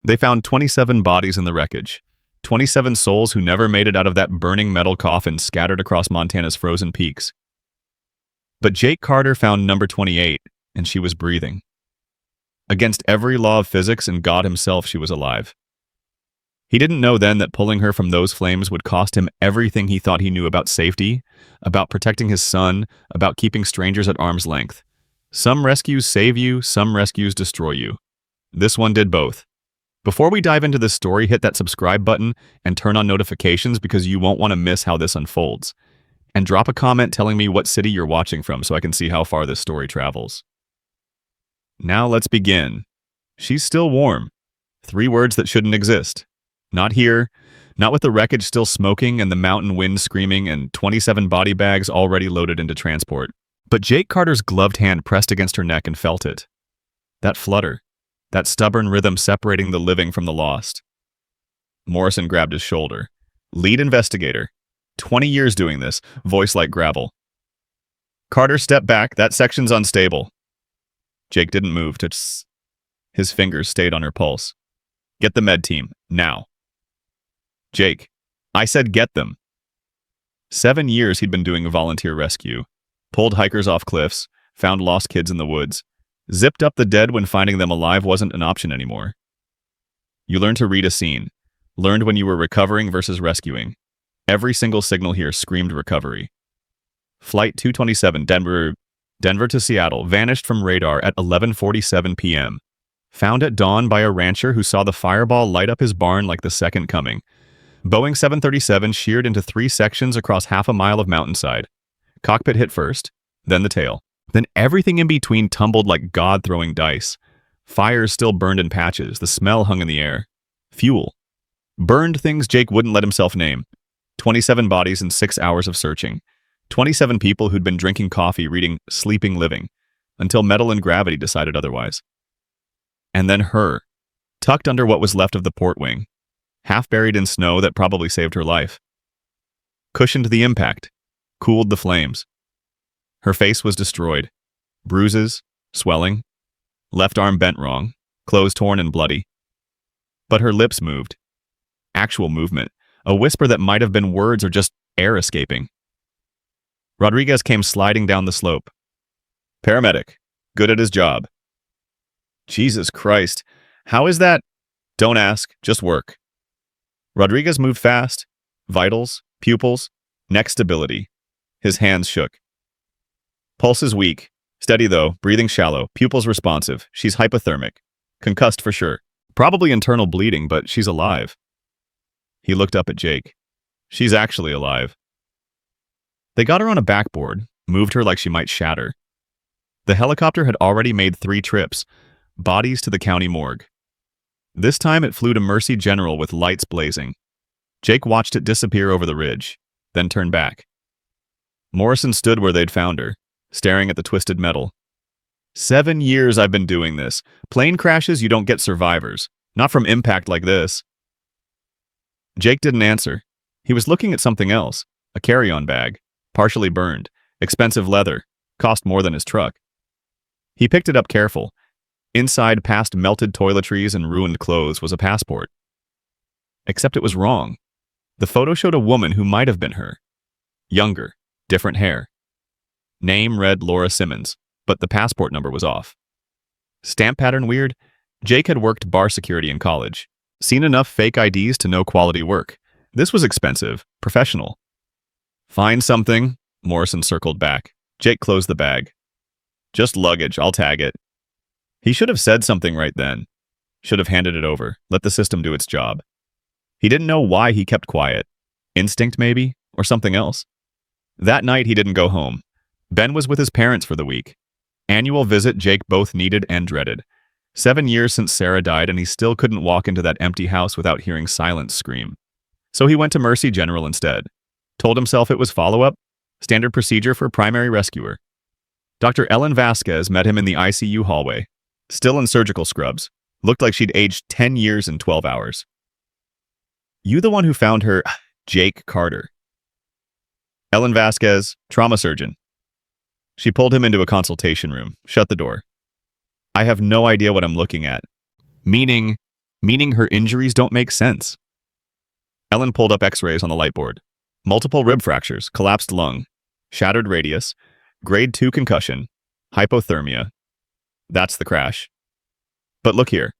They found 27 bodies in the wreckage, 27 souls who never made it out of that burning metal coffin scattered across Montana's frozen peaks. But Jake Carter found number 28, and she was breathing. Against every law of physics and God himself, she was alive. He didn't know then that pulling her from those flames would cost him everything he thought he knew about safety, about protecting his son, about keeping strangers at arm's length. Some rescues save you, some rescues destroy you. This one did both. Before we dive into this story, hit that subscribe button and turn on notifications because you won't want to miss how this unfolds. And drop a comment telling me what city you're watching from so I can see how far this story travels. Now let's begin. She's still warm. 3 words that shouldn't exist. Not here, not with the wreckage still smoking and the mountain wind screaming and 27 body bags already loaded into transport. But Jake Carter's gloved hand pressed against her neck and felt it. That flutter, that stubborn rhythm separating the living from the lost. Morrison grabbed his shoulder. Lead investigator. 20 years doing this, voice like gravel. Carter, step back, that section's unstable. Jake didn't move. His fingers stayed on her pulse. Get the med team, now. Jake, I said get them. 7 years he'd been doing volunteer rescue. Pulled hikers off cliffs, found lost kids in the woods. Zipped up the dead when finding them alive wasn't an option anymore. You learned to read a scene. Learned when you were recovering versus rescuing. Every single signal here screamed recovery. Flight 227, Denver to Seattle, vanished from radar at 11:47 p.m. Found at dawn by a rancher who saw the fireball light up his barn like the second coming. Boeing 737 sheared into 3 sections across half a mile of mountainside. Cockpit hit first, then the tail. Then everything in between tumbled like God throwing dice. Fires still burned in patches, the smell hung in the air. Fuel. Burned things Jake wouldn't let himself name. 27 bodies in 6 hours of searching. 27 people who'd been drinking coffee, reading Sleeping Living, until metal and gravity decided otherwise. And then her, tucked under what was left of the port wing, half buried in snow that probably saved her life. Cushioned the impact, cooled the flames. Her face was destroyed. Bruises, swelling, left arm bent wrong, clothes torn and bloody. But her lips moved. Actual movement, a whisper that might have been words or just air escaping. Rodriguez came sliding down the slope. Paramedic, good at his job. Jesus Christ, how is that? Don't ask, just work. Rodriguez moved fast. Vitals, pupils, neck stability. His hands shook. Pulse is weak. Steady though, breathing shallow, pupils responsive. She's hypothermic. Concussed for sure. Probably internal bleeding, but she's alive. He looked up at Jake. She's actually alive. They got her on a backboard, moved her like she might shatter. The helicopter had already made 3 trips, bodies to the county morgue. This time it flew to Mercy General with lights blazing. Jake watched it disappear over the ridge, then turned back. Morrison stood where they'd found her, staring at the twisted metal. 7 years I've been doing this. Plane crashes, you don't get survivors. Not from impact like this. Jake didn't answer. He was looking at something else, a carry-on bag, partially burned, expensive leather, cost more than his truck. He picked it up careful. Inside, past melted toiletries and ruined clothes, was a passport. Except it was wrong. The photo showed a woman who might have been her. Younger, different hair. Name read Laura Simmons, but the passport number was off. Stamp pattern weird? Jake had worked bar security in college. Seen enough fake IDs to know quality work. This was expensive, professional. Find something, Morrison circled back. Jake closed the bag. Just luggage, I'll tag it. He should have said something right then. Should have handed it over, let the system do its job. He didn't know why he kept quiet. Instinct maybe, or something else. That night he didn't go home. Ben was with his parents for the week. Annual visit Jake both needed and dreaded. 7 years since Sarah died and he still couldn't walk into that empty house without hearing silence scream. So he went to Mercy General instead. Told himself it was follow-up, standard procedure for primary rescuer. Dr. Ellen Vasquez met him in the ICU hallway. Still in surgical scrubs. Looked like she'd aged 10 years in 12 hours. You the one who found her, Jake Carter. Ellen Vasquez, trauma surgeon. She pulled him into a consultation room, shut the door. I have no idea what I'm looking at. Meaning, meaning her injuries don't make sense. Ellen pulled up x-rays on the light board. Multiple rib fractures, collapsed lung, shattered radius, grade 2 concussion, hypothermia. That's the crash. But look here.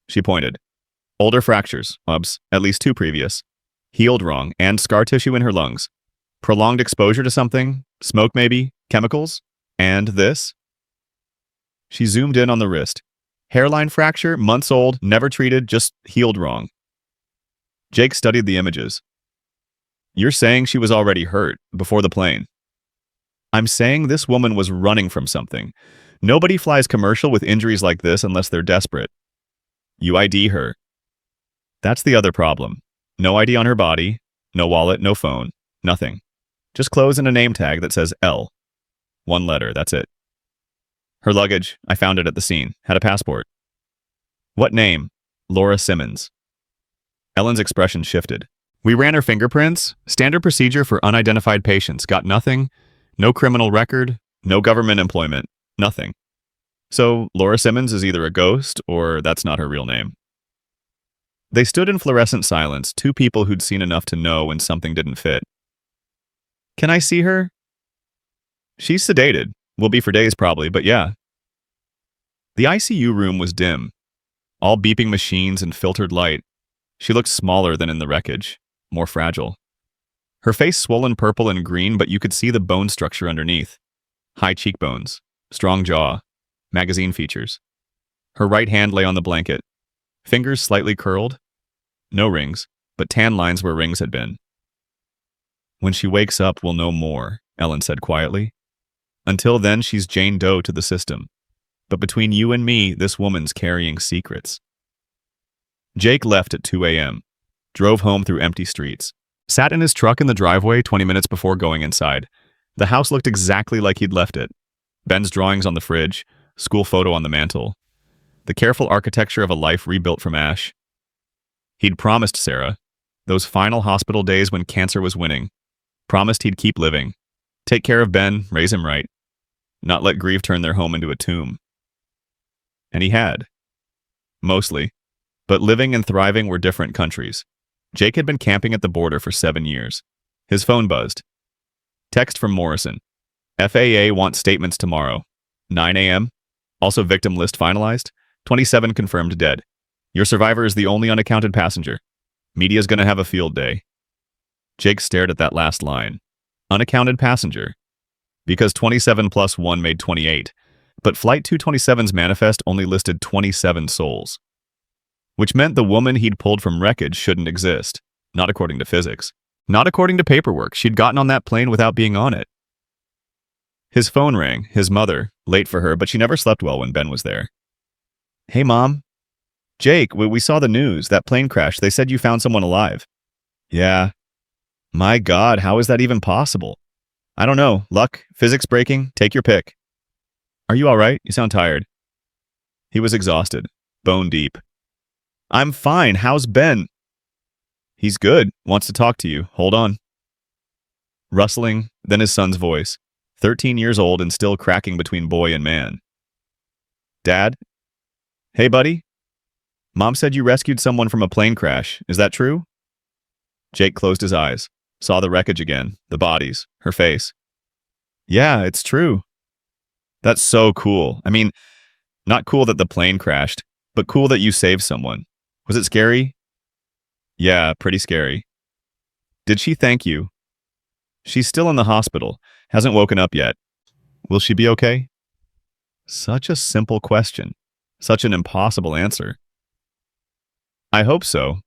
She pointed. Older fractures, at least 2 previous. Healed wrong, and scar tissue in her lungs. Prolonged exposure to something, smoke maybe, chemicals, and this. She zoomed in on the wrist. Hairline fracture, months old, never treated, just healed wrong. Jake studied the images. You're saying she was already hurt, before the plane. I'm saying this woman was running from something. Nobody flies commercial with injuries like this unless they're desperate. You ID her. That's the other problem. No ID on her body, no wallet, no phone, nothing. Just clothes and a name tag that says L. 1 letter, that's it. Her luggage, I found it at the scene, had a passport. What name? Laura Simmons. Ellen's expression shifted. We ran her fingerprints, standard procedure for unidentified patients, got nothing, no criminal record, no government employment, nothing. So Laura Simmons is either a ghost or that's not her real name. They stood in fluorescent silence, 2 people who'd seen enough to know when something didn't fit. Can I see her? She's sedated. Will be for days probably, but yeah. The ICU room was dim. All beeping machines and filtered light. She looked smaller than in the wreckage, more fragile. Her face swollen purple and green, but you could see the bone structure underneath. High cheekbones, strong jaw, magazine features. Her right hand lay on the blanket. Fingers slightly curled. No rings, but tan lines where rings had been. When she wakes up, we'll know more, Ellen said quietly. Until then, she's Jane Doe to the system. But between you and me, this woman's carrying secrets. Jake left at 2 a.m., drove home through empty streets, sat in his truck in the driveway 20 minutes before going inside. The house looked exactly like he'd left it. Ben's drawings on the fridge, school photo on the mantle. The careful architecture of a life rebuilt from ash. He'd promised Sarah, those final hospital days when cancer was winning, promised he'd keep living, take care of Ben, raise him right, not let grief turn their home into a tomb. And he had. Mostly. But living and thriving were different countries. Jake had been camping at the border for 7 years. His phone buzzed. Text from Morrison. FAA wants statements tomorrow. 9 a.m. Also victim list finalized. 27 confirmed dead. Your survivor is the only unaccounted passenger. Media's gonna have a field day. Jake stared at that last line. Unaccounted passenger. Because 27 plus 1 made 28. But Flight 227's manifest only listed 27 souls. Which meant the woman he'd pulled from Wreckage shouldn't exist. Not according to physics. Not according to paperwork. She'd gotten on that plane without being on it. His phone rang. His mother. Late for her, but she never slept well when Ben was there. Hey, Mom. Jake, we saw the news. That plane crash. They said you found someone alive. Yeah. My God, how is that even possible? I don't know. Luck, physics breaking, take your pick. Are you all right? You sound tired. He was exhausted, bone deep. I'm fine. How's Ben? He's good. Wants to talk to you. Hold on. Rustling, then his son's voice, 13 years old and still cracking between boy and man. Dad? Hey, buddy? Mom said you rescued someone from a plane crash. Is that true? Jake closed his eyes, saw the wreckage again, the bodies, her face. Yeah, it's true. That's so cool. I mean, not cool that the plane crashed, but cool that you saved someone. Was it scary? Yeah, pretty scary. Did she thank you? She's still in the hospital, hasn't woken up yet. Will she be okay? Such a simple question. Such an impossible answer. I hope so.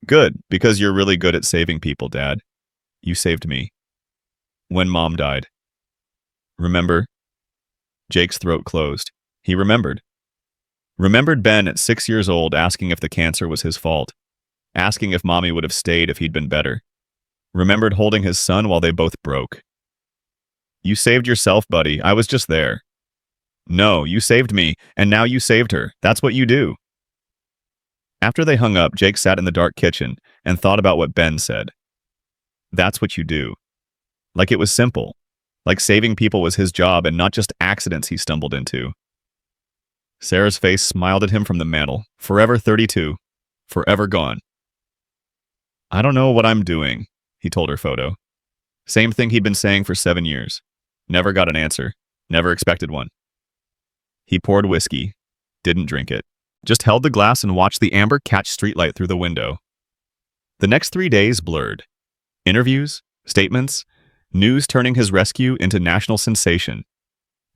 Good, because you're really good at saving people, Dad. You saved me. When Mom died. Remember? Jake's throat closed. He remembered. Remembered Ben at 6 years old asking if the cancer was his fault. Asking if Mommy would have stayed if he'd been better. Remembered holding his son while they both broke. You saved yourself, buddy. I was just there. No, you saved me, and now you saved her. That's what you do. After they hung up, Jake sat in the dark kitchen and thought about what Ben said. That's what you do. Like it was simple. Like saving people was his job and not just accidents he stumbled into. Sarah's face smiled at him from the mantel. Forever 32. Forever gone. I don't know what I'm doing, he told her photo. Same thing he'd been saying for 7 years. Never got an answer. Never expected one. He poured whiskey. Didn't drink it. Just held the glass and watched the amber catch streetlight through the window. The next 3 days blurred. Interviews, statements, news turning his rescue into national sensation.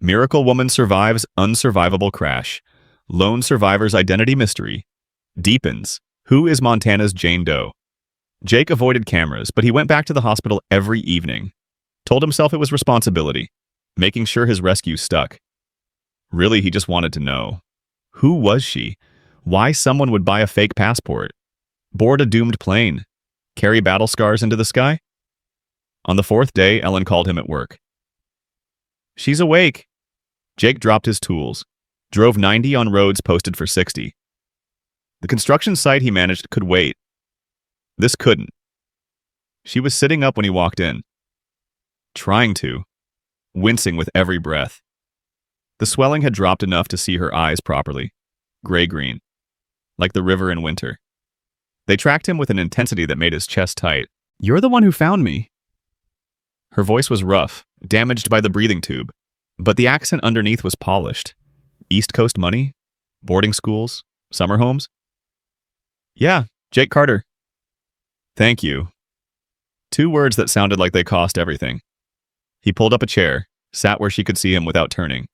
Miracle woman survives unsurvivable crash. Lone survivor's identity mystery. Deepens. Who is Montana's Jane Doe? Jake avoided cameras, but he went back to the hospital every evening. Told himself it was responsibility, making sure his rescue stuck. Really, he just wanted to know. Who was she? Why someone would buy a fake passport? Board a doomed plane? Carry battle scars into the sky? On the 4th day, Ellen called him at work. She's awake. Jake dropped his tools, drove 90 on roads posted for 60. The construction site he managed could wait. This couldn't. She was sitting up when he walked in. Trying to. Wincing with every breath. The swelling had dropped enough to see her eyes properly. Gray-green. Like the river in winter. They tracked him with an intensity that made his chest tight. You're the one who found me. Her voice was rough, damaged by the breathing tube, but the accent underneath was polished. East Coast money? Boarding schools? Summer homes? Yeah, Jake Carter. Thank you. 2 words that sounded like they cost everything. He pulled up a chair, sat where she could see him without turning.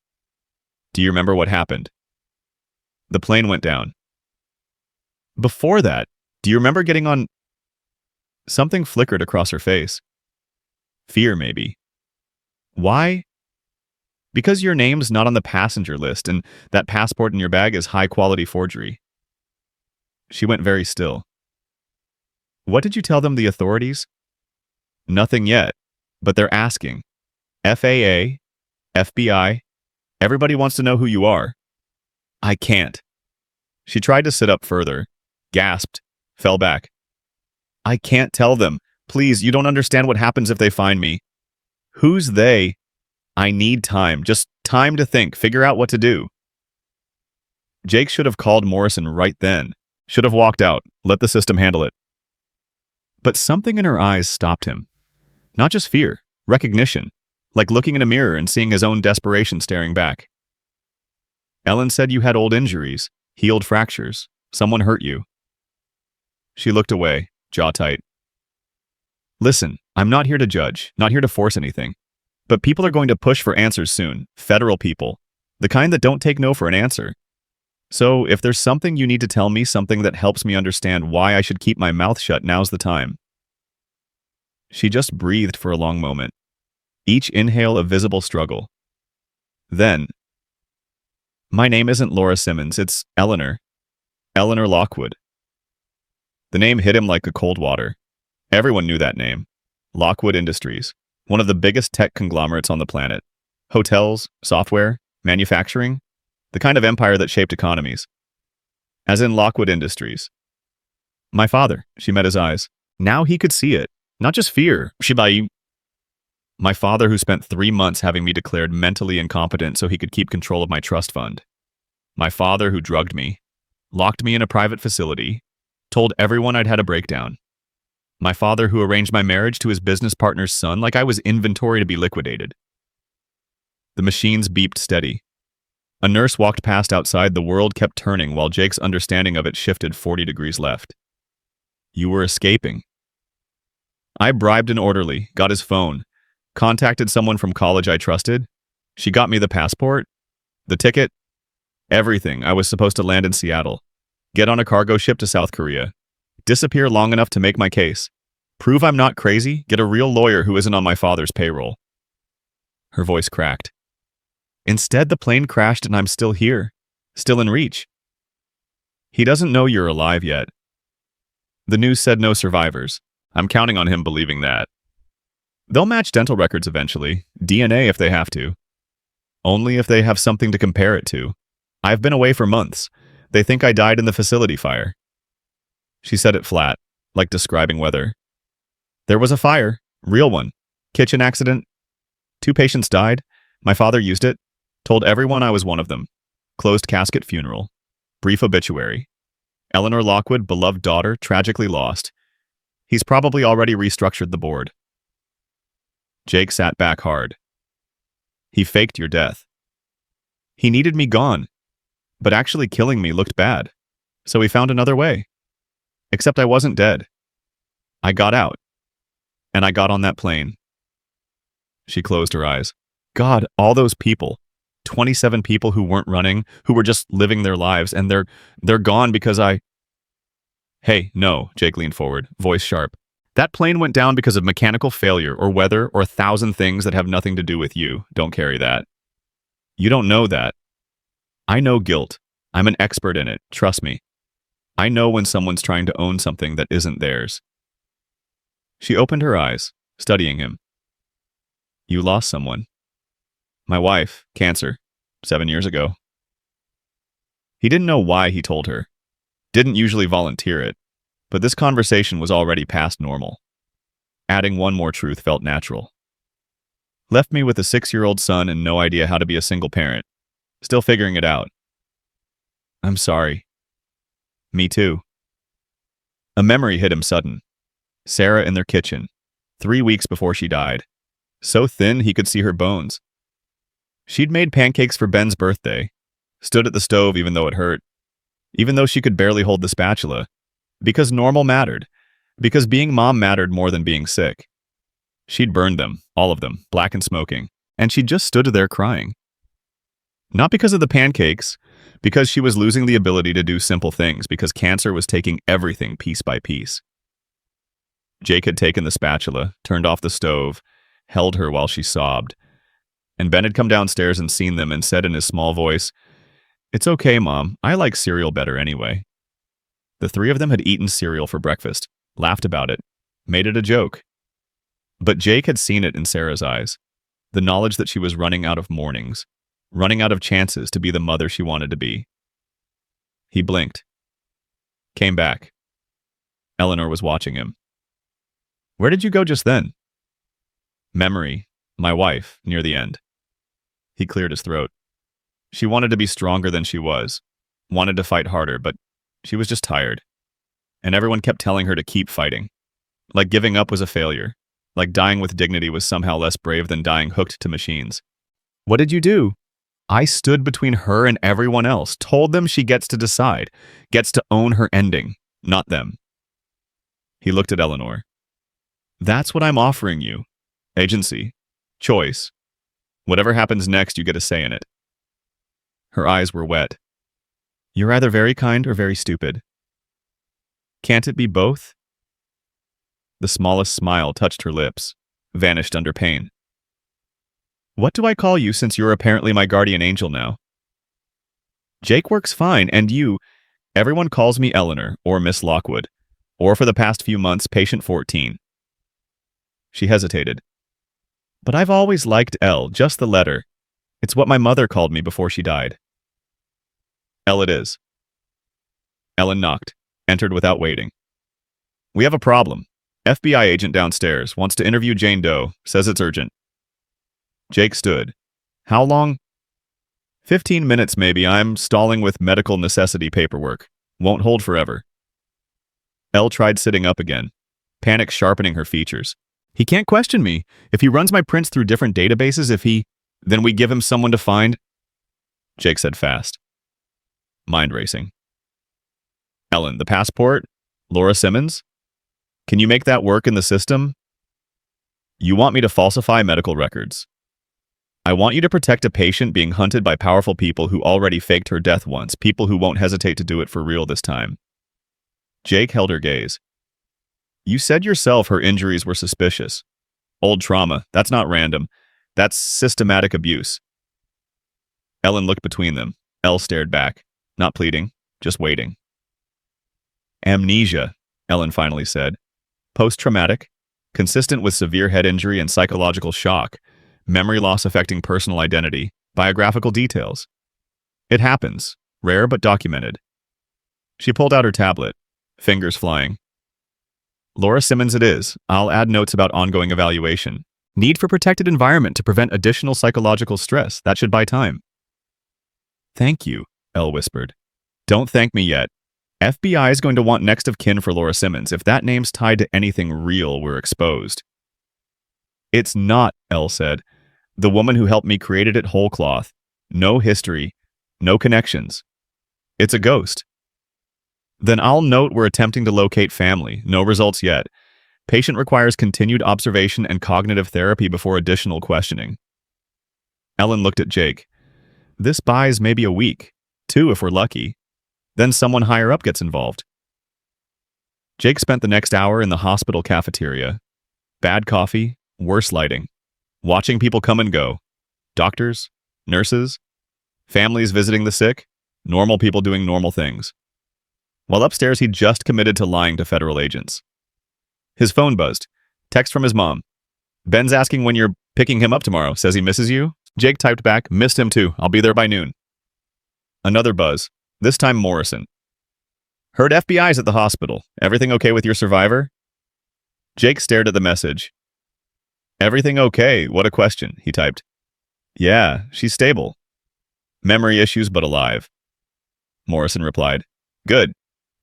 Do you remember what happened? The plane went down. Before that, do you remember getting on... Something flickered across her face. Fear, maybe. Why? Because your name's not on the passenger list, and that passport in your bag is high-quality forgery. She went very still. What did you tell them, the authorities? Nothing yet, but they're asking. FAA, FBI, everybody wants to know who you are. I can't. She tried to sit up further, gasped, fell back. I can't tell them. Please, you don't understand what happens if they find me. Who's they? I need time, just time to think, figure out what to do. Jake should have called Morrison right then. Should have walked out, let the system handle it. But something in her eyes stopped him. Not just fear, recognition, like looking in a mirror and seeing his own desperation staring back. Ellen said you had old injuries, healed fractures, someone hurt you. She looked away, jaw tight. Listen, I'm not here to judge, not here to force anything. But people are going to push for answers soon, federal people, the kind that don't take no for an answer. So if there's something you need to tell me, something that helps me understand why I should keep my mouth shut, now's the time. She just breathed for a long moment, each inhale a visible struggle. Then, my name isn't Laura Simmons, it's Eleanor. Eleanor Lockwood. The name hit him like a cold water. Everyone knew that name. Lockwood Industries, one of the biggest tech conglomerates on the planet. Hotels, software, manufacturing, the kind of empire that shaped economies. As in Lockwood Industries. My father, she met his eyes. Now he could see it. Not just fear, my father who spent 3 months having me declared mentally incompetent so he could keep control of my trust fund. My father who drugged me, locked me in a private facility, told everyone I'd had a breakdown. My father who arranged my marriage to his business partner's son like I was inventory to be liquidated. The machines beeped steady. A nurse walked past outside. The world kept turning while Jake's understanding of it shifted 40 degrees left. You were escaping. I bribed an orderly, got his phone, contacted someone from college I trusted. She got me the passport, the ticket, everything. I was supposed to land in Seattle, get on a cargo ship to South Korea, disappear long enough to make my case, prove I'm not crazy, get a real lawyer who isn't on my father's payroll. Her voice cracked. Instead, the plane crashed and I'm still here, still in reach. He doesn't know you're alive yet. The news said no survivors. I'm counting on him believing that. They'll match dental records eventually, DNA if they have to. Only if they have something to compare it to. I've been away for months. They think I died in the facility fire. She said it flat, like describing weather. There was a fire, real one. Kitchen accident. 2 patients died. My father used it. Told everyone I was one of them. Closed casket funeral. Brief obituary. Eleanor Lockwood, beloved daughter, tragically lost. He's probably already restructured the board. Jake sat back hard. He faked your death. He needed me gone, but actually killing me looked bad, so he found another way. Except I wasn't dead. I got out, and I got on that plane. She closed her eyes. God, all those people. 27 people who weren't running, who were just living their lives, and they're gone because I... Hey, no, Jake leaned forward, voice sharp. That plane went down because of mechanical failure or weather or 1,000 things that have nothing to do with you. Don't carry that. You don't know that. I know guilt. I'm an expert in it, trust me. I know when someone's trying to own something that isn't theirs. She opened her eyes, studying him. You lost someone. My wife, cancer, 7 years ago. He didn't know why he told her. Didn't usually volunteer it, but this conversation was already past normal. Adding one more truth felt natural. Left me with a 6-year-old son and no idea how to be a single parent. Still figuring it out. I'm sorry. Me too. A memory hit him sudden. Sarah in their kitchen, 3 weeks before she died. So thin he could see her bones. She'd made pancakes for Ben's birthday, stood at the stove even though it hurt, even though she could barely hold the spatula, because normal mattered, because being mom mattered more than being sick. She'd burned them, all of them, black and smoking, and she just stood there crying. Not because of the pancakes, because she was losing the ability to do simple things, because cancer was taking everything piece by piece. Jake had taken the spatula, turned off the stove, held her while she sobbed, and Ben had come downstairs and seen them and said in his small voice, "It's okay, Mom. I like cereal better anyway." The three of them had eaten cereal for breakfast, laughed about it, made it a joke. But Jake had seen it in Sarah's eyes, the knowledge that she was running out of mornings, running out of chances to be the mother she wanted to be. He blinked. Came back. Eleanor was watching him. Where did you go just then? Memory, my wife, near the end. He cleared his throat. She wanted to be stronger than she was, wanted to fight harder, but she was just tired. And everyone kept telling her to keep fighting. Like giving up was a failure. Like dying with dignity was somehow less brave than dying hooked to machines. What did you do? I stood between her and everyone else, told them she gets to decide, gets to own her ending, not them. He looked at Eleanor. That's what I'm offering you. Agency. Choice. Whatever happens next, you get a say in it. Her eyes were wet. You're either very kind or very stupid. Can't it be both? The smallest smile touched her lips, vanished under pain. What do I call you since you're apparently my guardian angel now? Jake works fine, and you, everyone calls me Eleanor or Miss Lockwood, or for the past few months, Patient 14. She hesitated. But I've always liked L, just the letter. It's what my mother called me before she died. L it is. Ellen knocked, entered without waiting. We have a problem. FBI agent downstairs wants to interview Jane Doe, says it's urgent. Jake stood. How long? 15 minutes maybe. I'm stalling with medical necessity paperwork. Won't hold forever. Elle tried sitting up again, panic sharpening her features. He can't question me. If he runs my prints through different databases, then we give him someone to find. Jake said fast. Mind racing. Ellen, the passport? Laura Simmons? Can you make that work in the system? You want me to falsify medical records. I want you to protect a patient being hunted by powerful people who already faked her death once, people who won't hesitate to do it for real this time. Jake held her gaze. You said yourself her injuries were suspicious. Old trauma, that's not random. That's systematic abuse. Ellen looked between them. Elle stared back, not pleading, just waiting. Amnesia, Ellen finally said. Post-traumatic, consistent with severe head injury and psychological shock, memory loss affecting personal identity, biographical details. It happens, rare but documented. She pulled out her tablet, fingers flying. Laura Simmons it is. I'll add notes about ongoing evaluation. Need for protected environment to prevent additional psychological stress. That should buy time. Thank you. Elle whispered. Don't thank me yet. FBI is going to want next of kin for Laura Simmons. If that name's tied to anything real, we're exposed. It's not, Elle said. The woman who helped me created it whole cloth. No history, no connections. It's a ghost. Then I'll note we're attempting to locate family. No results yet. Patient requires continued observation and cognitive therapy before additional questioning. Ellen looked at Jake. This buys maybe a week, 2 if we're lucky. Then someone higher up gets involved. Jake spent the next hour in the hospital cafeteria. Bad coffee, worse lighting. Watching people come and go. Doctors, nurses, families visiting the sick, normal people doing normal things. While upstairs, he just committed to lying to federal agents. His phone buzzed. Text from his mom. Ben's asking when you're picking him up tomorrow. Says he misses you. Jake typed back, missed him too. I'll be there by noon. Another buzz. This time Morrison. Heard FBI's at the hospital. Everything okay with your survivor? Jake stared at the message. Everything okay? What a question, he typed. Yeah, she's stable. Memory issues but alive. Morrison replied. Good.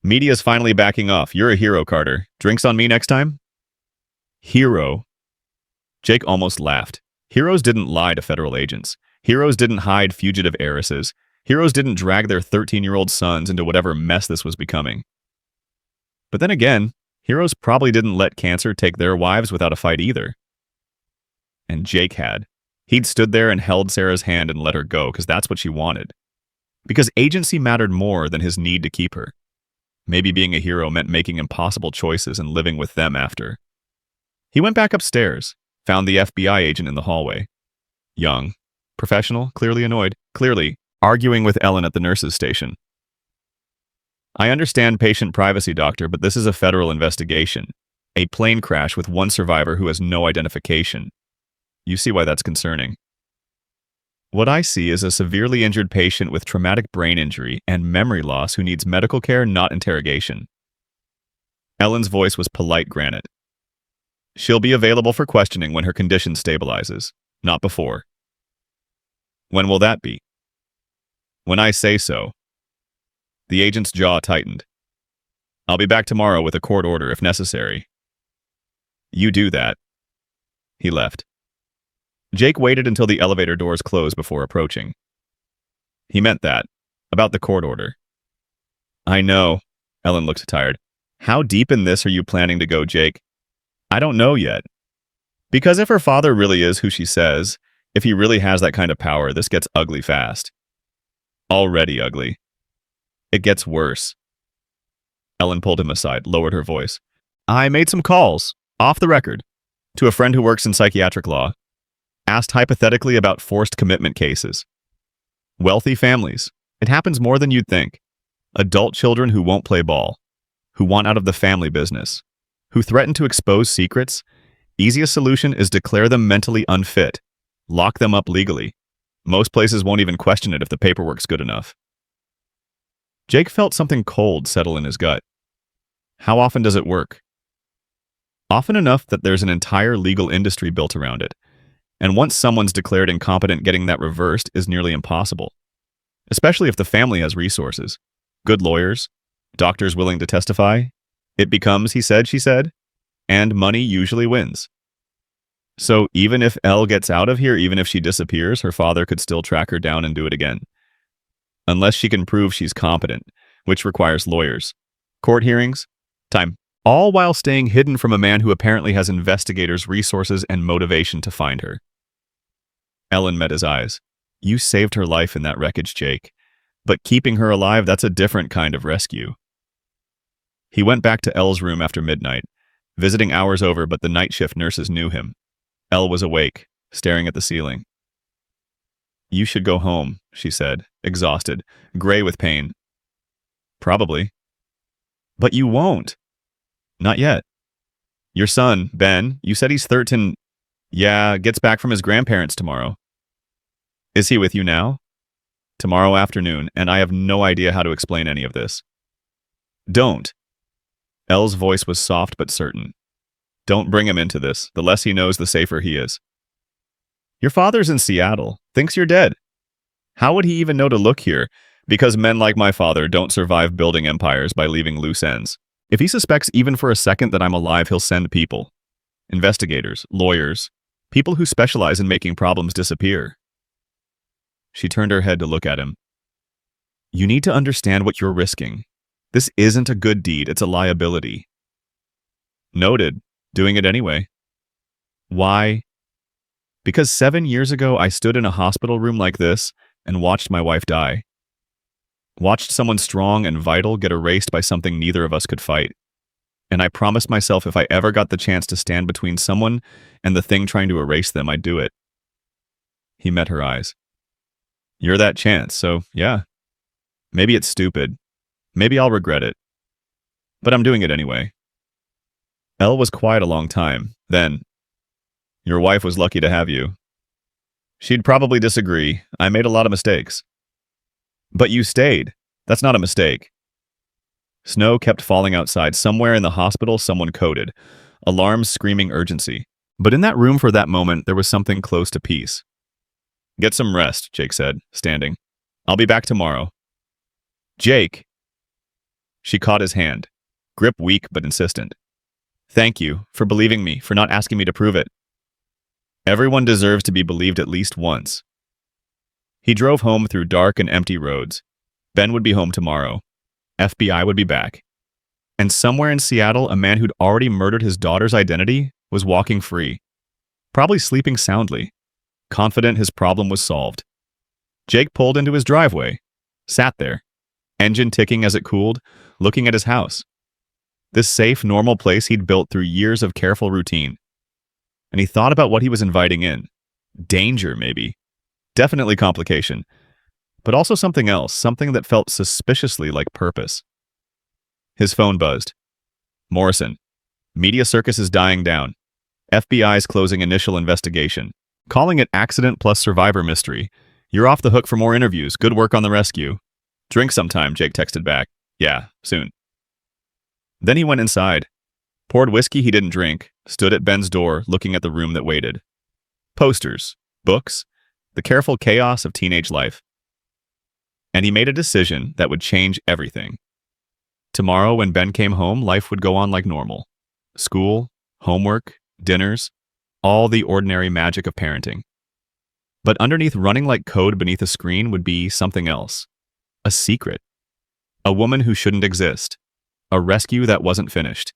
Media's finally backing off. You're a hero, Carter. Drinks on me next time? Hero? Jake almost laughed. Heroes didn't lie to federal agents. Heroes didn't hide fugitive heiresses. Heroes didn't drag their 13-year-old sons into whatever mess this was becoming. But then again, heroes probably didn't let cancer take their wives without a fight either. And Jake had. He'd stood there and held Sarah's hand and let her go because that's what she wanted. Because agency mattered more than his need to keep her. Maybe being a hero meant making impossible choices and living with them after. He went back upstairs, found the FBI agent in the hallway. Young, professional, clearly annoyed, clearly arguing with Ellen at the nurse's station. I understand patient privacy, doctor, but this is a federal investigation. A plane crash with one survivor who has no identification. You see why that's concerning. What I see is a severely injured patient with traumatic brain injury and memory loss who needs medical care, not interrogation. Ellen's voice was polite granite. She'll be available for questioning when her condition stabilizes, not before. When will that be? When I say so. The agent's jaw tightened. I'll be back tomorrow with a court order if necessary. You do that. He left. Jake waited until the elevator doors closed before approaching. He meant that. About the court order. I know. Ellen looked tired. How deep in this are you planning to go, Jake? I don't know yet. Because if her father really is who she says, if he really has that kind of power, this gets ugly fast. Already ugly. It gets worse. Ellen pulled him aside, lowered her voice. I made some calls, off the record, to a friend who works in psychiatric law. Asked hypothetically about forced commitment cases. Wealthy families. It happens more than you'd think. Adult children who won't play ball. Who want out of the family business. Who threaten to expose secrets. Easiest solution is declare them mentally unfit. Lock them up legally. Most places won't even question it if the paperwork's good enough. Jake felt something cold settle in his gut. How often does it work? Often enough that there's an entire legal industry built around it. And once someone's declared incompetent, getting that reversed is nearly impossible. Especially if the family has resources. Good lawyers. Doctors willing to testify. It becomes he said, she said. And money usually wins. So even if Elle gets out of here, even if she disappears, her father could still track her down and do it again. Unless she can prove she's competent, which requires lawyers, court hearings, time, all while staying hidden from a man who apparently has investigators' resources and motivation to find her. Ellen met his eyes. You saved her life in that wreckage, Jake. But keeping her alive, that's a different kind of rescue. He went back to Elle's room after midnight. Visiting hours over, but the night shift nurses knew him. Elle was awake, staring at the ceiling. You should go home, she said, exhausted, gray with pain. Probably. But you won't. Not yet. Your son, Ben, you said he's 13. Yeah, gets back from his grandparents tomorrow. Is he with you now? Tomorrow afternoon, and I have no idea how to explain any of this. Don't. Elle's voice was soft but certain. Don't bring him into this. The less he knows, the safer he is. Your father's in Seattle. Thinks you're dead. How would he even know to look here? Because men like my father don't survive building empires by leaving loose ends. If he suspects even for a second that I'm alive, he'll send people. Investigators, lawyers, people who specialize in making problems disappear. She turned her head to look at him. You need to understand what you're risking. This isn't a good deed, it's a liability. Noted. Doing it anyway. Why? Because 7 years ago I stood in a hospital room like this and watched my wife die. Watched someone strong and vital get erased by something neither of us could fight. And I promised myself if I ever got the chance to stand between someone and the thing trying to erase them, I'd do it. He met her eyes. You're that chance, so yeah. Maybe it's stupid. Maybe I'll regret it. But I'm doing it anyway. Elle was quiet a long time. Then, your wife was lucky to have you. She'd probably disagree. I made a lot of mistakes. But you stayed. That's not a mistake. Snow kept falling outside. Somewhere in the hospital, someone coded. Alarms screaming urgency. But in that room for that moment, there was something close to peace. Get some rest, Jake said, standing. I'll be back tomorrow. Jake! She caught his hand. Grip weak but insistent. Thank you for believing me, for not asking me to prove it. Everyone deserves to be believed at least once. He drove home through dark and empty roads. Ben would be home tomorrow. FBI would be back. And somewhere in Seattle, a man who'd already murdered his daughter's identity was walking free. Probably sleeping soundly. Confident his problem was solved. Jake pulled into his driveway. Sat there. Engine ticking as it cooled, looking at his house. This safe, normal place he'd built through years of careful routine. And he thought about what he was inviting in. Danger, maybe. Definitely complication. But also something else, something that felt suspiciously like purpose. His phone buzzed. Morrison. Media circus is dying down. FBI's closing initial investigation. Calling it accident plus survivor mystery. You're off the hook for more interviews. Good work on the rescue. Drink sometime, Jake texted back. Yeah, soon. Then he went inside. Poured whiskey he didn't drink. Stood at Ben's door, looking at the room that waited. Posters. Books. The careful chaos of teenage life. And he made a decision that would change everything. Tomorrow, when Ben came home, life would go on like normal. School, homework, dinners, all the ordinary magic of parenting. But underneath running like code beneath a screen would be something else. A secret. A woman who shouldn't exist. A rescue that wasn't finished.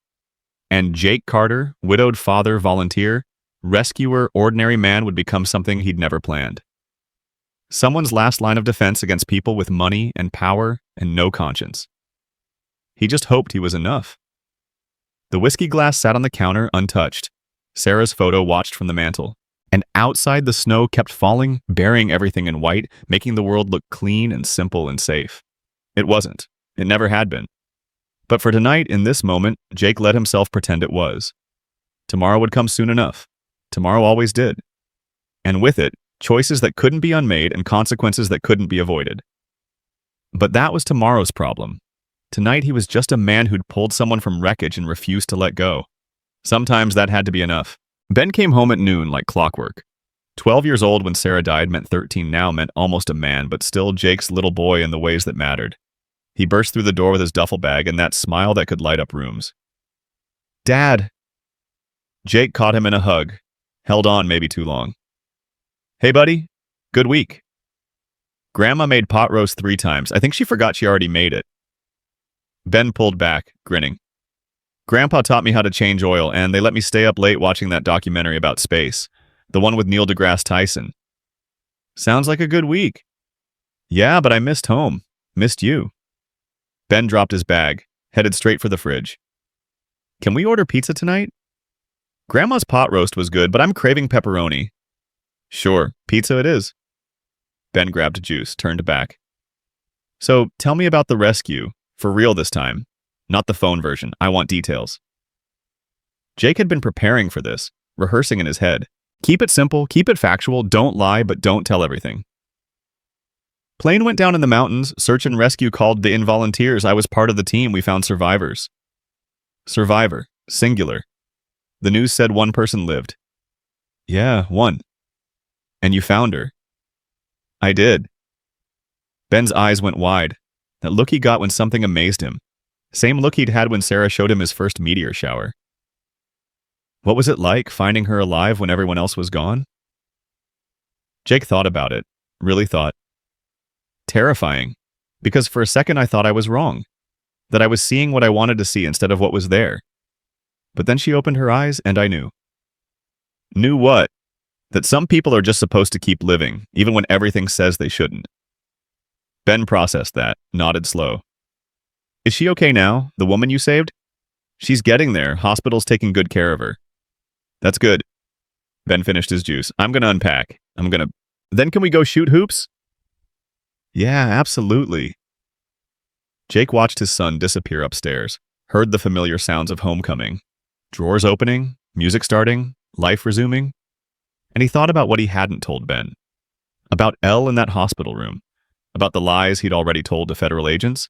And Jake Carter, widowed father, volunteer, rescuer, ordinary man would become something he'd never planned. Someone's last line of defense against people with money and power and no conscience. He just hoped he was enough. The whiskey glass sat on the counter untouched. Sarah's photo watched from the mantel. And outside the snow kept falling, burying everything in white, making the world look clean and simple and safe. It wasn't. It never had been. But for tonight, in this moment, Jake let himself pretend it was. Tomorrow would come soon enough. Tomorrow always did. And with it, choices that couldn't be unmade and consequences that couldn't be avoided. But that was tomorrow's problem. Tonight he was just a man who'd pulled someone from Wreckage and refused to let go. Sometimes that had to be enough. Ben came home at noon like clockwork. 12 years old when Sarah died meant 13 now meant almost a man, but still Jake's little boy in the ways that mattered. He burst through the door with his duffel bag and that smile that could light up rooms. Dad! Jake caught him in a hug. Held on maybe too long. Hey, buddy. Good week. Grandma made pot roast 3 times. I think she forgot she already made it. Ben pulled back, grinning. Grandpa taught me how to change oil, and they let me stay up late watching that documentary about space. The one with Neil deGrasse Tyson. Sounds like a good week. Yeah, but I missed home. Missed you. Ben dropped his bag, headed straight for the fridge. Can we order pizza tonight? Grandma's pot roast was good, but I'm craving pepperoni. Sure, pizza it is. Ben grabbed a juice, turned back. So, tell me about the rescue. For real this time. Not the phone version. I want details. Jake had been preparing for this, rehearsing in his head. Keep it simple, keep it factual, don't lie, but don't tell everything. Plane went down in the mountains, search and rescue called the in-volunteers. I was part of the team, we found survivors. Survivor, singular. The news said 1 person lived. Yeah, 1. And you found her. I did. Ben's eyes went wide. That look he got when something amazed him. Same look he'd had when Sarah showed him his first meteor shower. What was it like, finding her alive when everyone else was gone? Jake thought about it. Really thought. Terrifying. Because for a second I thought I was wrong. That I was seeing what I wanted to see instead of what was there. But then she opened her eyes and I knew. Knew what? That some people are just supposed to keep living, even when everything says they shouldn't. Ben processed that, nodded slow. Is she okay now, the woman you saved? She's getting there. Hospital's taking good care of her. That's good. Ben finished his juice. I'm gonna unpack. Then can we go shoot hoops? Yeah, absolutely. Jake watched his son disappear upstairs, heard the familiar sounds of homecoming. Drawers opening, music starting, life resuming. And he thought about what he hadn't told Ben. About Elle in that hospital room. About the lies he'd already told to federal agents.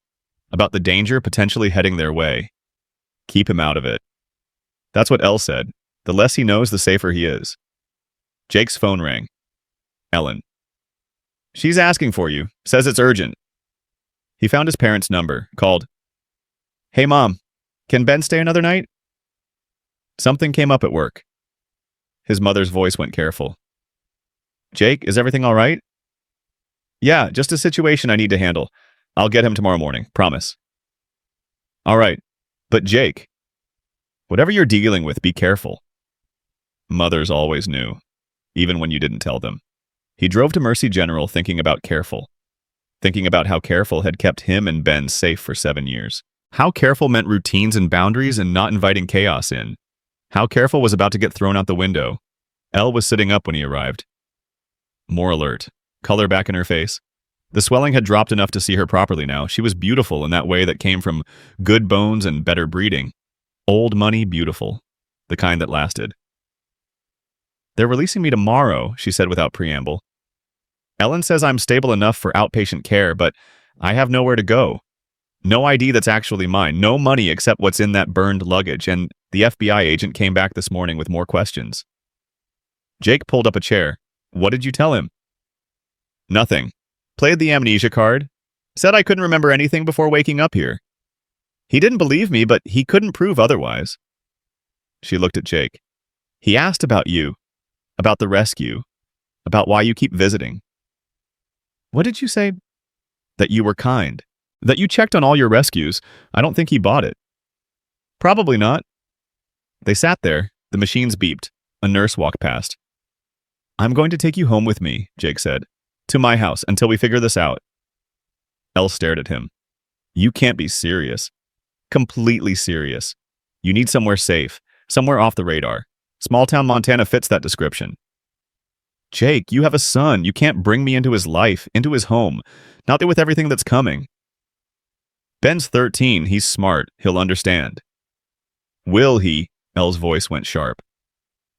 About the danger potentially heading their way. Keep him out of it. That's what Elle said. The less he knows, the safer he is. Jake's phone rang. Ellen. She's asking for you. Says it's urgent. He found his parents' number, called. Hey, Mom. Can Ben stay another night? Something came up at work. His mother's voice went careful. Jake, is everything all right? Yeah, just a situation I need to handle. I'll get him tomorrow morning, promise. All right, but Jake, whatever you're dealing with, be careful. Mothers always knew, even when you didn't tell them. He drove to Mercy General thinking about careful. Thinking about how careful had kept him and Ben safe for 7 years. How careful meant routines and boundaries and not inviting chaos in. How careful was about to get thrown out the window. Elle was sitting up when he arrived. More alert. Color back in her face. The swelling had dropped enough to see her properly now. She was beautiful in that way that came from good bones and better breeding. Old money beautiful. The kind that lasted. They're releasing me tomorrow, she said without preamble. Ellen says I'm stable enough for outpatient care, but I have nowhere to go. No ID that's actually mine. No money except what's in that burned luggage, and the FBI agent came back this morning with more questions. Jake pulled up a chair. What did you tell him? Nothing. Played the amnesia card. Said I couldn't remember anything before waking up here. He didn't believe me, but he couldn't prove otherwise. She looked at Jake. He asked about you. About the rescue. About why you keep visiting. What did you say? That you were kind. That you checked on all your rescues. I don't think he bought it. Probably not. They sat there. The machines beeped. A nurse walked past. I'm going to take you home with me, Jake said. To my house until we figure this out. Elle stared at him. You can't be serious. Completely serious. You need somewhere safe. Somewhere off the radar. Small-town Montana fits that description. Jake, you have a son. You can't bring me into his life, into his home. Not there with everything that's coming. Ben's 13. He's smart. He'll understand. Will he? Elle's voice went sharp.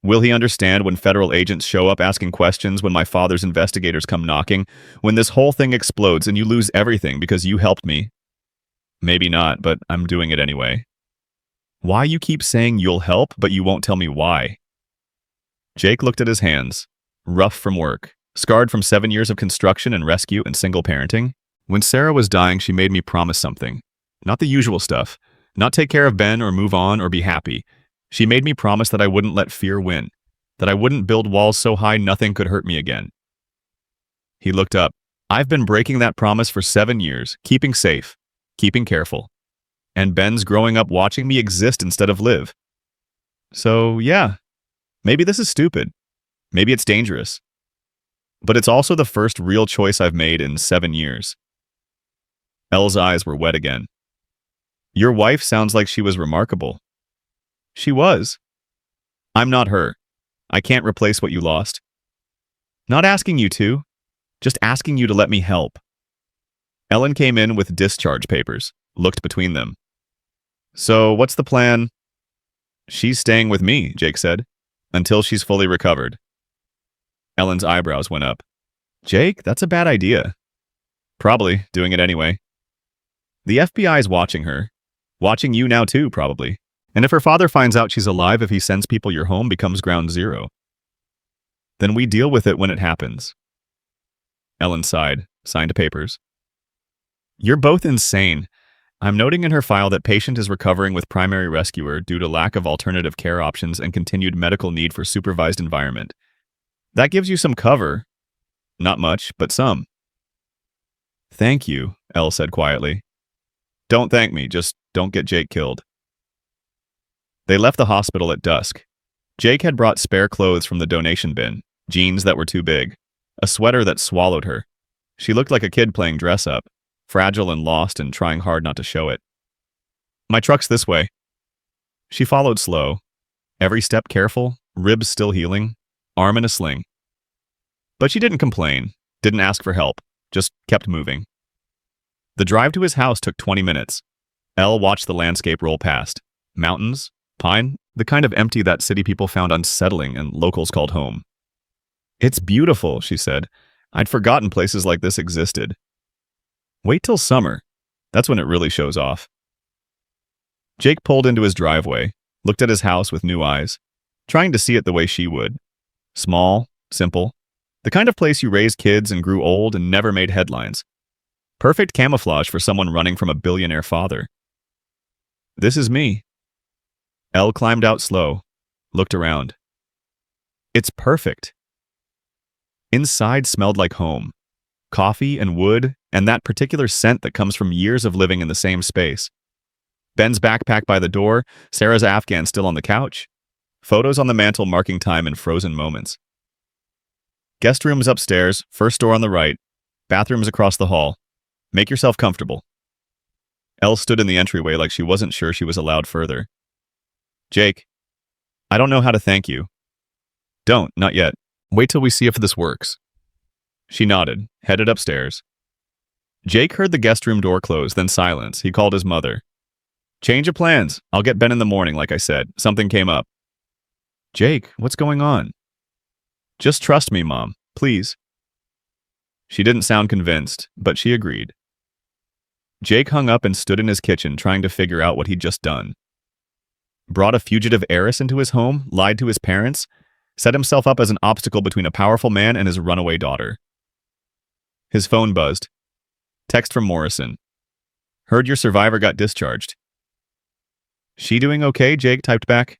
Will he understand when federal agents show up asking questions, when my father's investigators come knocking, when this whole thing explodes and you lose everything because you helped me? Maybe not, but I'm doing it anyway. Why you keep saying you'll help, but you won't tell me why? Jake looked at his hands. Rough from work, scarred from 7 years of construction and rescue and single parenting. When Sarah was dying, she made me promise something. Not the usual stuff. Not take care of Ben or move on or be happy. She made me promise that I wouldn't let fear win. That I wouldn't build walls so high nothing could hurt me again. He looked up. I've been breaking that promise for 7 years, keeping safe, keeping careful. And Ben's growing up watching me exist instead of live. So, yeah, maybe this is stupid. Maybe it's dangerous. But it's also the first real choice I've made in 7 years. Elle's eyes were wet again. Your wife sounds like she was remarkable. She was. I'm not her. I can't replace what you lost. Not asking you to, just asking you to let me help. Ellen came in with discharge papers, looked between them. So, what's the plan? She's staying with me, Jake said, until she's fully recovered. Ellen's eyebrows went up. Jake, that's a bad idea. Probably, doing it anyway. The FBI's watching her. Watching you now too, probably. And if her father finds out she's alive, if he sends people your home becomes ground zero. Then we deal with it when it happens. Ellen sighed, signed papers. You're both insane. I'm noting in her file that patient is recovering with primary rescuer due to lack of alternative care options and continued medical need for supervised environment. That gives you some cover. Not much, but some. Thank you, Elle said quietly. Don't thank me, just don't get Jake killed. They left the hospital at dusk. Jake had brought spare clothes from the donation bin, jeans that were too big, a sweater that swallowed her. She looked like a kid playing dress-up, fragile and lost and trying hard not to show it. My truck's this way. She followed slow, every step careful, ribs still healing, arm in a sling. But she didn't complain, didn't ask for help, just kept moving. The drive to his house took 20 minutes. Elle watched the landscape roll past. Mountains, pine, the kind of empty that city people found unsettling and locals called home. It's beautiful, she said. I'd forgotten places like this existed. Wait till summer. That's when it really shows off. Jake pulled into his driveway, looked at his house with new eyes, trying to see it the way she would. Small, simple, the kind of place you raised kids and grew old and never made headlines. Perfect camouflage for someone running from a billionaire father. This is me. Elle climbed out slow, looked around. It's perfect. Inside smelled like home. Coffee and wood and that particular scent that comes from years of living in the same space. Ben's backpack by the door, Sarah's Afghan still on the couch. Photos on the mantle marking time and frozen moments. Guest rooms upstairs, first door on the right, bathrooms across the hall. Make yourself comfortable. Elle stood in the entryway like she wasn't sure she was allowed further. Jake, I don't know how to thank you. Don't, not yet. Wait till we see if this works. She nodded, headed upstairs. Jake heard the guest room door close, then silence. He called his mother. Change of plans. I'll get Ben in the morning, like I said. Something came up. Jake, what's going on? Just trust me, Mom, please. She didn't sound convinced, but she agreed. Jake hung up and stood in his kitchen trying to figure out what he'd just done. Brought a fugitive heiress into his home, lied to his parents, set himself up as an obstacle between a powerful man and his runaway daughter. His phone buzzed. Text from Morrison. Heard your survivor got discharged. She doing okay? Jake typed back.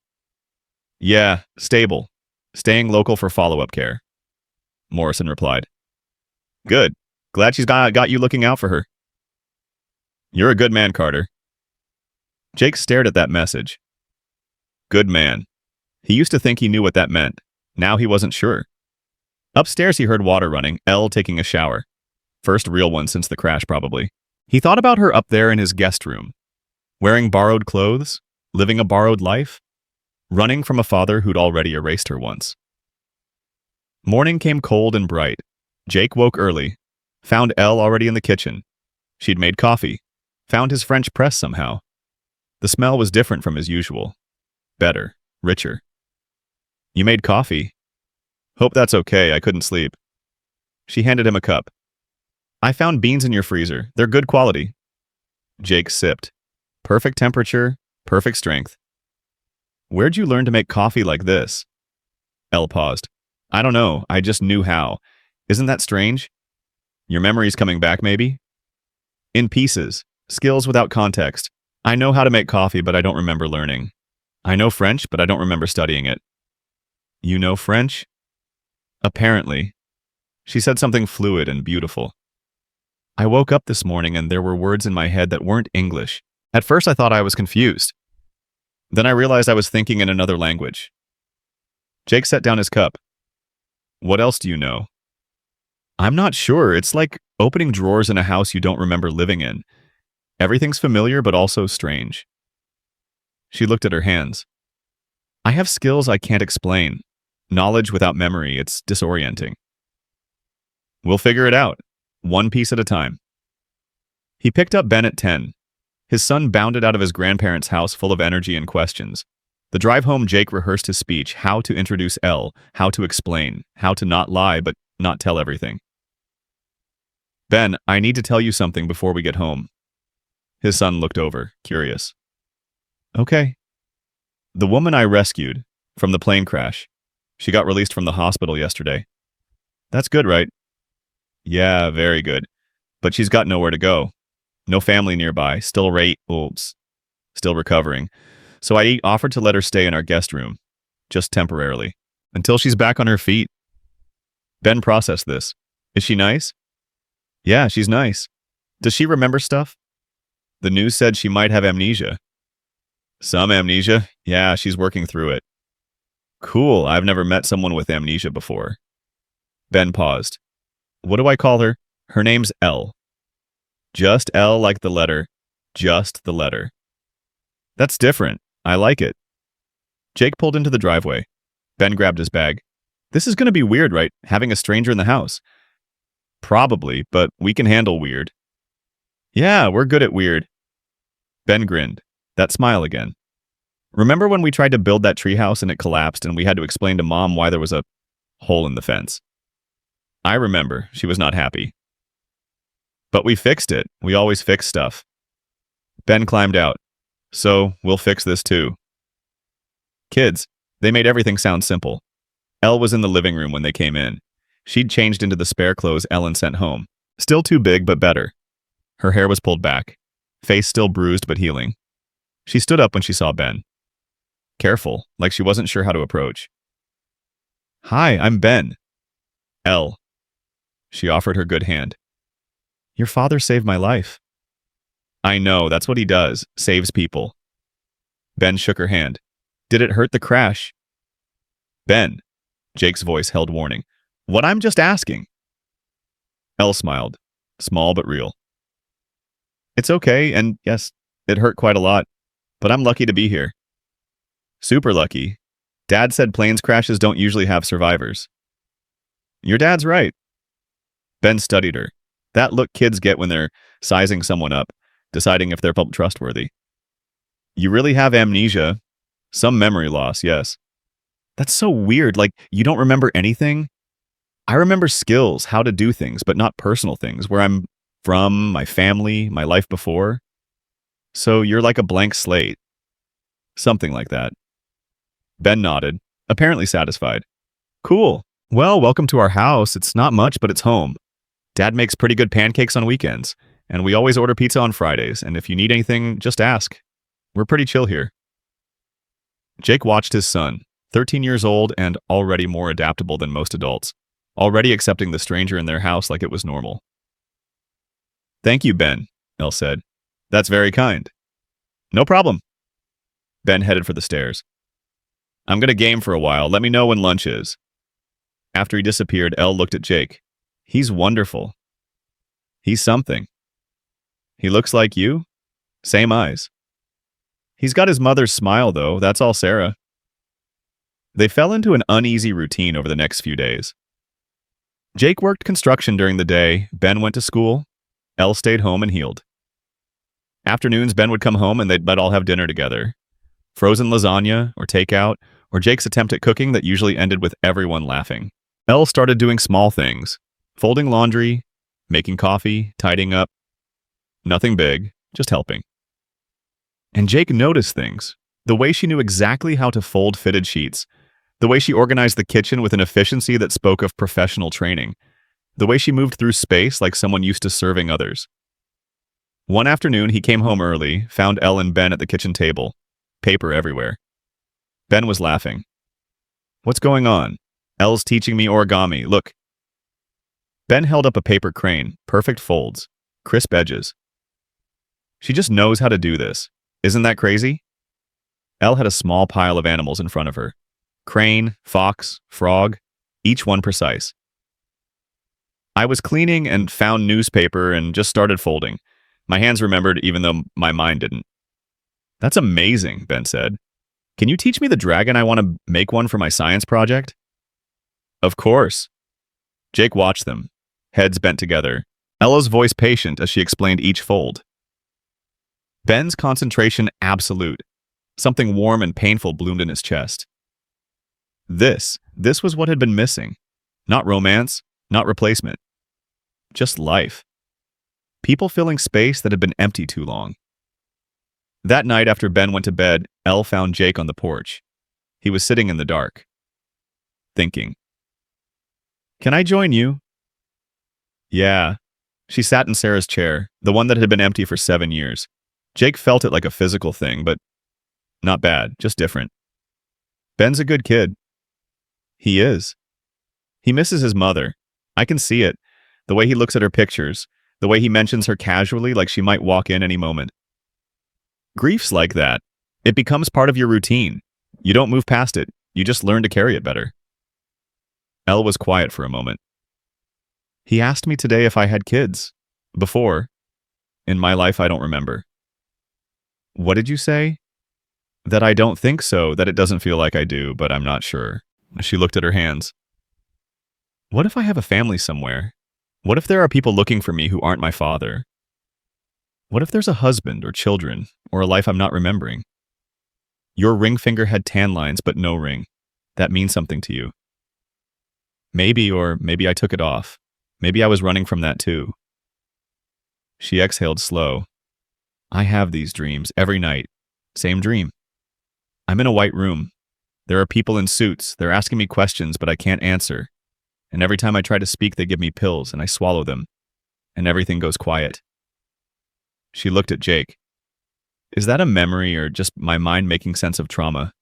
Yeah, stable. Staying local for follow-up care. Morrison replied. Good. Glad she's got you looking out for her. You're a good man, Carter. Jake stared at that message. Good man. He used to think he knew what that meant. Now he wasn't sure. Upstairs he heard water running, Elle taking a shower. First real one since the crash, probably. He thought about her up there in his guest room. Wearing borrowed clothes, living a borrowed life, running from a father who'd already erased her once. Morning came cold and bright. Jake woke early, found Elle already in the kitchen. She'd made coffee, found his French press somehow. The smell was different from his usual. Better, richer. You made coffee? Hope that's okay, I couldn't sleep. She handed him a cup. I found beans in your freezer. They're good quality. Jake sipped. Perfect temperature, perfect strength. Where'd you learn to make coffee like this? Elle paused. I don't know, I just knew how. Isn't that strange? Your memory's coming back, maybe? In pieces. Skills without context. I know how to make coffee, but I don't remember learning. I know French, but I don't remember studying it. You know French? Apparently. She said something fluid and beautiful. I woke up this morning and there were words in my head that weren't English. At first I thought I was confused. Then I realized I was thinking in another language. Jake set down his cup. What else do you know? I'm not sure. It's like opening drawers in a house you don't remember living in. Everything's familiar but also strange. She looked at her hands. I have skills I can't explain. Knowledge without memory, it's disorienting. We'll figure it out, one piece at a time. He picked up Ben at 10. His son bounded out of his grandparents' house full of energy and questions. The drive home, Jake rehearsed his speech, how to introduce Elle, how to explain, how to not lie but not tell everything. Ben, I need to tell you something before we get home. His son looked over, curious. Okay. The woman I rescued from the plane crash, she got released from the hospital yesterday. That's good, right? Yeah, very good. But she's got nowhere to go. No family nearby, still recovering. So I offered to let her stay in our guest room, just temporarily, until she's back on her feet. Ben processed this. Is she nice? Yeah, she's nice. Does she remember stuff? The news said she might have amnesia. Some amnesia? Yeah, she's working through it. Cool, I've never met someone with amnesia before. Ben paused. What do I call her? Her name's Elle. Just L like the letter. Just the letter. That's different. I like it. Jake pulled into the driveway. Ben grabbed his bag. This is going to be weird, right? Having a stranger in the house. Probably, but we can handle weird. Yeah, we're good at weird. Ben grinned. That smile again. Remember when we tried to build that treehouse and it collapsed and we had to explain to Mom why there was a hole in the fence? I remember. She was not happy. But we fixed it. We always fix stuff. Ben climbed out. So, we'll fix this too. Kids, they made everything sound simple. Elle was in the living room when they came in. She'd changed into the spare clothes Ellen sent home. Still too big, but better. Her hair was pulled back. Face still bruised, but healing. She stood up when she saw Ben. Careful, like she wasn't sure how to approach. Hi, I'm Ben. Elle. She offered her good hand. Your father saved my life. I know, that's what he does, saves people. Ben shook her hand. Did it hurt the crash? Ben. Jake's voice held warning. What I'm just asking. Elle smiled. Small but real. It's okay, and yes, it hurt quite a lot, but I'm lucky to be here. Super lucky. Dad said planes crashes don't usually have survivors. Your dad's right. Ben studied her. That look kids get when they're sizing someone up, deciding if they're trustworthy. You really have amnesia. Some memory loss, yes. That's so weird, like you don't remember anything? I remember skills, how to do things, but not personal things, where I'm from, my family, my life before. So you're like a blank slate. Something like that. Ben nodded, apparently satisfied. Cool. Well, welcome to our house. It's not much, but it's home. Dad makes pretty good pancakes on weekends, and we always order pizza on Fridays, and if you need anything, just ask. We're pretty chill here. Jake watched his son, 13 years old and already more adaptable than most adults, already accepting the stranger in their house like it was normal. Thank you, Ben, Elle said. That's very kind. No problem. Ben headed for the stairs. I'm going to game for a while. Let me know when lunch is. After he disappeared, Elle looked at Jake. He's wonderful. He's something. He looks like you? Same eyes. He's got his mother's smile, though. That's all Sarah. They fell into an uneasy routine over the next few days. Jake worked construction during the day, Ben went to school, Elle stayed home and healed. Afternoons, Ben would come home and they'd all have dinner together. Frozen lasagna, or takeout, or Jake's attempt at cooking that usually ended with everyone laughing. Elle started doing small things. Folding laundry, making coffee, tidying up. Nothing big, just helping. And Jake noticed things. The way she knew exactly how to fold fitted sheets. The way she organized the kitchen with an efficiency that spoke of professional training. The way she moved through space like someone used to serving others. One afternoon, he came home early, found Elle and Ben at the kitchen table. Paper everywhere. Ben was laughing. What's going on? Elle's teaching me origami. Look. Ben held up a paper crane, perfect folds, crisp edges. She just knows how to do this. Isn't that crazy? Elle had a small pile of animals in front of her. Crane, fox, frog, each one precise. I was cleaning and found newspaper and just started folding. My hands remembered even though my mind didn't. That's amazing, Ben said. Can you teach me the dragon? I want to make one for my science project. Of course. Jake watched them, heads bent together, Ella's voice patient as she explained each fold. Ben's concentration absolute. Something warm and painful bloomed in his chest. This was what had been missing. Not romance, not replacement. Just life. People filling space that had been empty too long. That night after Ben went to bed, Elle found Jake on the porch. He was sitting in the dark. Thinking. Can I join you? Yeah. She sat in Sarah's chair, the one that had been empty for 7 years. Jake felt it like a physical thing, but not bad, just different. Ben's a good kid. He is. He misses his mother. I can see it. The way he looks at her pictures, the way he mentions her casually like she might walk in any moment. Grief's like that. It becomes part of your routine. You don't move past it. You just learn to carry it better. Elle was quiet for a moment. He asked me today if I had kids. Before. In my life, I don't remember. What did you say? That I don't think so, that it doesn't feel like I do, but I'm not sure. She looked at her hands. What if I have a family somewhere? What if there are people looking for me who aren't my father? What if there's a husband or children, or a life I'm not remembering? Your ring finger had tan lines, but no ring. That means something to you. Maybe, or maybe I took it off. Maybe I was running from that too. She exhaled slow. I have these dreams every night. Same dream. I'm in a white room. There are people in suits. They're asking me questions, but I can't answer. And every time I try to speak, they give me pills, and I swallow them. And everything goes quiet. She looked at Jake. Is that a memory or just my mind making sense of trauma?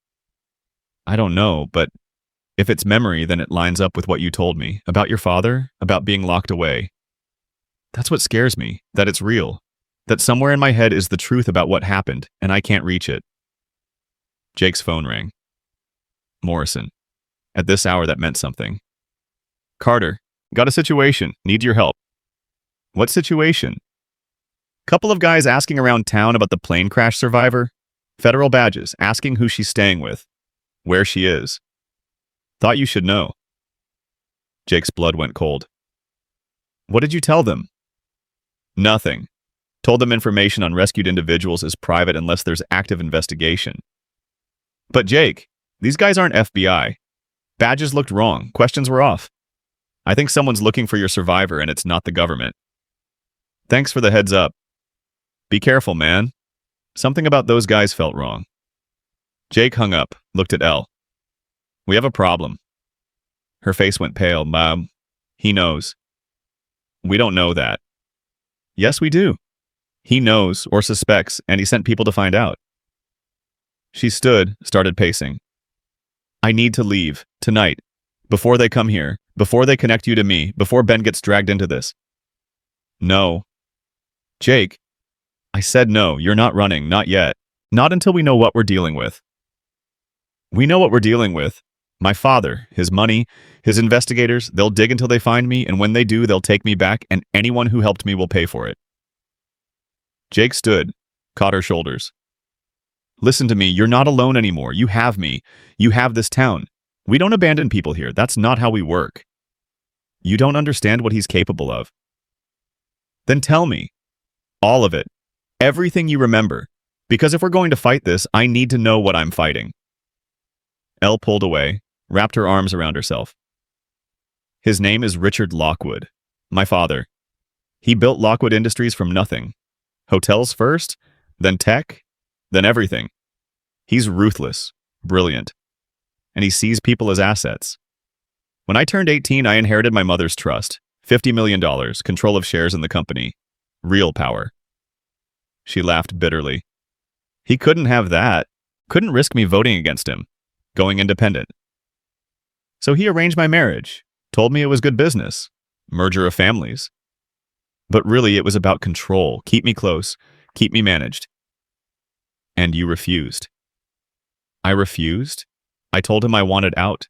I don't know, but if it's memory, then it lines up with what you told me about your father, about being locked away. That's what scares me, that it's real, that somewhere in my head is the truth about what happened, and I can't reach it. Jake's phone rang. Morrison. At this hour, that meant something. Carter, got a situation, need your help. What situation? Couple of guys asking around town about the plane crash survivor. Federal badges, asking who she's staying with. Where she is. Thought you should know. Jake's blood went cold. What did you tell them? Nothing. Told them information on rescued individuals is private unless there's active investigation. But Jake, these guys aren't FBI. Badges looked wrong. Questions were off. I think someone's looking for your survivor and it's not the government. Thanks for the heads up. Be careful, man. Something about those guys felt wrong. Jake hung up, looked at Elle. We have a problem. Her face went pale. Mom, he knows. We don't know that. Yes, we do. He knows or suspects, and he sent people to find out. She stood, started pacing. I need to leave, tonight, before they come here, before they connect you to me, before Ben gets dragged into this. No. Jake, I said no, you're not running, not yet. Not until we know what we're dealing with. We know what we're dealing with. My father, his money, his investigators, they'll dig until they find me, and when they do, they'll take me back, and anyone who helped me will pay for it. Jake stood, caught her shoulders. Listen to me, you're not alone anymore. You have me. You have this town. We don't abandon people here. That's not how we work. You don't understand what he's capable of. Then tell me. All of it. Everything you remember. Because if we're going to fight this, I need to know what I'm fighting. Elle pulled away, wrapped her arms around herself. His name is Richard Lockwood, my father. He built Lockwood Industries from nothing. Hotels first, then tech, then everything. He's ruthless, brilliant, and he sees people as assets. When I turned 18, I inherited my mother's trust, $50 million, control of shares in the company, real power. She laughed bitterly. He couldn't have that, couldn't risk me voting against him, going independent. So he arranged my marriage, told me it was good business, merger of families. But really it was about control, keep me close, keep me managed. And you refused. I refused? I told him I wanted out.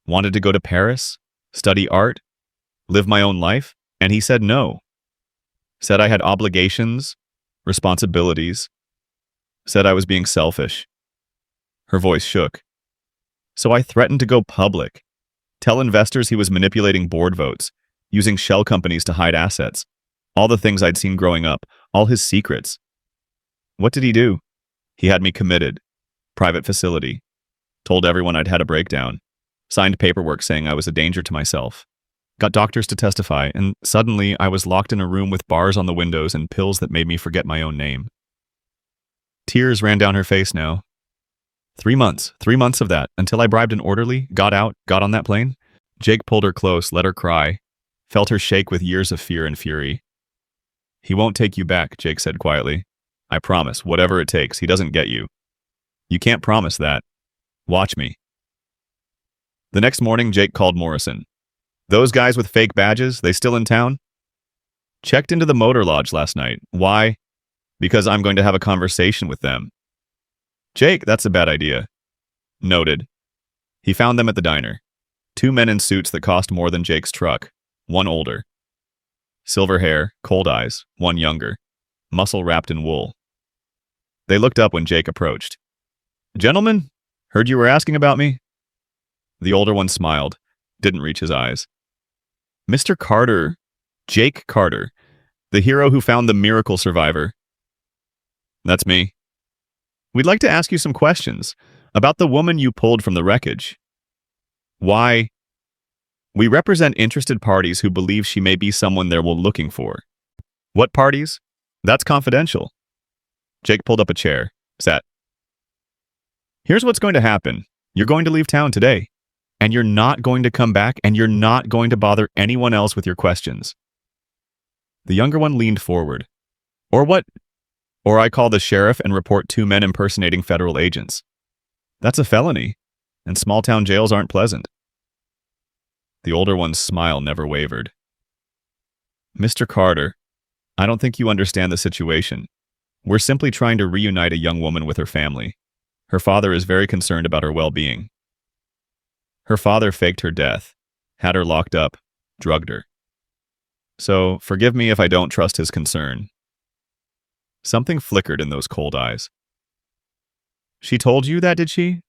Wanted to go to Paris, study art, live my own life, and he said no. Said I had obligations, responsibilities. Said I was being selfish. Her voice shook. So I threatened to go public, tell investors he was manipulating board votes, using shell companies to hide assets, all the things I'd seen growing up, all his secrets. What did he do? He had me committed, private facility, told everyone I'd had a breakdown, signed paperwork saying I was a danger to myself, got doctors to testify, and suddenly I was locked in a room with bars on the windows and pills that made me forget my own name. Tears ran down her face now. 3 months of that, until I bribed an orderly, got out, got on that plane. Jake pulled her close, let her cry, felt her shake with years of fear and fury. He won't take you back, Jake said quietly. I promise, whatever it takes, he doesn't get you. You can't promise that. Watch me. The next morning, Jake called Morrison. Those guys with fake badges, they still in town? Checked into the motor lodge last night. Why? Because I'm going to have a conversation with them. Jake, that's a bad idea. Noted. He found them at the diner. 2 men in suits that cost more than Jake's truck. One older. Silver hair, cold eyes, one younger. Muscle wrapped in wool. They looked up when Jake approached. Gentlemen, heard you were asking about me? The older one smiled, didn't reach his eyes. Mr. Carter, Jake Carter, the hero who found the miracle survivor. That's me. We'd like to ask you some questions about the woman you pulled from the wreckage. Why? We represent interested parties who believe she may be someone they're looking for. What parties? That's confidential. Jake pulled up a chair, sat. Here's what's going to happen. You're going to leave town today, and you're not going to come back, and you're not going to bother anyone else with your questions. The younger one leaned forward. Or what? Or I call the sheriff and report 2 men impersonating federal agents. That's a felony, and small-town jails aren't pleasant. The older one's smile never wavered. Mr. Carter, I don't think you understand the situation. We're simply trying to reunite a young woman with her family. Her father is very concerned about her well-being. Her father faked her death, had her locked up, drugged her. So, forgive me if I don't trust his concern. Something flickered in those cold eyes. She told you that, did she?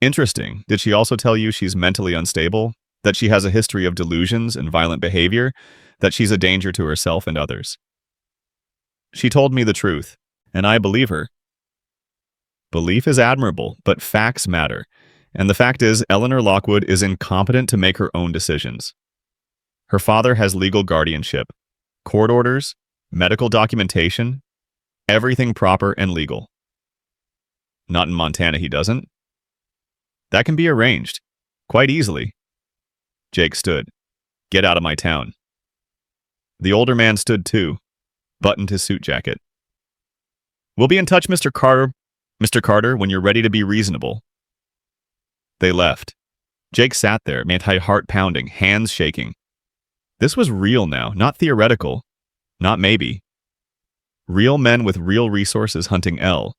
Interesting. Did she also tell you she's mentally unstable? That she has a history of delusions and violent behavior? That she's a danger to herself and others? She told me the truth, and I believe her. Belief is admirable, but facts matter. And the fact is, Eleanor Lockwood is incompetent to make her own decisions. Her father has legal guardianship, court orders, medical documentation, everything proper and legal. Not in Montana, he doesn't. That can be arranged, quite easily. Jake stood. Get out of my town. The older man stood too, buttoned his suit jacket. We'll be in touch, Mr. Carter, when you're ready to be reasonable. They left. Jake sat there, heart pounding, hands shaking. This was real now, not theoretical, not maybe. Real men with real resources hunting Elle,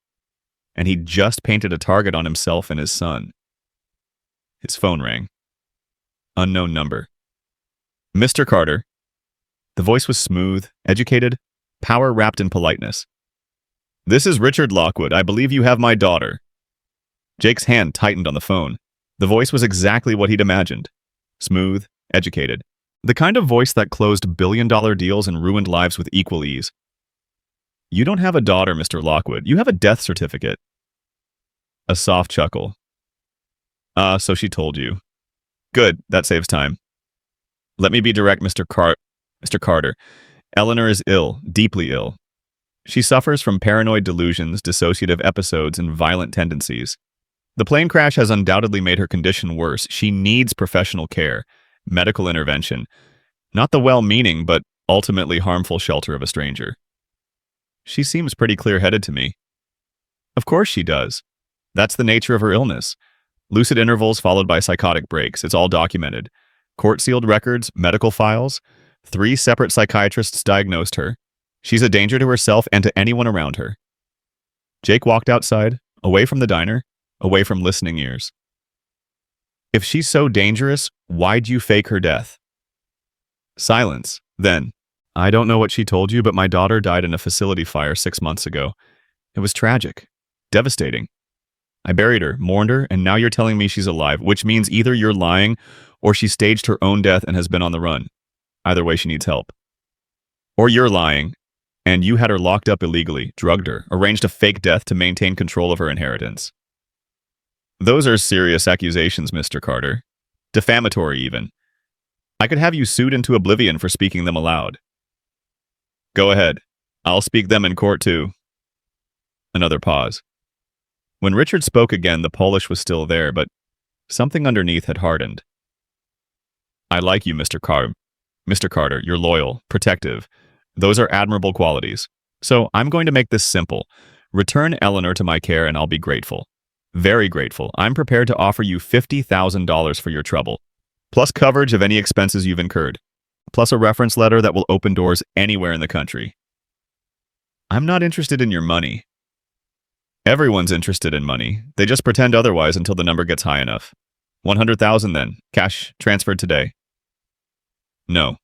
and he'd just painted a target on himself and his son. His phone rang. Unknown number. Mr. Carter. The voice was smooth, educated, power wrapped in politeness. This is Richard Lockwood. I believe you have my daughter. Jake's hand tightened on the phone. The voice was exactly what he'd imagined. Smooth, educated. The kind of voice that closed billion-dollar deals and ruined lives with equal ease. You don't have a daughter, Mr. Lockwood. You have a death certificate. A soft chuckle. So she told you. Good, that saves time. Let me be direct, Mr. Carter. Eleanor is ill, deeply ill. She suffers from paranoid delusions, dissociative episodes, and violent tendencies. The plane crash has undoubtedly made her condition worse. She needs professional care, medical intervention, not the well-meaning but ultimately harmful shelter of a stranger. She seems pretty clear-headed to me. Of course she does. That's the nature of her illness. Lucid intervals followed by psychotic breaks. It's all documented. Court-sealed records, medical files. 3 separate psychiatrists diagnosed her. She's a danger to herself and to anyone around her. Jake walked outside, away from the diner, away from listening ears. If she's so dangerous, why'd you fake her death? Silence. Then, I don't know what she told you, but my daughter died in a facility fire 6 months ago. It was tragic. Devastating. I buried her, mourned her, and now you're telling me she's alive, which means either you're lying or she staged her own death and has been on the run. Either way, she needs help. Or you're lying, and you had her locked up illegally, drugged her, arranged a fake death to maintain control of her inheritance. Those are serious accusations, Mr. Carter. Defamatory, even. I could have you sued into oblivion for speaking them aloud. Go ahead. I'll speak them in court, too. Another pause. When Richard spoke again, the Polish was still there, but something underneath had hardened. I like you, Mr. Carter. You're loyal, protective. Those are admirable qualities. So I'm going to make this simple. Return Eleanor to my care and I'll be grateful. Very grateful. I'm prepared to offer you $50,000 for your trouble, plus coverage of any expenses you've incurred, plus a reference letter that will open doors anywhere in the country. I'm not interested in your money. Everyone's interested in money. They just pretend otherwise until the number gets high enough. 100,000 then. Cash transferred today. No.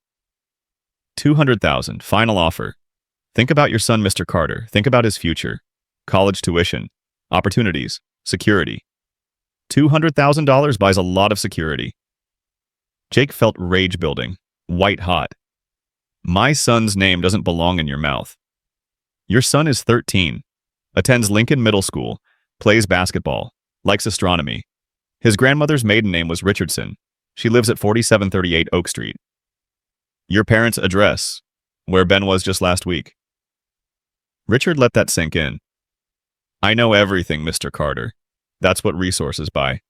200,000. Final offer. Think about your son, Mr. Carter. Think about his future. College tuition. Opportunities. Security. $200,000 buys a lot of security. Jake felt rage building. White hot. My son's name doesn't belong in your mouth. Your son is 13. Attends Lincoln Middle School. Plays basketball. Likes astronomy. His grandmother's maiden name was Richardson. She lives at 4738 Oak Street. Your parents' address, where Ben was just last week. Richard let that sink in. I know everything, Mr. Carter. That's what resources buy.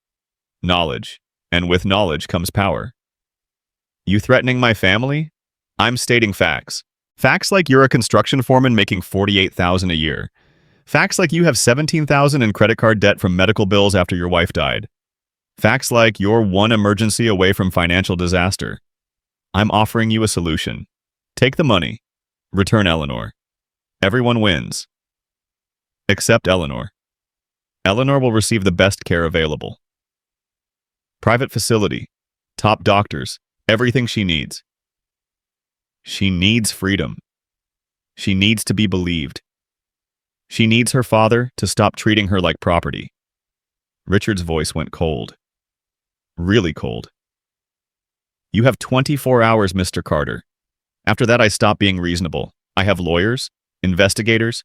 Knowledge. And with knowledge comes power. You threatening my family? I'm stating facts. Facts like you're a construction foreman making $48,000 a year. Facts like you have $17,000 in credit card debt from medical bills after your wife died. Facts like you're one emergency away from financial disaster. I'm offering you a solution. Take the money. Return Eleanor. Everyone wins. Except Eleanor. Eleanor will receive the best care available. Private facility. Top doctors. Everything she needs. She needs freedom. She needs to be believed. She needs her father to stop treating her like property. Richard's voice went cold. Really cold. You have 24 hours, Mr. Carter. After that, I stop being reasonable. I have lawyers, investigators,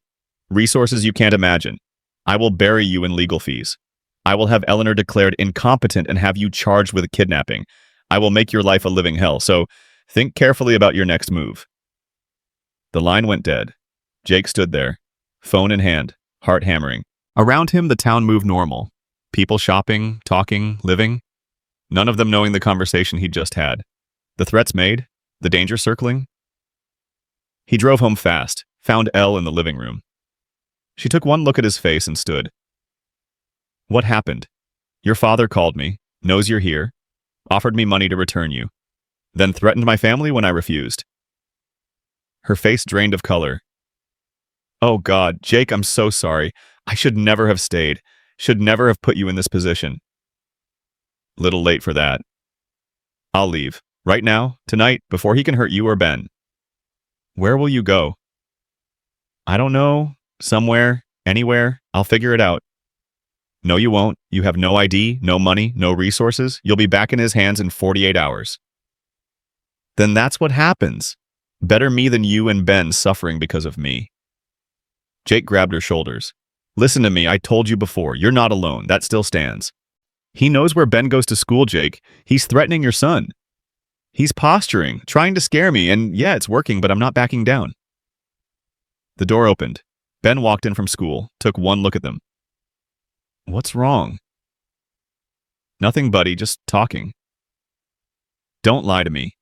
resources you can't imagine. I will bury you in legal fees. I will have Eleanor declared incompetent and have you charged with kidnapping. I will make your life a living hell, so think carefully about your next move. The line went dead. Jake stood there, phone in hand, heart hammering. Around him, the town moved normal. People shopping, talking, living. None of them knowing the conversation he'd just had. The threats made, the danger circling. He drove home fast, found Elle in the living room. She took one look at his face and stood. What happened? Your father called me, knows you're here, offered me money to return you, then threatened my family when I refused. Her face drained of color. Oh God, Jake, I'm so sorry. I should never have stayed. Should never have put you in this position. Little late for that. I'll leave. Right now, tonight, before he can hurt you or Ben. Where will you go? I don't know. Somewhere, anywhere. I'll figure it out. No, you won't. You have no ID, no money, no resources. You'll be back in his hands in 48 hours. Then that's what happens. Better me than you and Ben suffering because of me. Jake grabbed her shoulders. Listen to me, I told you before. You're not alone. That still stands. He knows where Ben goes to school, Jake. He's threatening your son. He's posturing, trying to scare me, and yeah, it's working, but I'm not backing down. The door opened. Ben walked in from school, took one look at them. What's wrong? Nothing, buddy, just talking. Don't lie to me.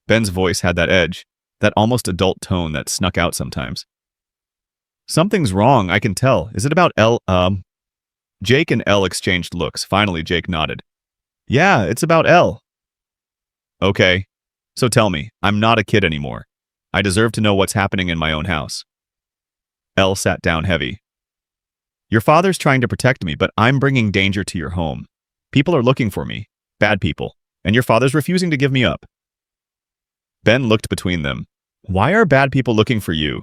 Ben's voice had that edge, that almost adult tone that snuck out sometimes. Something's wrong, I can tell. Is it about Elle? Jake and Elle exchanged looks. Finally, Jake nodded. Yeah, it's about Elle. Okay, so tell me, I'm not a kid anymore. I deserve to know what's happening in my own house. Elle sat down heavy. Your father's trying to protect me, but I'm bringing danger to your home. People are looking for me, bad people, and your father's refusing to give me up. Ben looked between them. Why are bad people looking for you?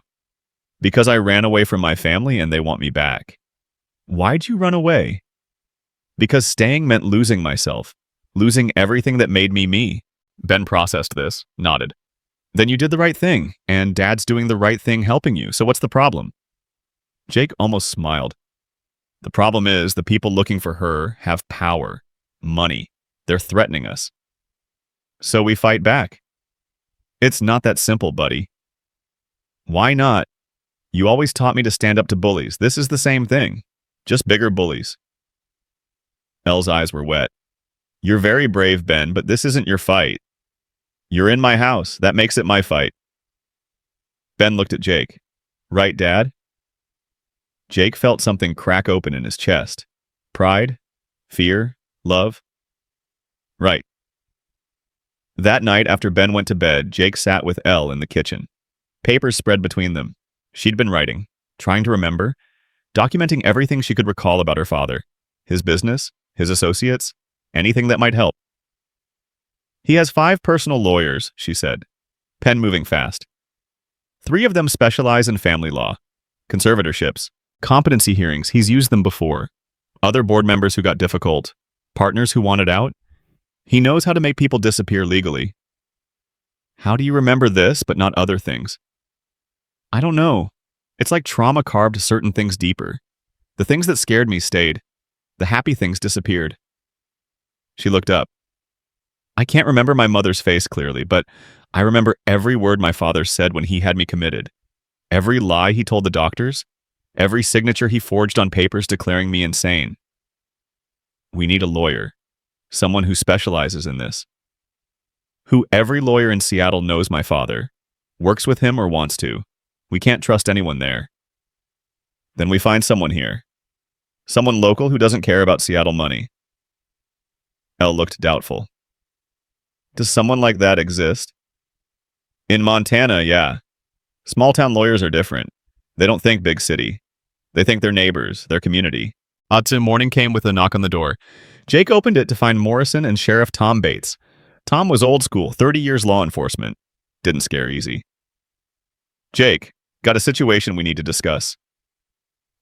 Because I ran away from my family and they want me back. Why'd you run away? Because staying meant losing myself, losing everything that made me me. Ben processed this, nodded. Then you did the right thing, and Dad's doing the right thing helping you, so what's the problem? Jake almost smiled. The problem is the people looking for her have power, money. They're threatening us. So we fight back. It's not that simple, buddy. Why not? You always taught me to stand up to bullies. This is the same thing. Just bigger bullies. Elle's eyes were wet. You're very brave, Ben, but this isn't your fight. You're in my house. That makes it my fight. Ben looked at Jake. Right, Dad? Jake felt something crack open in his chest. Pride? Fear? Love? Right. That night, after Ben went to bed, Jake sat with Elle in the kitchen. Papers spread between them. She'd been writing, trying to remember, documenting everything she could recall about her father, his business, his associates, anything that might help. He has 5 personal lawyers, she said, pen moving fast. 3 of them specialize in family law, conservatorships, competency hearings. He's used them before. Other board members who got difficult, partners who wanted out. He knows how to make people disappear legally. How do you remember this, but not other things? I don't know. It's like trauma carved certain things deeper. The things that scared me stayed. The happy things disappeared. She looked up. I can't remember my mother's face clearly, but I remember every word my father said when he had me committed. Every lie he told the doctors. Every signature he forged on papers declaring me insane. We need a lawyer. Someone who specializes in this. Who every lawyer in Seattle knows my father. Works with him or wants to. We can't trust anyone there. Then we find someone here. Someone local who doesn't care about Seattle money. Elle looked doubtful. Does someone like that exist? In Montana, yeah. Small-town lawyers are different. They don't think big city. They think their neighbors, their community. Morning came with a knock on the door. Jake opened it to find Morrison and Sheriff Tom Bates. Tom was old school, 30 years law enforcement. Didn't scare easy. Jake, got a situation we need to discuss.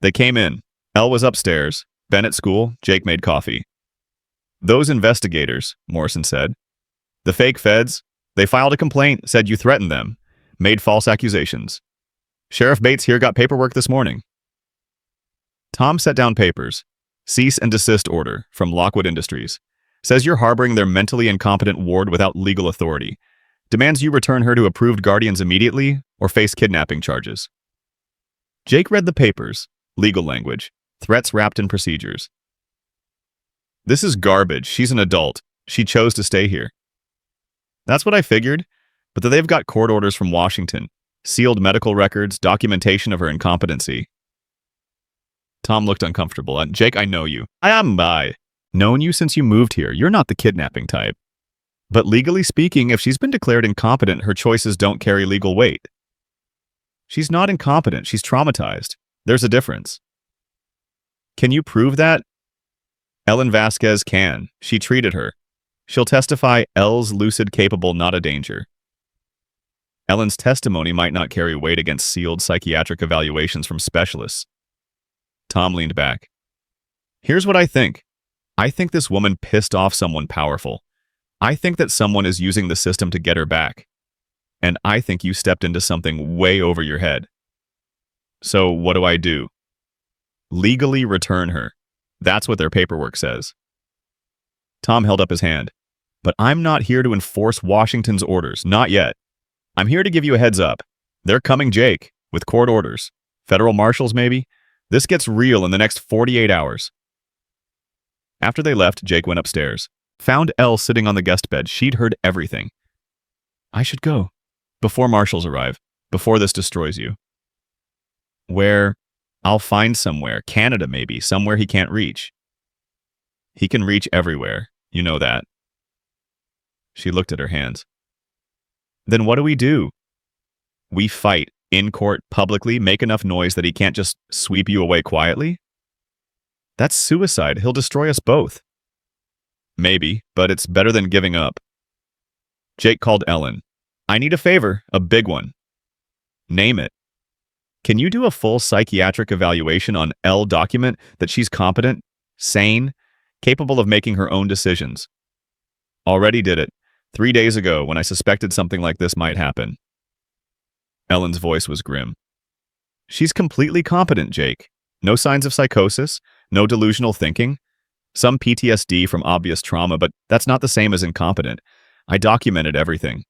They came in. Elle was upstairs. Ben at school. Jake made coffee. Those investigators, Morrison said. The fake feds, they filed a complaint, said you threatened them, made false accusations. Sheriff Bates here got paperwork this morning. Tom set down papers. Cease and desist order from Lockwood Industries. Says you're harboring their mentally incompetent ward without legal authority. Demands you return her to approved guardians immediately or face kidnapping charges. Jake read the papers, legal language, threats wrapped in procedures. This is garbage. She's an adult. She chose to stay here. That's what I figured, but that they've got court orders from Washington, sealed medical records, documentation of her incompetency. Tom looked uncomfortable. Jake, I know you. I am by. Known you since you moved here. You're not the kidnapping type. But legally speaking, if she's been declared incompetent, her choices don't carry legal weight. She's not incompetent. She's traumatized. There's a difference. Can you prove that? Ellen Vasquez can. She treated her. She'll testify Elle's lucid capable, not a danger. Ellen's testimony might not carry weight against sealed psychiatric evaluations from specialists. Tom leaned back. Here's what I think. I think this woman pissed off someone powerful. I think that someone is using the system to get her back. And I think you stepped into something way over your head. So what do I do? Legally return her. That's what their paperwork says. Tom held up his hand. But I'm not here to enforce Washington's orders, not yet. I'm here to give you a heads up. They're coming, Jake, with court orders. Federal marshals, maybe? This gets real in the next 48 hours. After they left, Jake went upstairs. Found Elle sitting on the guest bed. She'd heard everything. I should go. Before marshals arrive. Before this destroys you. Where? I'll find somewhere. Canada, maybe. Somewhere he can't reach. He can reach everywhere. You know that. She looked at her hands. Then what do we do? We fight. In court, publicly, make enough noise that he can't just sweep you away quietly? That's suicide. He'll destroy us both. Maybe, but it's better than giving up. Jake called Ellen. I need a favor, a big one. Name it. Can you do a full psychiatric evaluation on Elle document that she's competent, sane, capable of making her own decisions? Already did it, 3 days ago when I suspected something like this might happen. Ellen's voice was grim. She's completely competent, Jake. No signs of psychosis, no delusional thinking. Some PTSD from obvious trauma, but that's not the same as incompetent. I documented everything.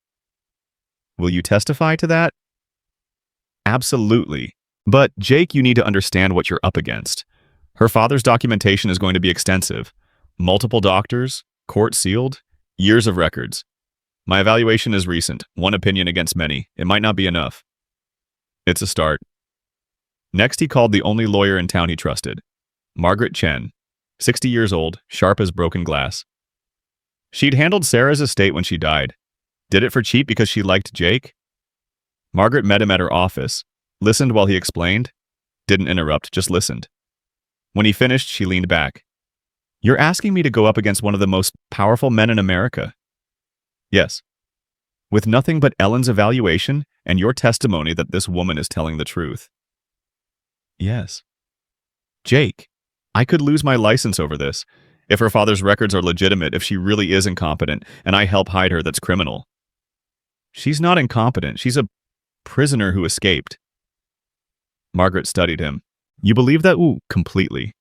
Will you testify to that? Absolutely. But, Jake, you need to understand what you're up against. Her father's documentation is going to be extensive. Multiple doctors, court-sealed, years of records. My evaluation is recent, one opinion against many. It might not be enough. It's a start. Next, he called the only lawyer in town he trusted, Margaret Chen, 60 years old, sharp as broken glass. She'd handled Sarah's estate when she died. Did it for cheap because she liked Jake? Margaret met him at her office, listened while he explained, didn't interrupt, just listened. When he finished, she leaned back. You're asking me to go up against one of the most powerful men in America? Yes. With nothing but Ellen's evaluation and your testimony that this woman is telling the truth. Yes. Jake, I could lose my license over this. If her father's records are legitimate, if she really is incompetent, and I help hide her, that's criminal. She's not incompetent. She's a prisoner who escaped. Margaret studied him. You believe that? Ooh, completely.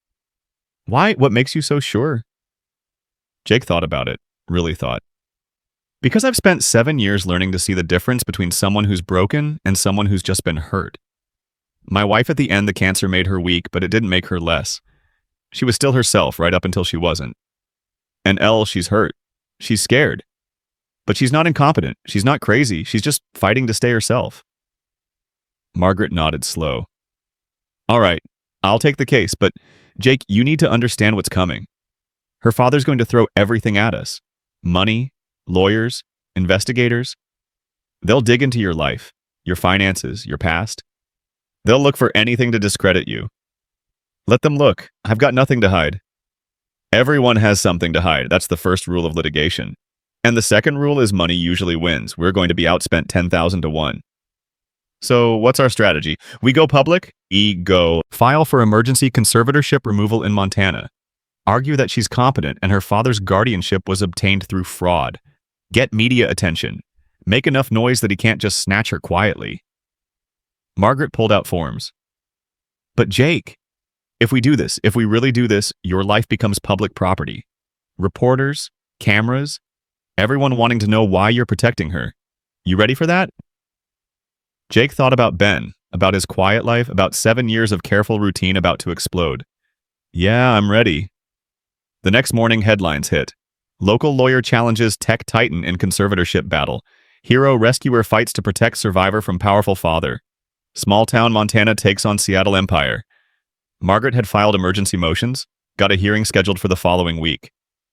Why? What makes you so sure? Jake thought about it. Really thought. Because I've spent 7 years learning to see the difference between someone who's broken and someone who's just been hurt. My wife, at the end, the cancer made her weak, but it didn't make her less. She was still herself right up until she wasn't. And Elle, she's hurt. She's scared. But she's not incompetent. She's not crazy. She's just fighting to stay herself. Margaret nodded slow. All right, I'll take the case, but Jake, you need to understand what's coming. Her father's going to throw everything at us. Money, lawyers, investigators. They'll dig into your life, your finances, your past. They'll look for anything to discredit you. Let them look. I've got nothing to hide. Everyone has something to hide. That's the first rule of litigation. And the second rule is money usually wins. We're going to be outspent 10,000 to 1. So what's our strategy? We go public, go file for emergency conservatorship removal in Montana. Argue that she's competent and her father's guardianship was obtained through fraud. Get media attention. Make enough noise that he can't just snatch her quietly. Margaret pulled out forms. But Jake, if we do this, if we really do this, your life becomes public property. Reporters, cameras, everyone wanting to know why you're protecting her. You ready for that? Jake thought about Ben, about his quiet life, about 7 years of careful routine about to explode. Yeah, I'm ready. The next morning, headlines hit. Local lawyer challenges tech titan in conservatorship battle. Hero rescuer fights to protect survivor from powerful father. Small town Montana takes on Seattle Empire. Margaret had filed emergency motions, got a hearing scheduled for the following week.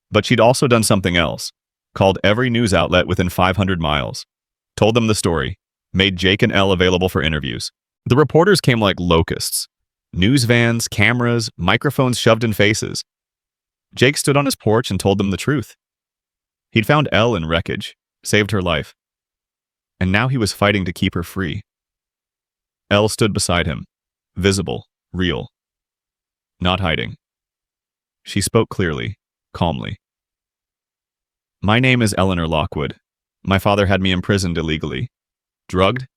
But she'd also done something else. Called every news outlet within 500 miles. Told them the story. Made Jake and Elle available for interviews. The reporters came like locusts. News vans, cameras, microphones shoved in faces. Jake stood on his porch and told them the truth. He'd found Elle in Wreckage, saved her life. And now he was fighting to keep her free. Elle stood beside him, visible, real. Not hiding. She spoke clearly, calmly. My name is Eleanor Lockwood. My father had me imprisoned illegally. Drugged?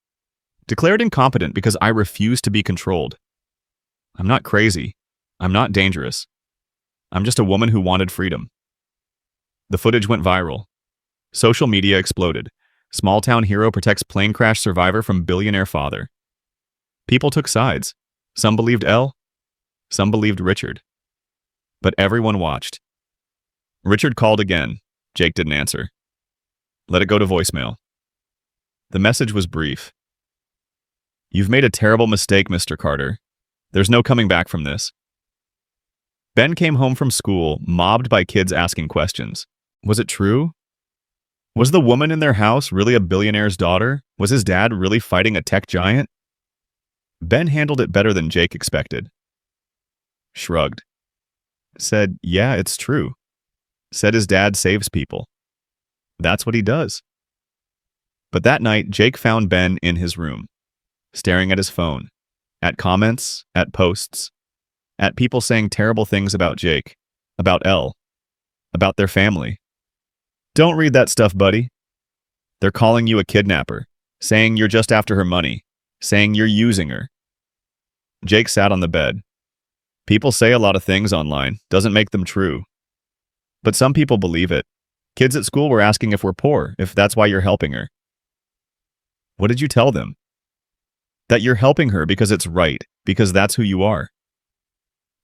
Declared incompetent because I refuse to be controlled. I'm not crazy. I'm not dangerous. I'm just a woman who wanted freedom. The footage went viral. Social media exploded. Small town hero protects plane crash survivor from billionaire father. People took sides. Some believed Elle. Some believed Richard. But everyone watched. Richard called again. Jake didn't answer. Let it go to voicemail. The message was brief. You've made a terrible mistake, Mr. Carter. There's no coming back from this. Ben came home from school, mobbed by kids asking questions. Was it true? Was the woman in their house really a billionaire's daughter? Was his dad really fighting a tech giant? Ben handled it better than Jake expected. Shrugged. Said, yeah, it's true. Said his dad saves people. That's what he does. But that night, Jake found Ben in his room, staring at his phone, at comments, at posts, at people saying terrible things about Jake, about Elle, about their family. Don't read that stuff, buddy. They're calling you a kidnapper, saying you're just after her money, saying you're using her. Jake sat on the bed. People say a lot of things online, doesn't make them true. But some people believe it. Kids at school were asking if we're poor, if that's why you're helping her. What did you tell them? That you're helping her because it's right, because that's who you are.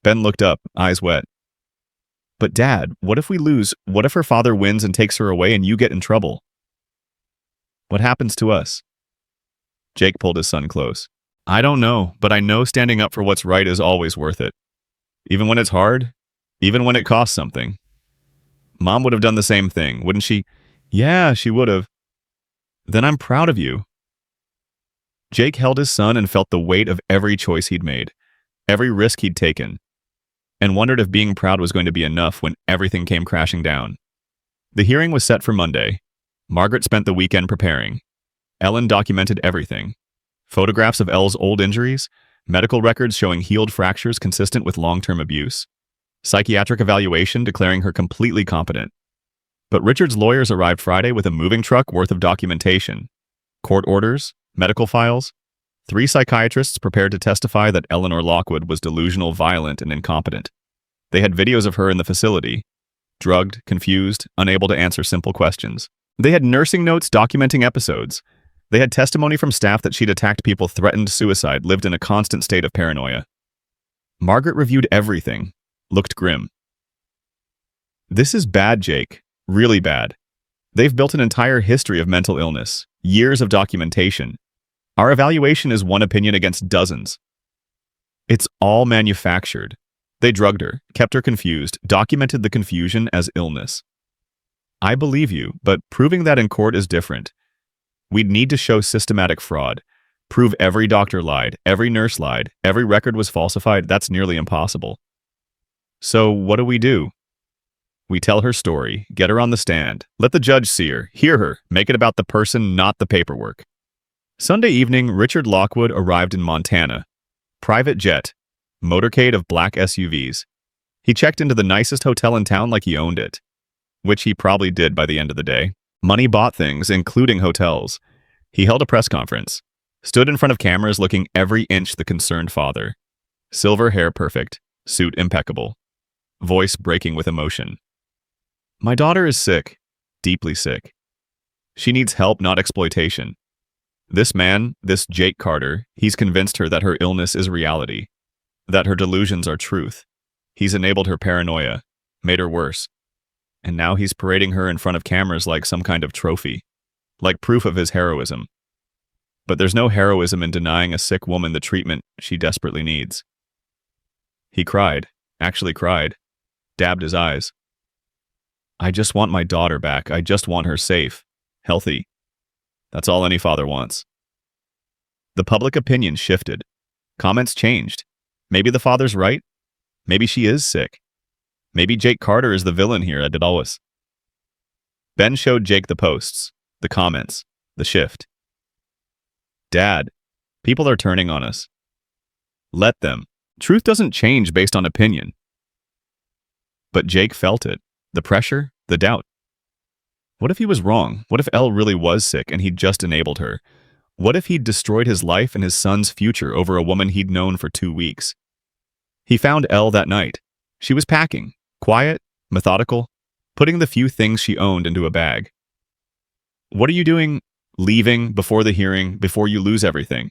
Ben looked up, eyes wet. But Dad, what if we lose? What if her father wins and takes her away and you get in trouble? What happens to us? Jake pulled his son close. I don't know, but I know standing up for what's right is always worth it. Even when it's hard, even when it costs something. Mom would have done the same thing, wouldn't she? Yeah, she would have. Then I'm proud of you. Jake held his son and felt the weight of every choice he'd made, every risk he'd taken, and wondered if being proud was going to be enough when everything came crashing down. The hearing was set for Monday. Margaret spent the weekend preparing. Ellen documented everything. Photographs of Elle's old injuries, medical records showing healed fractures consistent with long-term abuse, psychiatric evaluation declaring her completely competent. But Richard's lawyers arrived Friday with a moving truck worth of documentation. Court orders, medical files. 3 psychiatrists prepared to testify that Eleanor Lockwood was delusional, violent, and incompetent. They had videos of her in the facility, drugged, confused, unable to answer simple questions. They had nursing notes documenting episodes. They had testimony from staff that she'd attacked people, threatened suicide, lived in a constant state of paranoia. Margaret reviewed everything, looked grim. This is bad, Jake. Really bad. They've built an entire history of mental illness, years of documentation. Our evaluation is one opinion against dozens. It's all manufactured. They drugged her, kept her confused, documented the confusion as illness. I believe you, but proving that in court is different. We'd need to show systematic fraud, prove every doctor lied, every nurse lied, every record was falsified. That's nearly impossible. So what do? We tell her story, get her on the stand, let the judge see her, hear her, make it about the person, not the paperwork. Sunday evening, Richard Lockwood arrived in Montana. Private jet, motorcade of black SUVs. He checked into the nicest hotel in town like he owned it, which he probably did by the end of the day. Money bought things, including hotels. He held a press conference, stood in front of cameras looking every inch the concerned father. Silver hair perfect, suit impeccable, voice breaking with emotion. My daughter is sick, deeply sick. She needs help, not exploitation. This man, this Jake Carter, he's convinced her that her illness is reality, that her delusions are truth. He's enabled her paranoia, made her worse. And now he's parading her in front of cameras like some kind of trophy, like proof of his heroism. But there's no heroism in denying a sick woman the treatment she desperately needs. He cried, actually cried, dabbed his eyes. I just want my daughter back. I just want her safe, healthy. That's all any father wants. The public opinion shifted. Comments changed. Maybe the father's right. Maybe she is sick. Maybe Jake Carter is the villain here at Dallas. Ben showed Jake the posts, the comments, the shift. Dad, people are turning on us. Let them. Truth doesn't change based on opinion. But Jake felt it. The pressure, the doubt. What if he was wrong? What if Elle really was sick and he'd just enabled her? What if he'd destroyed his life and his son's future over a woman he'd known for 2 weeks? He found Elle that night. She was packing, quiet, methodical, putting the few things she owned into a bag. What are you doing? Leaving before the hearing, before you lose everything?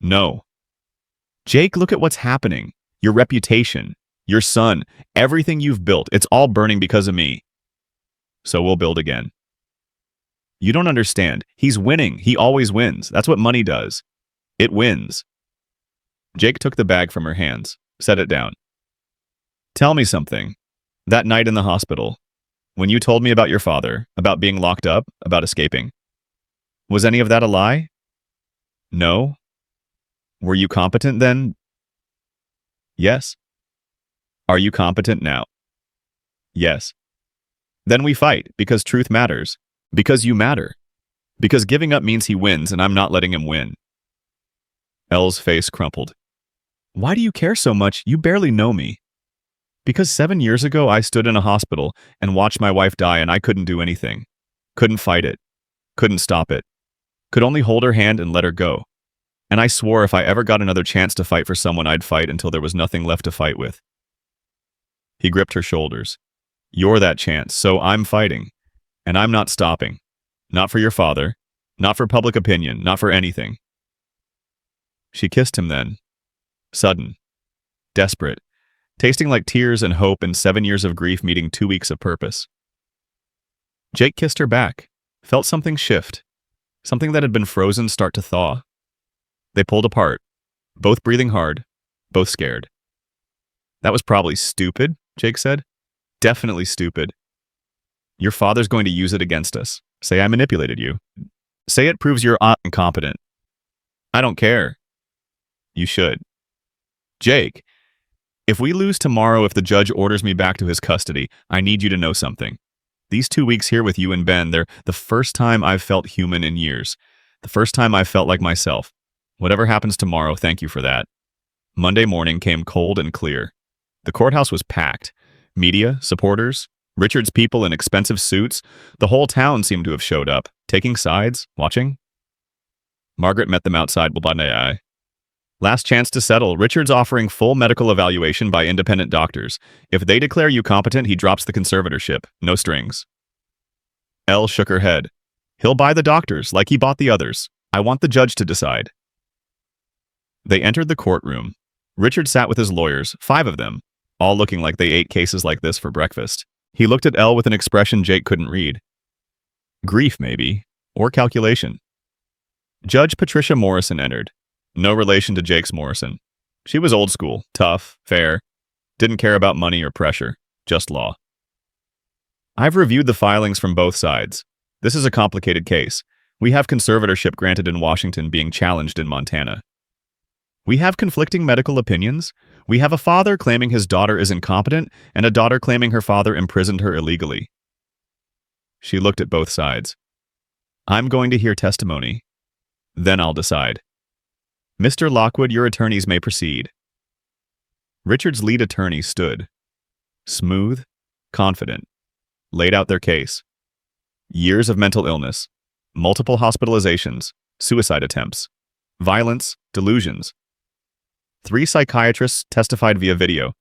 No. Jake, look at what's happening. Your reputation, your son, everything you've built, it's all burning because of me. So we'll build again. You don't understand. He's winning. He always wins. That's what money does. It wins. Jake took the bag from her hands, set it down. Tell me something. That night in the hospital, when you told me about your father, about being locked up, about escaping, was any of that a lie? No. Were you competent then? Yes. Are you competent now? Yes. Then we fight, because truth matters. Because you matter. Because giving up means he wins, and I'm not letting him win. Elle's face crumpled. Why do you care so much? You barely know me. Because 7 years ago, I stood in a hospital and watched my wife die, and I couldn't do anything. Couldn't fight it. Couldn't stop it. Could only hold her hand and let her go. And I swore if I ever got another chance to fight for someone, I'd fight until there was nothing left to fight with. He gripped her shoulders. You're that chance, so I'm fighting. And I'm not stopping. Not for your father. Not for public opinion. Not for anything. She kissed him then. Sudden. Desperate. Tasting like tears and hope and 7 years of grief meeting 2 weeks of purpose. Jake kissed her back. Felt something shift. Something that had been frozen start to thaw. They pulled apart, both breathing hard, both scared. That was probably stupid, Jake said. Definitely stupid. Your father's going to use it against us. Say I manipulated you. Say it proves you're incompetent. I don't care. You should. Jake, if we lose tomorrow, if the judge orders me back to his custody, I need you to know something. These 2 weeks here with you and Ben, they're the first time I've felt human in years. The first time I've felt like myself. Whatever happens tomorrow, thank you for that. Monday morning came cold and clear. The courthouse was packed. Media, supporters, Richard's people in expensive suits, the whole town seemed to have showed up, taking sides, watching. Margaret met them outside. Last chance to settle. Richard's offering full medical evaluation by independent doctors. If they declare you competent, he drops the conservatorship. No strings. Elle shook her head. He'll buy the doctors like he bought the others. I want the judge to decide. They entered the courtroom. Richard sat with his lawyers, 5 of them, all looking like they ate cases like this for breakfast. He looked at Elle with an expression Jake couldn't read. Grief, maybe, or calculation. Judge Patricia Morrison entered. No relation to Jake's Morrison. She was old school, tough, fair, didn't care about money or pressure, just law. I've reviewed the filings from both sides. This is a complicated case. We have conservatorship granted in Washington being challenged in Montana. We have conflicting medical opinions. We have a father claiming his daughter is incompetent and a daughter claiming her father imprisoned her illegally. She looked at both sides. I'm going to hear testimony. Then I'll decide. Mr. Lockwood, your attorneys may proceed. Richard's lead attorney stood. Smooth, confident. Laid out their case. Years of mental illness. Multiple hospitalizations. Suicide attempts. Violence. Delusions. 3 psychiatrists testified via video,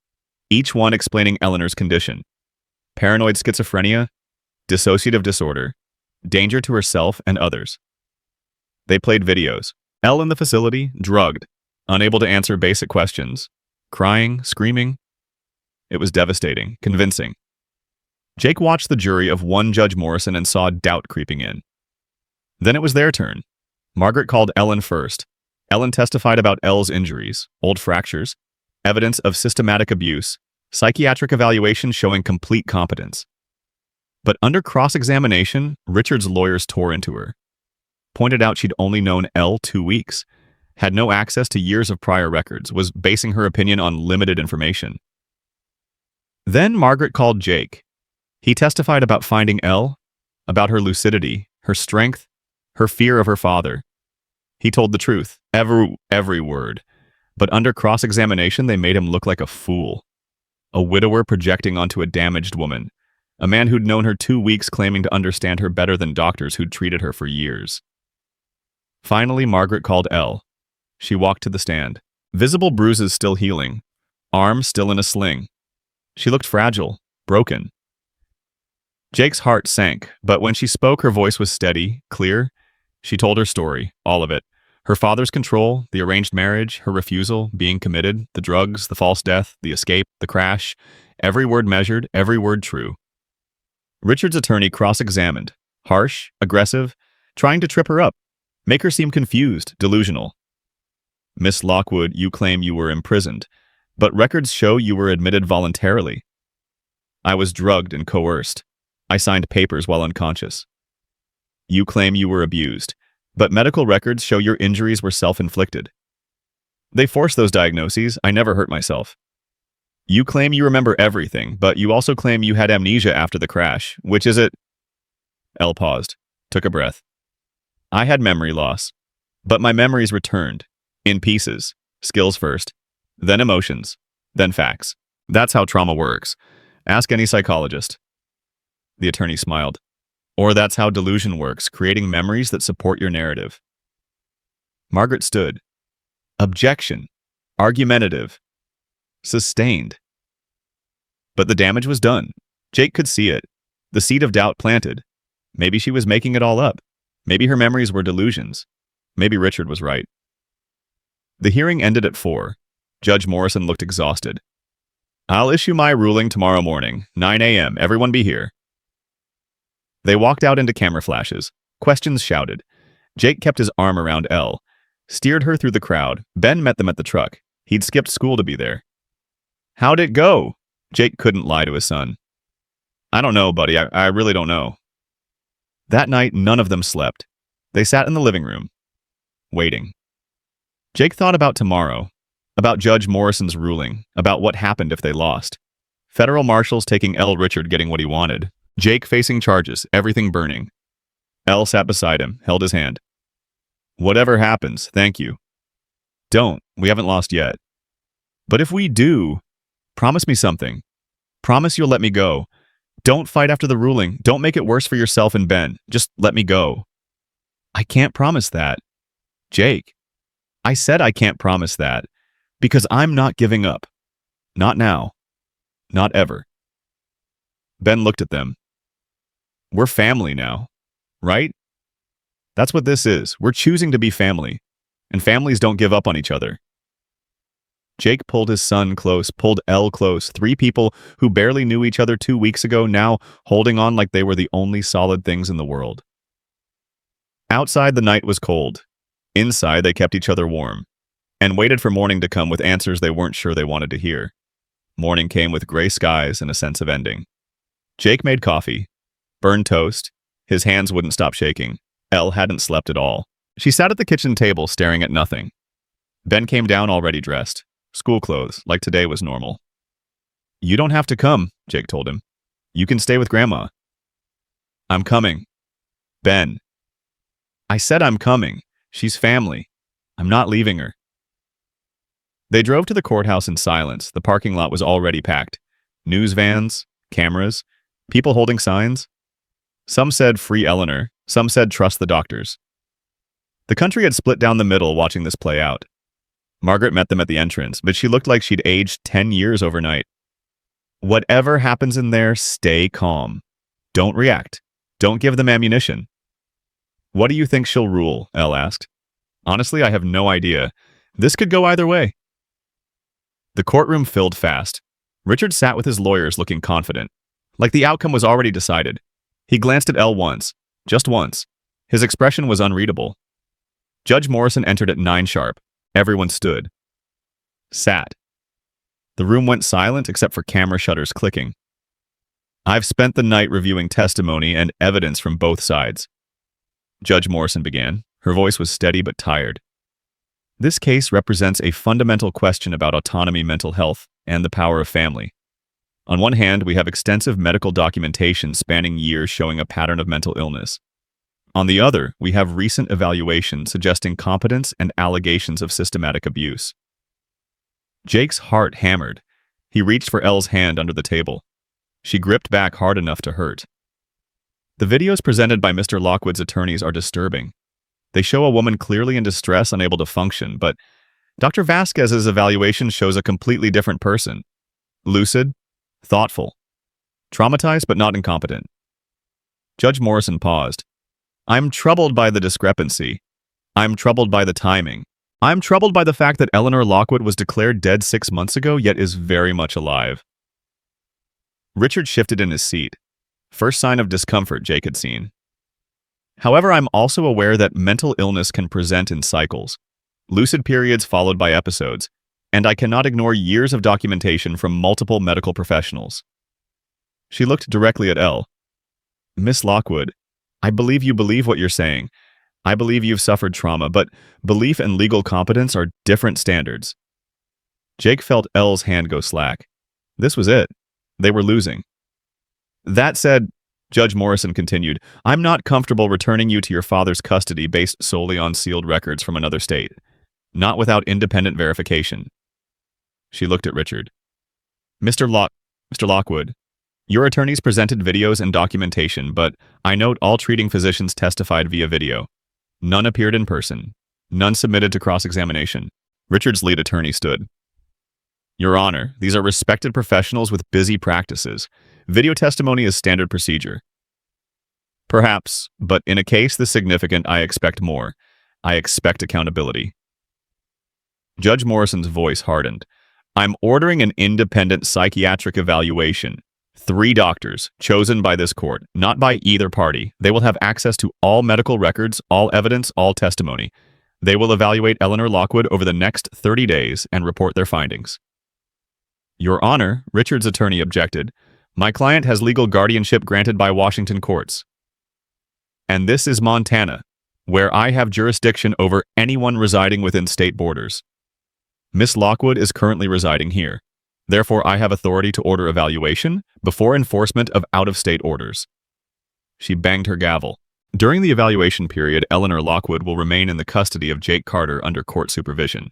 each one explaining Eleanor's condition. Paranoid schizophrenia, dissociative disorder, danger to herself and others. They played videos. Elle in the facility, drugged, unable to answer basic questions, crying, screaming. It was devastating, convincing. Jake watched the jury of one Judge Morrison and saw doubt creeping in. Then it was their turn. Margaret called Ellen first. Ellen testified about Elle's injuries, old fractures, evidence of systematic abuse, psychiatric evaluation showing complete competence. But under cross-examination, Richard's lawyers tore into her. Pointed out she'd only known Elle 2 weeks, had no access to years of prior records, was basing her opinion on limited information. Then Margaret called Jake. He testified about finding Elle, about her lucidity, her strength, her fear of her father. He told the truth, every word. But under cross-examination, they made him look like a fool. A widower projecting onto a damaged woman. A man who'd known her 2 weeks claiming to understand her better than doctors who'd treated her for years. Finally, Margaret called Elle. She walked to the stand. Visible bruises still healing. Arm still in a sling. She looked fragile, broken. Jake's heart sank, but when she spoke, her voice was steady, clear. She told her story, all of it. Her father's control, the arranged marriage, her refusal, being committed, the drugs, the false death, the escape, the crash. Every word measured, every word true. Richard's attorney cross-examined. Harsh, aggressive, trying to trip her up. Make her seem confused, delusional. Miss Lockwood, you claim you were imprisoned, but records show you were admitted voluntarily. I was drugged and coerced. I signed papers while unconscious. You claim you were abused, but medical records show your injuries were self-inflicted. They forced those diagnoses. I never hurt myself. You claim you remember everything, but you also claim you had amnesia after the crash. Which is it? Elle paused, took a breath. I had memory loss, but my memories returned, in pieces, skills first, then emotions, then facts. That's how trauma works. Ask any psychologist. The attorney smiled. Or that's how delusion works, creating memories that support your narrative. Margaret stood. Objection. Argumentative. Sustained. But the damage was done. Jake could see it. The seed of doubt planted. Maybe she was making it all up. Maybe her memories were delusions. Maybe Richard was right. The hearing ended at 4. Judge Morrison looked exhausted. I'll issue my ruling tomorrow morning, 9 a.m. Everyone be here. They walked out into camera flashes. Questions shouted. Jake kept his arm around Elle. steered her through the crowd. Ben met them at the truck. He'd skipped school to be there. "How'd it go?" Jake couldn't lie to his son. "I don't know, buddy. I really don't know." That night, none of them slept. They sat in the living room, waiting. Jake thought about tomorrow, about Judge Morrison's ruling, about what happened if they lost. Federal marshals taking Richard getting what he wanted. Jake facing charges, everything burning. Sat beside him, held his hand. "Whatever happens, thank you." "Don't. We haven't lost yet." "But if we do, promise me something. Promise you'll let me go. Don't fight after the ruling. Don't make it worse for yourself and Ben. Just let me go." "I can't promise that." "Jake, I said I can't promise that because I'm not giving up. Not now. Not ever." Ben looked at them. "We're family now, right? That's what this is. We're choosing to be family, and families don't give up on each other." Jake pulled his son close, pulled close, 3 people who barely knew each other 2 weeks ago now holding on like they were the only solid things in the world. Outside, the night was cold. Inside, they kept each other warm and waited for morning to come with answers they weren't sure they wanted to hear. Morning came with gray skies and a sense of ending. Jake made coffee, burned toast. His hands wouldn't stop shaking. Hadn't slept at all. She sat at the kitchen table staring at nothing. Ben came down already dressed. School clothes, like today was normal. "You don't have to come," Jake told him. "You can stay with Grandma." "I'm coming." "Ben." "I said I'm coming. She's family. I'm not leaving her." They drove to the courthouse in silence. The parking lot was already packed. News vans, cameras, people holding signs. Some said free Eleanor, some said trust the doctors. The country had split down the middle watching this play out. Margaret met them at the entrance, but she looked like she'd aged 10 years overnight. "Whatever happens in there, stay calm. Don't react. Don't give them ammunition." "What do you think she'll rule?" Elle asked. "Honestly, I have no idea. This could go either way." The courtroom filled fast. Richard sat with his lawyers looking confident, like the outcome was already decided. He glanced at Elle once, just once. His expression was unreadable. Judge Morrison entered at 9 sharp. Everyone stood. Sat. The room went silent except for camera shutters clicking. "I've spent the night reviewing testimony and evidence from both sides," Judge Morrison began. Her voice was steady but tired. "This case represents a fundamental question about autonomy, mental health, and the power of family. On one hand, we have extensive medical documentation spanning years showing a pattern of mental illness. On the other, we have recent evaluation suggesting competence and allegations of systematic abuse." Jake's heart hammered. He reached for Elle's hand under the table. She gripped back hard enough to hurt. The videos presented by Mr. Lockwood's attorneys are disturbing. They show a woman clearly in distress, unable to function, but Dr. Vasquez's evaluation shows a completely different person. Lucid, thoughtful, traumatized but not incompetent. Judge Morrison paused. "I'm troubled by the discrepancy. I'm troubled by the timing. I'm troubled by the fact that Eleanor Lockwood was declared dead 6 months ago, yet is very much alive." Richard shifted in his seat. First sign of discomfort Jake had seen. "However, I'm also aware that mental illness can present in cycles, lucid periods followed by episodes, and I cannot ignore years of documentation from multiple medical professionals." She looked directly at Elle. "Miss Lockwood, I believe you believe what you're saying. I believe you've suffered trauma, but belief and legal competence are different standards." Jake felt Elle's hand go slack. This was it. They were losing. "That said," Judge Morrison continued, "I'm not comfortable returning you to your father's custody based solely on sealed records from another state. Not without independent verification." She looked at Richard. Mr. Lockwood, your attorneys presented videos and documentation, but I note all treating physicians testified via video. None appeared in person. None submitted to cross-examination." Richard's lead attorney stood. "Your Honor, these are respected professionals with busy practices. Video testimony is standard procedure." "Perhaps, but in a case this significant, I expect more. I expect accountability." Judge Morrison's voice hardened. "I'm ordering an independent psychiatric evaluation. 3 doctors, chosen by this court, not by either party. They will have access to all medical records, all evidence, all testimony. They will evaluate Eleanor Lockwood over the next 30 days and report their findings. Your Honor, Richard's attorney objected. My client has legal guardianship granted by Washington courts. And this is Montana, where I have jurisdiction over anyone residing within state borders. Miss Lockwood is currently residing here. Therefore, I have authority to order evaluation before enforcement of out-of-state orders. She banged her gavel. During the evaluation period, Eleanor Lockwood will remain in the custody of Jake Carter under court supervision.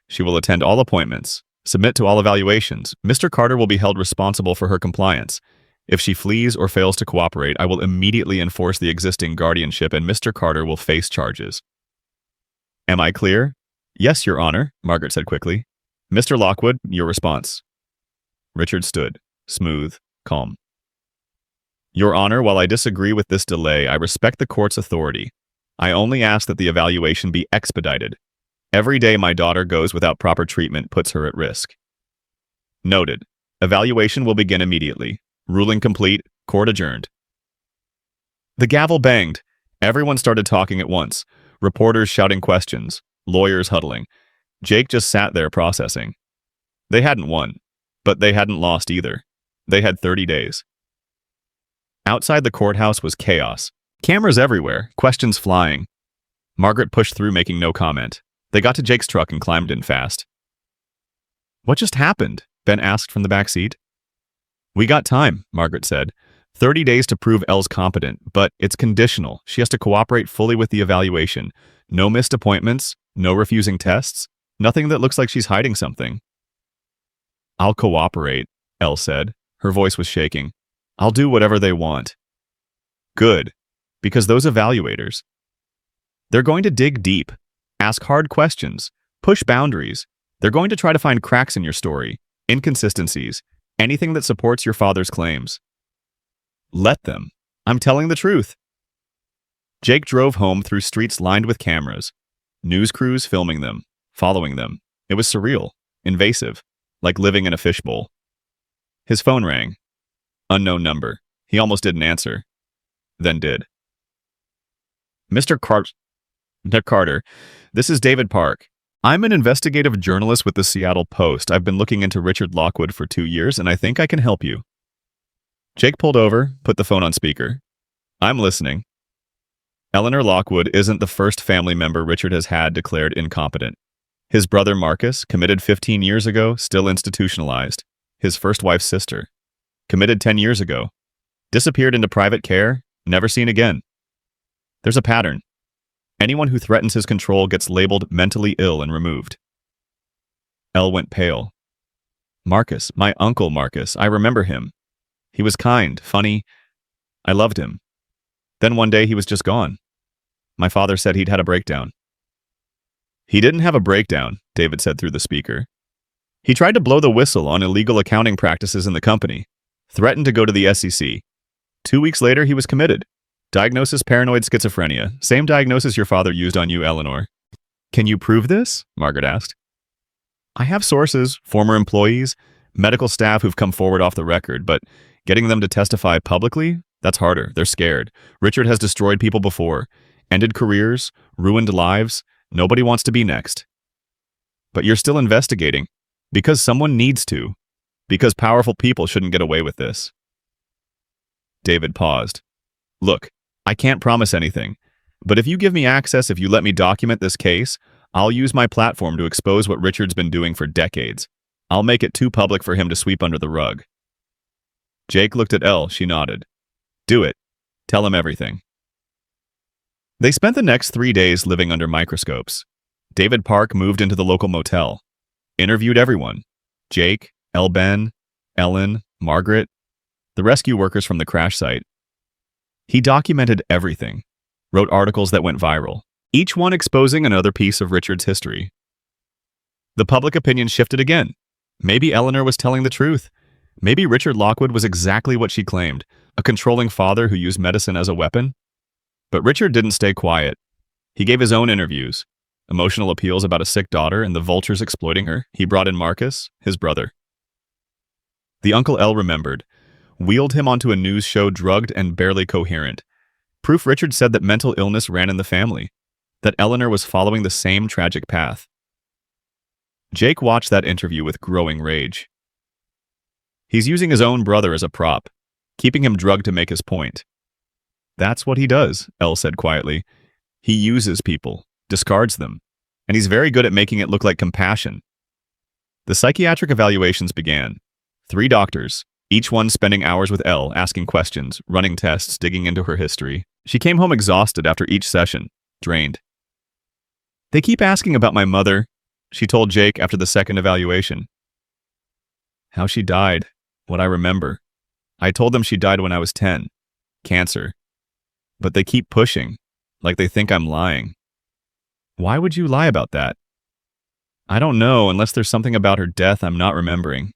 She will attend all appointments, submit to all evaluations. Mr. Carter will be held responsible for her compliance. If she flees or fails to cooperate, I will immediately enforce the existing guardianship and Mr. Carter will face charges. Am I clear? Yes, Your Honor, Margaret said quickly. Mr. Lockwood, your response. Richard stood, smooth, calm. Your Honor, while I disagree with this delay, I respect the court's authority. I only ask that the evaluation be expedited. Every day my daughter goes without proper treatment puts her at risk. Noted. Evaluation will begin immediately. Ruling complete. Court adjourned. The gavel banged. Everyone started talking at once. Reporters shouting questions. Lawyers huddling. Jake just sat there processing. They hadn't won, but they hadn't lost either. They had 30 days. Outside the courthouse was chaos. Cameras everywhere, questions flying. Margaret pushed through, making no comment. They got to Jake's truck and climbed in fast. What just happened? Ben asked from the back seat. We got time, Margaret said. 30 days to prove Elle's competent, but it's conditional. She has to cooperate fully with the evaluation. No missed appointments, no refusing tests, nothing that looks like she's hiding something. I'll cooperate, Elle said. Her voice was shaking. I'll do whatever they want. Good, because those evaluators, they're going to dig deep, ask hard questions, push boundaries. They're going to try to find cracks in your story, inconsistencies, anything that supports your father's claims. Let them. I'm telling the truth. Jake drove home through streets lined with cameras, news crews filming them, following them. It was surreal, invasive, like living in a fishbowl. His phone rang. Unknown number. He almost didn't answer. Then did. Mr. Carter, this is David Park. I'm an investigative journalist with the Seattle Post. I've been looking into Richard Lockwood for 2 years, and I think I can help you. Jake pulled over, put the phone on speaker. I'm listening. Eleanor Lockwood isn't the first family member Richard has had declared incompetent. His brother Marcus, committed 15 years ago, still institutionalized. His first wife's sister, committed 10 years ago. Disappeared into private care, never seen again. There's a pattern. Anyone who threatens his control gets labeled mentally ill and removed. Elle went pale. Marcus, my uncle Marcus, I remember him. He was kind, funny. I loved him. Then one day he was just gone. My father said he'd had a breakdown. He didn't have a breakdown, David said through the speaker. He tried to blow the whistle on illegal accounting practices in the company. Threatened to go to the SEC. 2 weeks later, he was committed. Diagnosis paranoid schizophrenia. Same diagnosis your father used on you, Eleanor. Can you prove this? Margaret asked. I have sources, former employees, medical staff who've come forward off the record, but getting them to testify publicly, that's harder. They're scared. Richard has destroyed people before, ended careers, ruined lives. Nobody wants to be next. But you're still investigating, because someone needs to, because powerful people shouldn't get away with this. David paused. Look, I can't promise anything, but if you give me access, if you let me document this case, I'll use my platform to expose what Richard's been doing for decades. I'll make it too public for him to sweep under the rug. Jake looked at Elle. She nodded. Do it. Tell him everything. They spent the next 3 days living under microscopes. David Park moved into the local motel. Interviewed everyone. Jake, Elle Ben, Ellen, Margaret, the rescue workers from the crash site. He documented everything. Wrote articles that went viral. Each one exposing another piece of Richard's history. The public opinion shifted again. Maybe Eleanor was telling the truth. Maybe Richard Lockwood was exactly what she claimed, a controlling father who used medicine as a weapon. But Richard didn't stay quiet. He gave his own interviews, emotional appeals about a sick daughter and the vultures exploiting her. He brought in Marcus, his brother. The Uncle Elle remembered, wheeled him onto a news show drugged and barely coherent. Proof Richard said that mental illness ran in the family. that Eleanor was following the same tragic path. Jake watched that interview with growing rage. He's using his own brother as a prop, keeping him drugged to make his point. That's what he does, Elle said quietly. He uses people, discards them, and he's very good at making it look like compassion. The psychiatric evaluations began. 3 doctors, each one spending hours with Elle, asking questions, running tests, digging into her history. She came home exhausted after each session, drained. They keep asking about my mother, she told Jake after the second evaluation. How she died, what I remember. I told them she died when I was 10. Cancer. But they keep pushing, like they think I'm lying. Why would you lie about that? I don't know, unless there's something about her death I'm not remembering.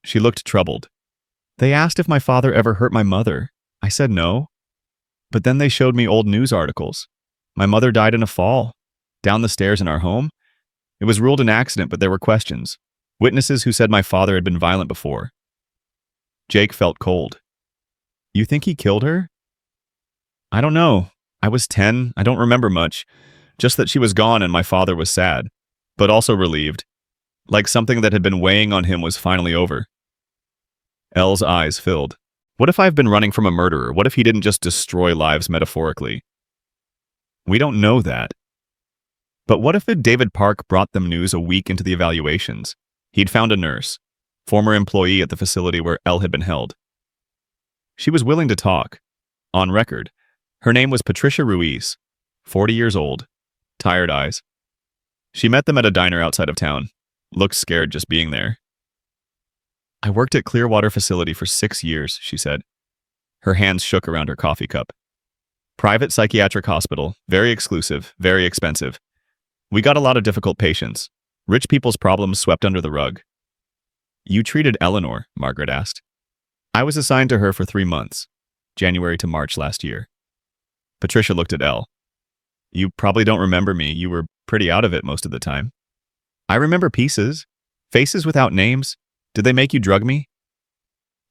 She looked troubled. They asked if my father ever hurt my mother. I said no. But then they showed me old news articles. My mother died in a fall, down the stairs in our home. It was ruled an accident, but there were questions. Witnesses who said my father had been violent before. Jake felt cold. You think he killed her? I don't know. I was 10. I don't remember much. Just that she was gone and my father was sad, but also relieved. Like something that had been weighing on him was finally over. Elle's eyes filled. What if I've been running from a murderer? What if he didn't just destroy lives metaphorically? We don't know that. But what if David Park brought them news a week into the evaluations? He'd found a nurse, former employee at the facility where Elle had been held. She was willing to talk. On record, her name was Patricia Ruiz, 40 years old, tired eyes. She met them at a diner outside of town, looked scared just being there. I worked at Clearwater facility for 6 years, she said. Her hands shook around her coffee cup. Private psychiatric hospital, very exclusive, very expensive. We got a lot of difficult patients. Rich people's problems swept under the rug. You treated Eleanor, Margaret asked. I was assigned to her for 3 months, January to March last year. Patricia looked at Elle. You probably don't remember me. You were pretty out of it most of the time. I remember pieces, faces without names. Did they make you drug me?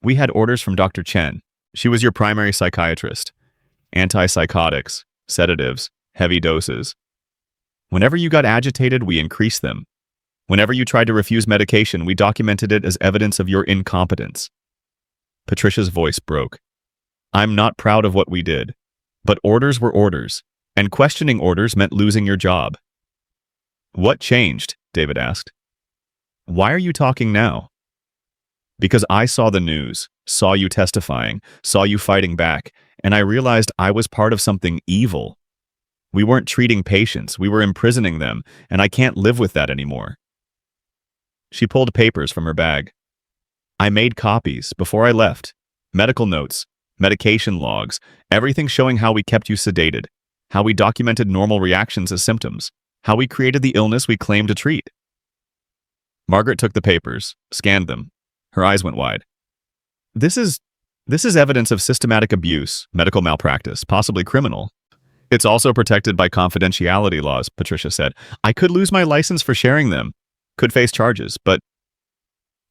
We had orders from Dr. Chen. She was your primary psychiatrist. Antipsychotics, sedatives, heavy doses. Whenever you got agitated, we increased them. Whenever you tried to refuse medication, we documented it as evidence of your incompetence. Patricia's voice broke. I'm not proud of what we did, but orders were orders, and questioning orders meant losing your job. What changed? David asked. Why are you talking now? Because I saw the news, saw you testifying, saw you fighting back, and I realized I was part of something evil. We weren't treating patients, we were imprisoning them, and I can't live with that anymore. She pulled papers from her bag. I made copies before I left. Medical notes, medication logs, everything showing how we kept you sedated, how we documented normal reactions as symptoms, how we created the illness we claimed to treat. Margaret took the papers, scanned them. Her eyes went wide. This is evidence of systematic abuse, medical malpractice, possibly criminal. It's also protected by confidentiality laws, Patricia said. I could lose my license for sharing them, could face charges, but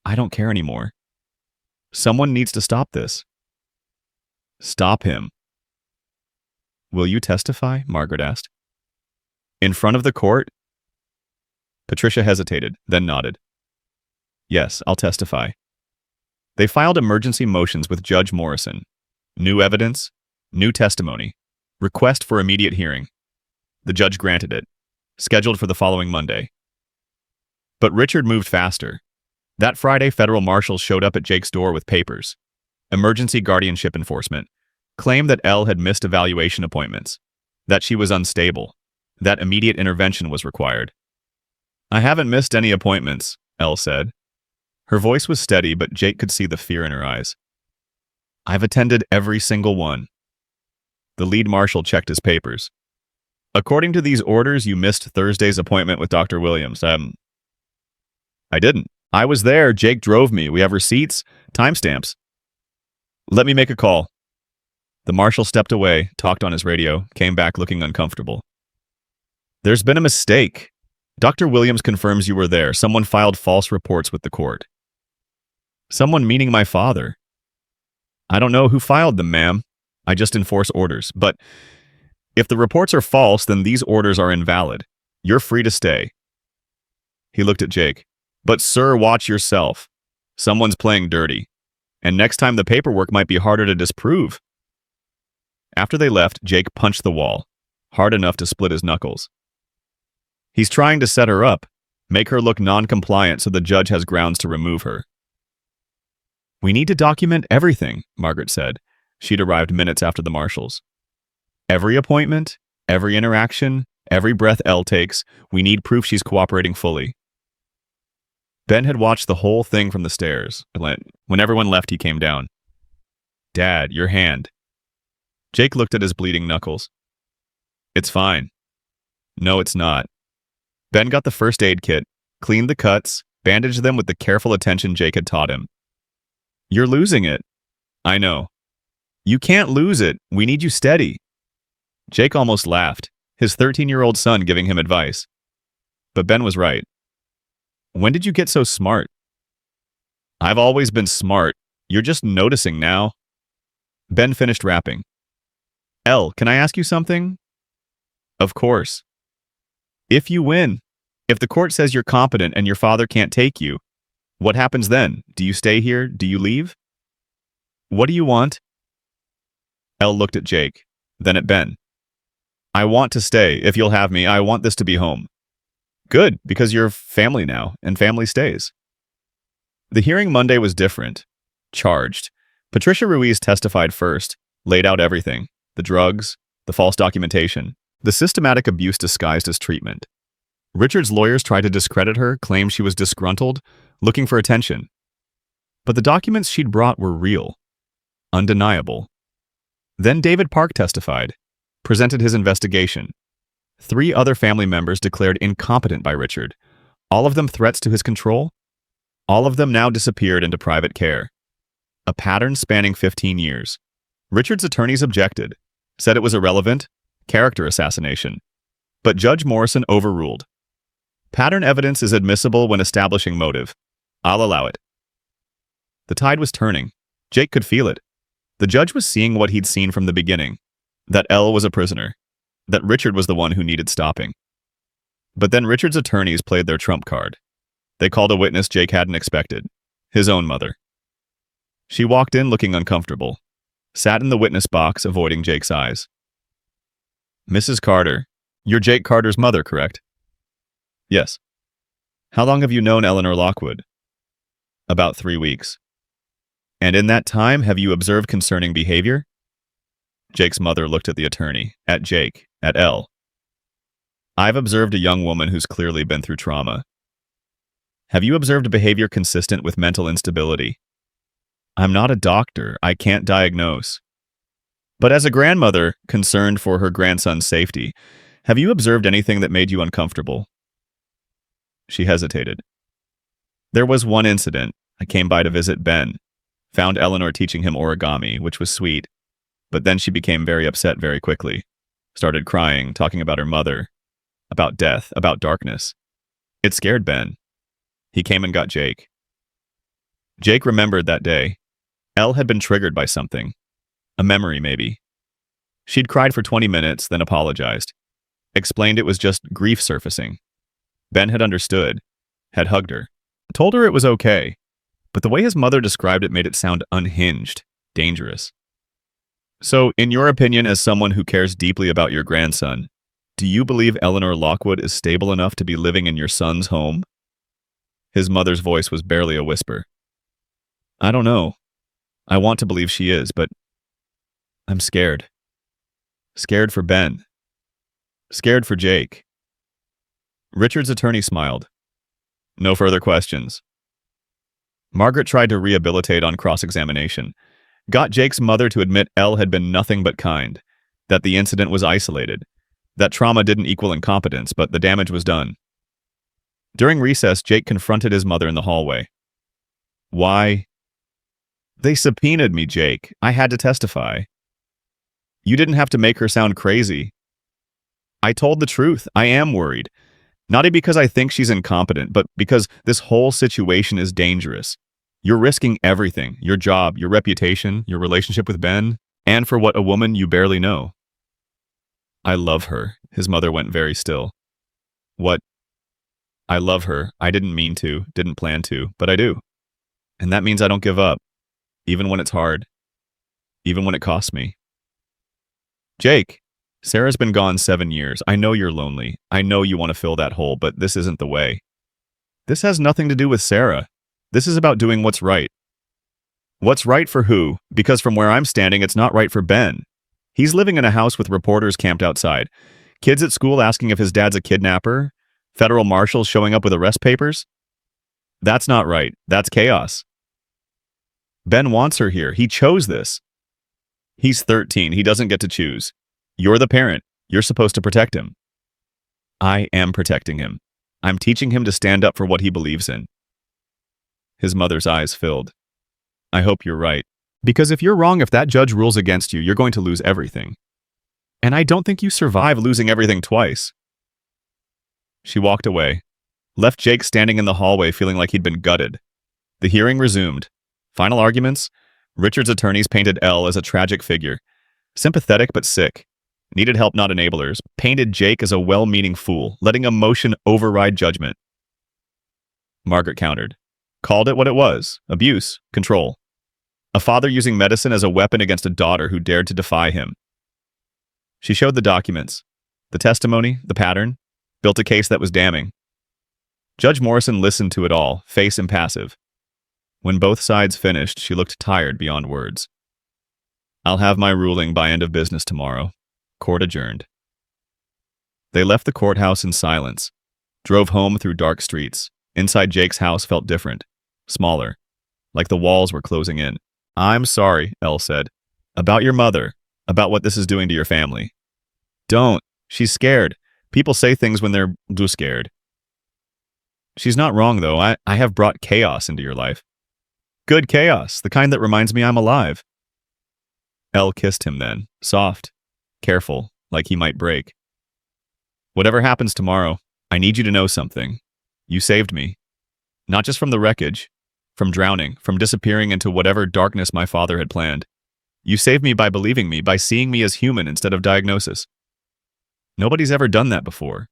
I don't care anymore. Someone needs to stop this. Stop him. Will you testify? Margaret asked. In front of the court? Patricia hesitated, then nodded. Yes, I'll testify. They filed emergency motions with Judge Morrison. New evidence, new testimony, request for immediate hearing. The judge granted it, scheduled for the following Monday. But Richard moved faster. That Friday, federal marshals showed up at Jake's door with papers. Emergency guardianship enforcement. Claimed that Elle had missed evaluation appointments. That she was unstable. That immediate intervention was required. I haven't missed any appointments, Elle said. Her voice was steady, but Jake could see the fear in her eyes. I've attended every single one. The lead marshal checked his papers. According to these orders, you missed Thursday's appointment with Dr. Williams. I didn't. I was there. Jake drove me. We have receipts, timestamps. Let me make a call. The marshal stepped away, talked on his radio, came back looking uncomfortable. There's been a mistake. Dr. Williams confirms you were there. Someone filed false reports with the court. Someone meaning my father. I don't know who filed them, ma'am. I just enforce orders. But If the reports are false, then these orders are invalid. You're free to stay." He looked at Jake. "But sir, watch yourself. Someone's playing dirty. And next time the paperwork might be harder to disprove." After they left, Jake punched the wall, hard enough to split his knuckles. He's trying to set her up, make her look non-compliant so the judge has grounds to remove her. "We need to document everything," Margaret said. She'd arrived minutes after the marshals. "Every appointment, every interaction, every breath Elle takes, we need proof she's cooperating fully." Ben had watched the whole thing from the stairs. When everyone left, he came down. "Dad, your hand." Jake looked at his bleeding knuckles. "It's fine." "No, it's not." Ben got the first aid kit, cleaned the cuts, bandaged them with the careful attention Jake had taught him. "You're losing it." "I know." "You can't lose it. We need you steady." Jake almost laughed, his 13-year-old son giving him advice. But Ben was right. "When did you get so smart?" "I've always been smart. You're just noticing now." Ben finished rapping. "Elle, can I ask you something?" "Of course." "If you win, if the court says you're competent and your father can't take you, what happens then? Do you stay here? Do you leave?" "What do you want?" Elle looked at Jake, then at Ben. "I want to stay, if you'll have me. I want this to be home." "Good, because you're family now, and family stays." The hearing Monday was different. Charged. Patricia Ruiz testified first, laid out everything. The drugs, the false documentation, the systematic abuse disguised as treatment. Richard's lawyers tried to discredit her, claimed she was disgruntled, looking for attention. But the documents she'd brought were real. Undeniable. Then David Park testified, presented his investigation. 3 other family members declared incompetent by Richard, all of them threats to his control. All of them now disappeared into private care. A pattern spanning 15 years. Richard's attorneys objected, said it was irrelevant, character assassination. But Judge Morrison overruled. Pattern evidence is admissible when establishing motive. I'll allow it. The tide was turning. Jake could feel it. The judge was seeing what he'd seen from the beginning, that Elle was a prisoner, that Richard was the one who needed stopping. But then Richard's attorneys played their trump card. They called a witness Jake hadn't expected, his own mother. She walked in looking uncomfortable, sat in the witness box, avoiding Jake's eyes. "Mrs. Carter, you're Jake Carter's mother, correct?" "Yes." "How long have you known Eleanor Lockwood?" "About 3 weeks." "And in that time, have you observed concerning behavior?" Jake's mother looked at the attorney, at Jake, at Elle. "I've observed a young woman who's clearly been through trauma." "Have you observed a behavior consistent with mental instability?" "I'm not a doctor. I can't diagnose." "But as a grandmother, concerned for her grandson's safety, have you observed anything that made you uncomfortable?" She hesitated. "There was one incident. I came by to visit Ben. Found Eleanor teaching him origami, which was sweet. But then she became very upset very quickly. Started crying, talking about her mother, about death, about darkness. It scared Ben. He came and got Jake. Jake remembered that day. Elle had been triggered by something. A memory, maybe. She'd cried for 20 minutes, then apologized. Explained it was just grief surfacing. Ben had understood, had hugged her, told her it was okay. But the way his mother described it made it sound unhinged, dangerous. "So, in your opinion, as someone who cares deeply about your grandson, do you believe Eleanor Lockwood is stable enough to be living in your son's home?" His mother's voice was barely a whisper. "I don't know. I want to believe she is, but I'm scared. Scared for Ben. Scared for Jake." Richard's attorney smiled. "No further questions." Margaret tried to rehabilitate on cross-examination. Got Jake's mother to admit Elle had been nothing but kind, that the incident was isolated, that trauma didn't equal incompetence, but the damage was done. During recess, Jake confronted his mother in the hallway. "Why?" "They subpoenaed me, Jake. I had to testify." "You didn't have to make her sound crazy." "I told the truth. I am worried. Not because I think she's incompetent, but because this whole situation is dangerous. You're risking everything, your job, your reputation, your relationship with Ben, and for what a woman you barely know." I love her. His mother went very still. What? I love her. I didn't mean to, didn't plan to, but I do. And that means I don't give up, even when it's hard, even when it costs me. Jake, Sarah's been gone 7 years. I know you're lonely. I know you want to fill that hole, but this isn't the way. This has nothing to do with Sarah. This is about doing what's right. What's right for who? Because from where I'm standing, it's not right for Ben. He's living in a house with reporters camped outside. Kids at school asking if his dad's a kidnapper. Federal marshals showing up with arrest papers. That's not right. That's chaos. Ben wants her here. He chose this. He's 13. He doesn't get to choose. You're the parent. You're supposed to protect him. I am protecting him. I'm teaching him to stand up for what he believes in. His mother's eyes filled. I hope you're right. Because if you're wrong, if that judge rules against you, you're going to lose everything. And I don't think you survive losing everything twice. She walked away, left Jake standing in the hallway feeling like he'd been gutted. The hearing resumed. Final arguments? Richard's attorneys painted Elle as a tragic figure. Sympathetic but sick. Needed help, not enablers. Painted Jake as a well-meaning fool, letting emotion override judgment. Margaret countered. Called it what it was. Abuse. Control. A father using medicine as a weapon against a daughter who dared to defy him. She showed the documents, the testimony, the pattern, built a case that was damning. Judge Morrison listened to it all, face impassive. When both sides finished, she looked tired beyond words. I'll have my ruling by end of business tomorrow. Court adjourned. They left the courthouse in silence, drove home through dark streets. Inside Jake's house felt different, smaller, like the walls were closing in. I'm sorry, Elle said. About your mother, about what this is doing to your family. Don't. She's scared. People say things when they're scared. She's not wrong, though. I have brought chaos into your life. Good chaos, the kind that reminds me I'm alive. Elle kissed him then, soft, careful, like he might break. Whatever happens tomorrow, I need you to know something. You saved me. Not just from the wreckage, from drowning, from disappearing into whatever darkness my father had planned. You saved me by believing me, by seeing me as human instead of diagnosis. Nobody's ever done that before.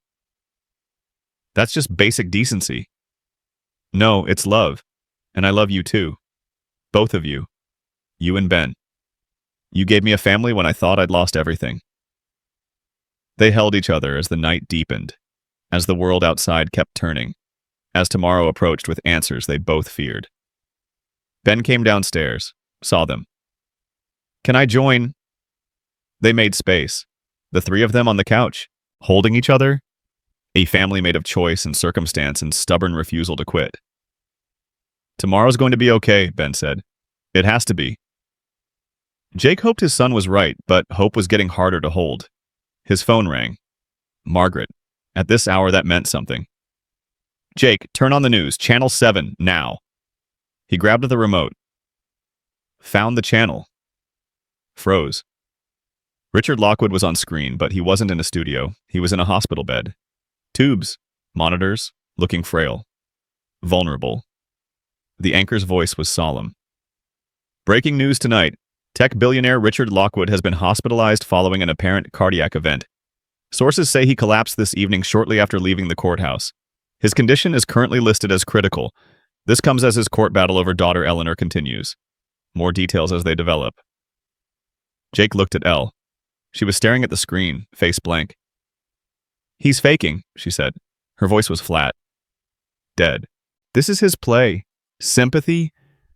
That's just basic decency. No, it's love. And I love you too. Both of you. You and Ben. You gave me a family when I thought I'd lost everything. They held each other as the night deepened, as the world outside kept turning, as tomorrow approached with answers they both feared. Ben came downstairs, saw them. Can I join? They made space, the three of them on the couch, holding each other, a family made of choice and circumstance and stubborn refusal to quit. Tomorrow's going to be okay, Ben said. It has to be. Jake hoped his son was right, but hope was getting harder to hold. His phone rang. Margaret. At this hour, that meant something. Jake, turn on the news. Channel 7, now. He grabbed the remote. Found the channel. Froze. Richard Lockwood was on screen, but he wasn't in a studio. He was in a hospital bed. Tubes. Monitors. Looking frail. Vulnerable. The anchor's voice was solemn. Breaking news tonight. Tech billionaire Richard Lockwood has been hospitalized following an apparent cardiac event. Sources say he collapsed this evening shortly after leaving the courthouse. His condition is currently listed as critical. This comes as his court battle over daughter Eleanor continues. More details as they develop. Jake looked at Elle. She was staring at the screen, face blank. He's faking, she said. Her voice was flat. Dead. This is his play. Sympathy?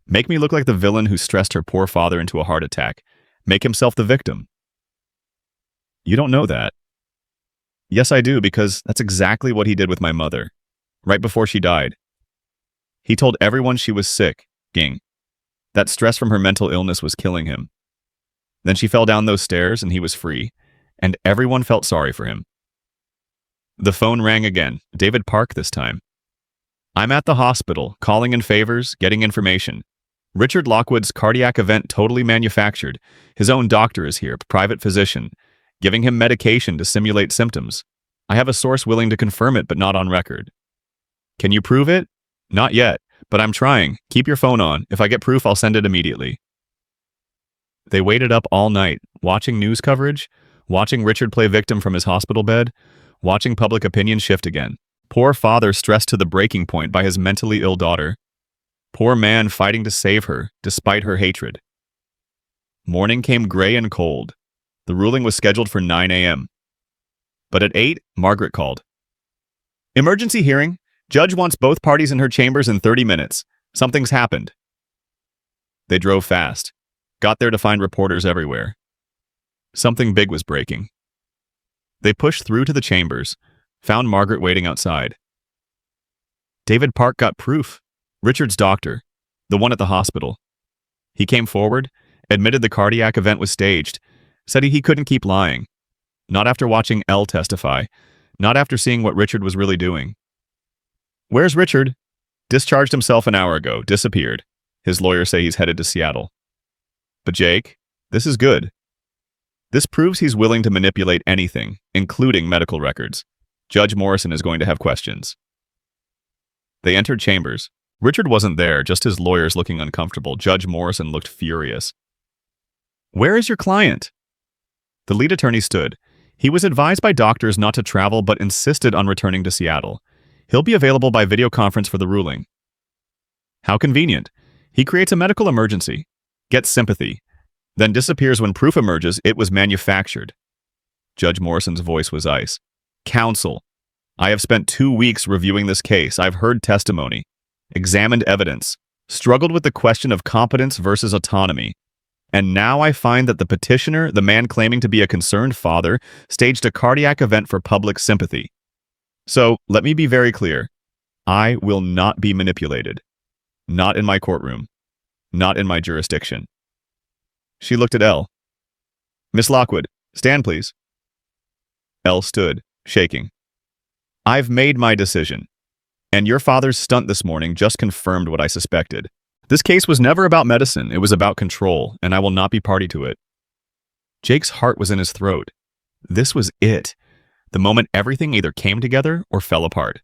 Make me look like the villain who stressed her poor father into a heart attack. Make himself the victim. You don't know that. Yes, I do, because that's exactly what he did with my mother, right before she died. He told everyone she was sick, Ging. That stress from her mental illness was killing him. Then she fell down those stairs and he was free, and everyone felt sorry for him. The phone rang again, David Park this time. I'm at the hospital, calling in favors, getting information. Richard Lockwood's cardiac event totally manufactured. His own doctor is here, private physician, giving him medication to simulate symptoms. I have a source willing to confirm it, but not on record. Can you prove it? Not yet, but I'm trying. Keep your phone on. If I get proof, I'll send it immediately. They waited up all night, watching news coverage, watching Richard play victim from his hospital bed, watching public opinion shift again. Poor father stressed to the breaking point by his mentally ill daughter. Poor man fighting to save her, despite her hatred. Morning came gray and cold. The ruling was scheduled for 9 a.m. But at 8, Margaret called. "Emergency hearing. Judge wants both parties in her chambers in 30 minutes. Something's happened." They drove fast, got there to find reporters everywhere. Something big was breaking. They pushed through to the chambers, found Margaret waiting outside. David Park got proof. Richard's doctor, the one at the hospital. He came forward, admitted the cardiac event was staged, said he couldn't keep lying. Not after watching Elle testify, not after seeing what Richard was really doing. "Where's Richard?" "Discharged himself an hour ago, disappeared. His lawyers say he's headed to Seattle." "But Jake, this is good. This proves he's willing to manipulate anything, including medical records. Judge Morrison is going to have questions." They entered chambers. Richard wasn't there, just his lawyers looking uncomfortable. Judge Morrison looked furious. "Where is your client?" The lead attorney stood. He was advised by doctors not to travel but insisted on returning to Seattle. He'll be available by video conference for the ruling. How convenient. He creates a medical emergency, gets sympathy, then disappears when proof emerges it was manufactured. Judge Morrison's voice was ice. "Counsel, I have spent 2 weeks reviewing this case. I've heard testimony, examined evidence, struggled with the question of competence versus autonomy. And now I find that the petitioner, the man claiming to be a concerned father, staged a cardiac event for public sympathy. So, let me be very clear. I will not be manipulated. Not in my courtroom. Not in my jurisdiction." She looked at Elle. "Miss Lockwood, stand please." Elle stood, shaking. "I've made my decision. And your father's stunt this morning just confirmed what I suspected. This case was never about medicine, it was about control, and I will not be party to it." Jake's heart was in his throat. This was it. The moment everything either came together or fell apart.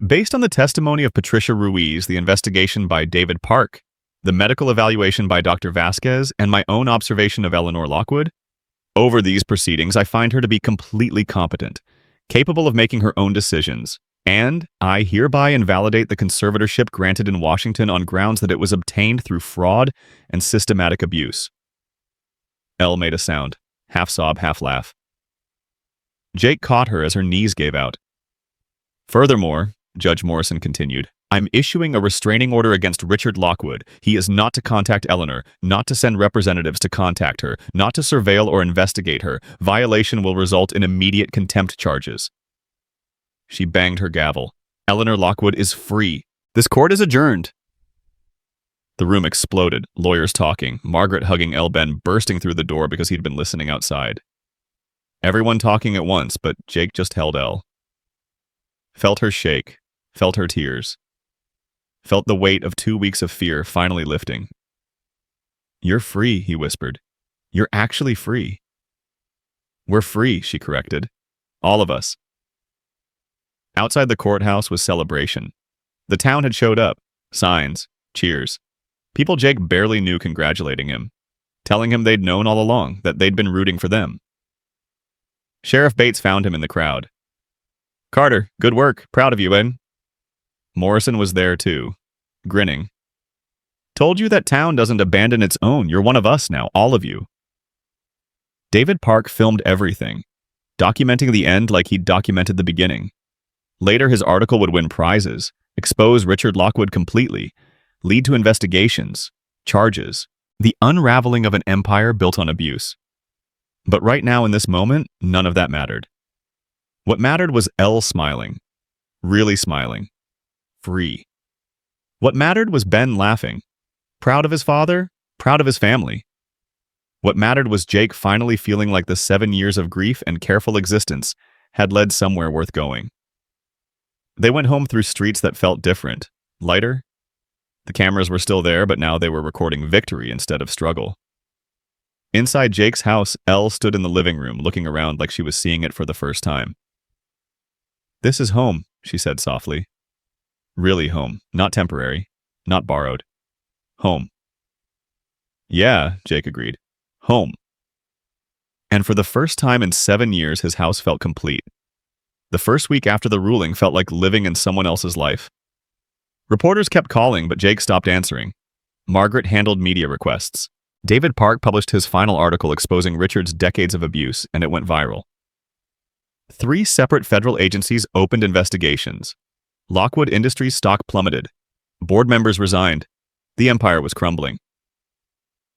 Based on the testimony of Patricia Ruiz, the investigation by David Park, the medical evaluation by Dr. Vasquez, and my own observation of Eleanor Lockwood, over these proceedings I find her to be completely competent, capable of making her own decisions. And I hereby invalidate the conservatorship granted in Washington on grounds that it was obtained through fraud and systematic abuse. Elle made a sound, half sob, half laugh. Jake caught her as her knees gave out. "Furthermore," Judge Morrison continued, "I'm issuing a restraining order against Richard Lockwood. He is not to contact Eleanor, not to send representatives to contact her, not to surveil or investigate her. Violation will result in immediate contempt charges." She banged her gavel. "Eleanor Lockwood is free. This court is adjourned." The room exploded, lawyers talking, Margaret hugging Elle, Ben bursting through the door because he'd been listening outside. Everyone talking at once, but Jake just held Elle. Felt her shake, felt her tears. Felt the weight of 2 weeks of fear finally lifting. "You're free," he whispered. "You're actually free." "We're free," she corrected. "All of us." Outside the courthouse was celebration. The town had showed up. Signs, cheers. People Jake barely knew congratulating him, telling him they'd known all along, that they'd been rooting for them. Sheriff Bates found him in the crowd. "Carter, good work. Proud of you, eh?" Morrison was there too, grinning. "Told you that town doesn't abandon its own. You're one of us now, all of you." David Park filmed everything, documenting the end like he'd documented the beginning. Later, his article would win prizes, expose Richard Lockwood completely, lead to investigations, charges, the unraveling of an empire built on abuse. But right now, in this moment, none of that mattered. What mattered was Elle smiling, really smiling, free. What mattered was Ben laughing, proud of his father, proud of his family. What mattered was Jake finally feeling like the 7 years of grief and careful existence had led somewhere worth going. They went home through streets that felt different, lighter. The cameras were still there, but now they were recording victory instead of struggle. Inside Jake's house, Elle stood in the living room, looking around like she was seeing it for the first time. "This is home," she said softly. "Really home, not temporary, not borrowed. Home." "Yeah," Jake agreed. "Home." And for the first time in 7 years, his house felt complete. The first week after the ruling felt like living in someone else's life. Reporters kept calling, but Jake stopped answering. Margaret handled media requests. David Park published his final article exposing Richard's decades of abuse, and it went viral. 3 separate federal agencies opened investigations. Lockwood Industries stock plummeted. Board members resigned. The empire was crumbling.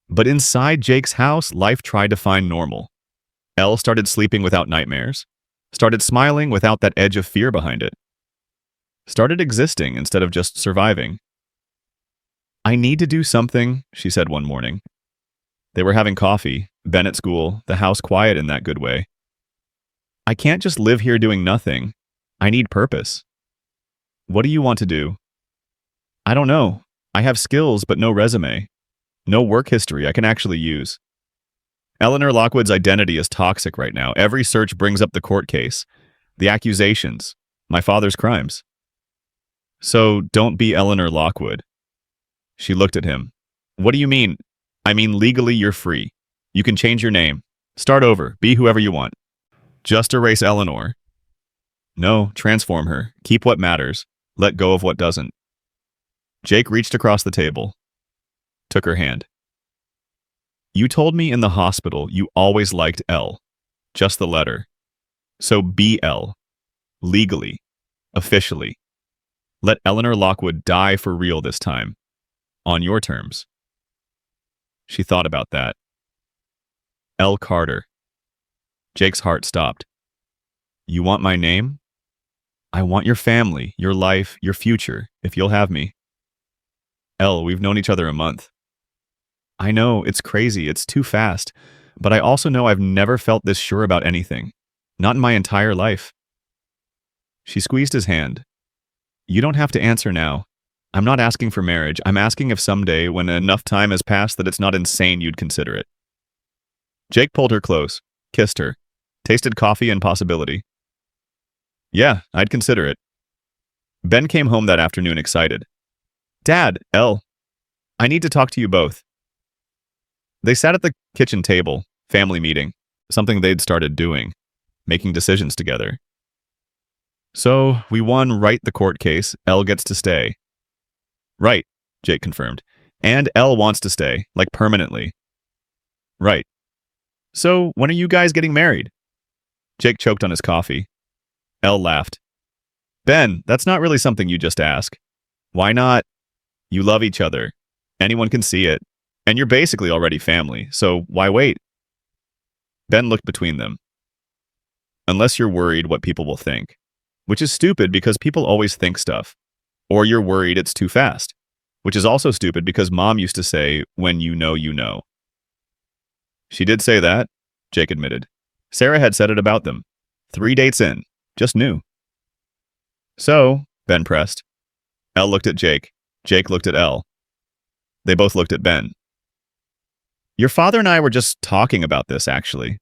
But inside Jake's house, life tried to find normal. Elle started sleeping without nightmares. Started smiling without that edge of fear behind it. Started existing instead of just surviving. "I need to do something," she said one morning. They were having coffee, Ben at school, the house quiet in that good way. "I can't just live here doing nothing. I need purpose." "What do you want to do?" "I don't know. I have skills, but no resume. No work history I can actually use." Eleanor Lockwood's identity is toxic right now. Every search brings up the court case, the accusations, my father's crimes. "So don't be Eleanor Lockwood." She looked at him. "What do you mean?" "I mean, legally you're free. You can change your name. Start over. Be whoever you want. Just erase Eleanor." "No, transform her. Keep what matters. Let go of what doesn't." Jake reached across the table. Took her hand. "You told me in the hospital you always liked L. Just the letter. So be L. Legally. Officially. Let Eleanor Lockwood die for real this time. On your terms." She thought about that. L. Carter. Jake's heart stopped. "You want my name?" "I want your family, your life, your future, if you'll have me." "Elle, we've known each other a month." "I know, it's crazy, it's too fast, but I also know I've never felt this sure about anything. Not in my entire life." She squeezed his hand. "You don't have to answer now. I'm not asking for marriage. I'm asking if someday, when enough time has passed that it's not insane, you'd consider it." Jake pulled her close, kissed her, tasted coffee and possibility. "Yeah, I'd consider it." Ben came home that afternoon excited. "Dad, Elle, I need to talk to you both." They sat at the kitchen table, family meeting, something they'd started doing, making decisions together. "So, we won right the court case. Elle gets to stay." "Right," Jake confirmed. "And Elle wants to stay, like permanently." "Right. So, when are you guys getting married?" Jake choked on his coffee. Elle laughed. "Ben, that's not really something you just ask. Why not? You love each other. Anyone can see it. And you're basically already family, so why wait?" Ben looked between them. "Unless you're worried what people will think. Which is stupid because people always think stuff. Or you're worried it's too fast. Which is also stupid because Mom used to say, when you know, you know." "She did say that," Jake admitted. "Sarah had said it about them. 3 dates in. Just knew." "So," Ben pressed. Elle looked at Jake. Jake looked at Elle. They both looked at Ben. "Your father and I were just talking about this, actually,"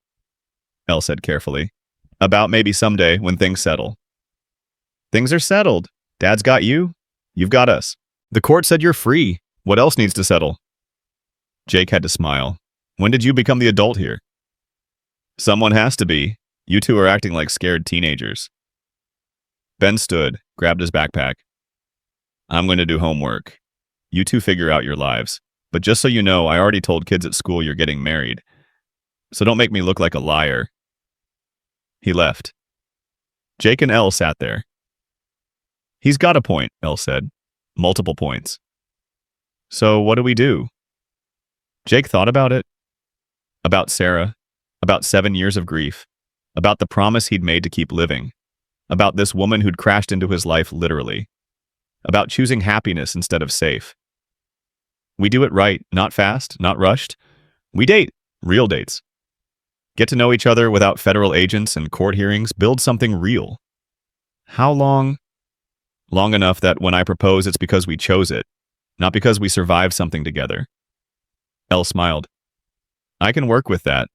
Elle said carefully. "About maybe someday when things settle." "Things are settled. Dad's got you. You've got us. The court said you're free. What else needs to settle?" Jake had to smile. "When did you become the adult here?" "Someone has to be. You two are acting like scared teenagers." Ben stood, grabbed his backpack. "I'm going to do homework. You two figure out your lives. But just so you know, I already told kids at school you're getting married. So don't make me look like a liar." He left. Jake and Elle sat there. "He's got a point," Elle said. "Multiple points." "So what do we do?" Jake thought about it. About Sarah. About 7 years of grief. About the promise he'd made to keep living. About this woman who'd crashed into his life literally. About choosing happiness instead of safe. We do it right, not fast, not rushed. We date, real dates. Get to know each other without federal agents and court hearings, build something real. How long? Long enough that when I propose, it's because we chose it, not because we survived something together. Elle smiled. "I can work with that."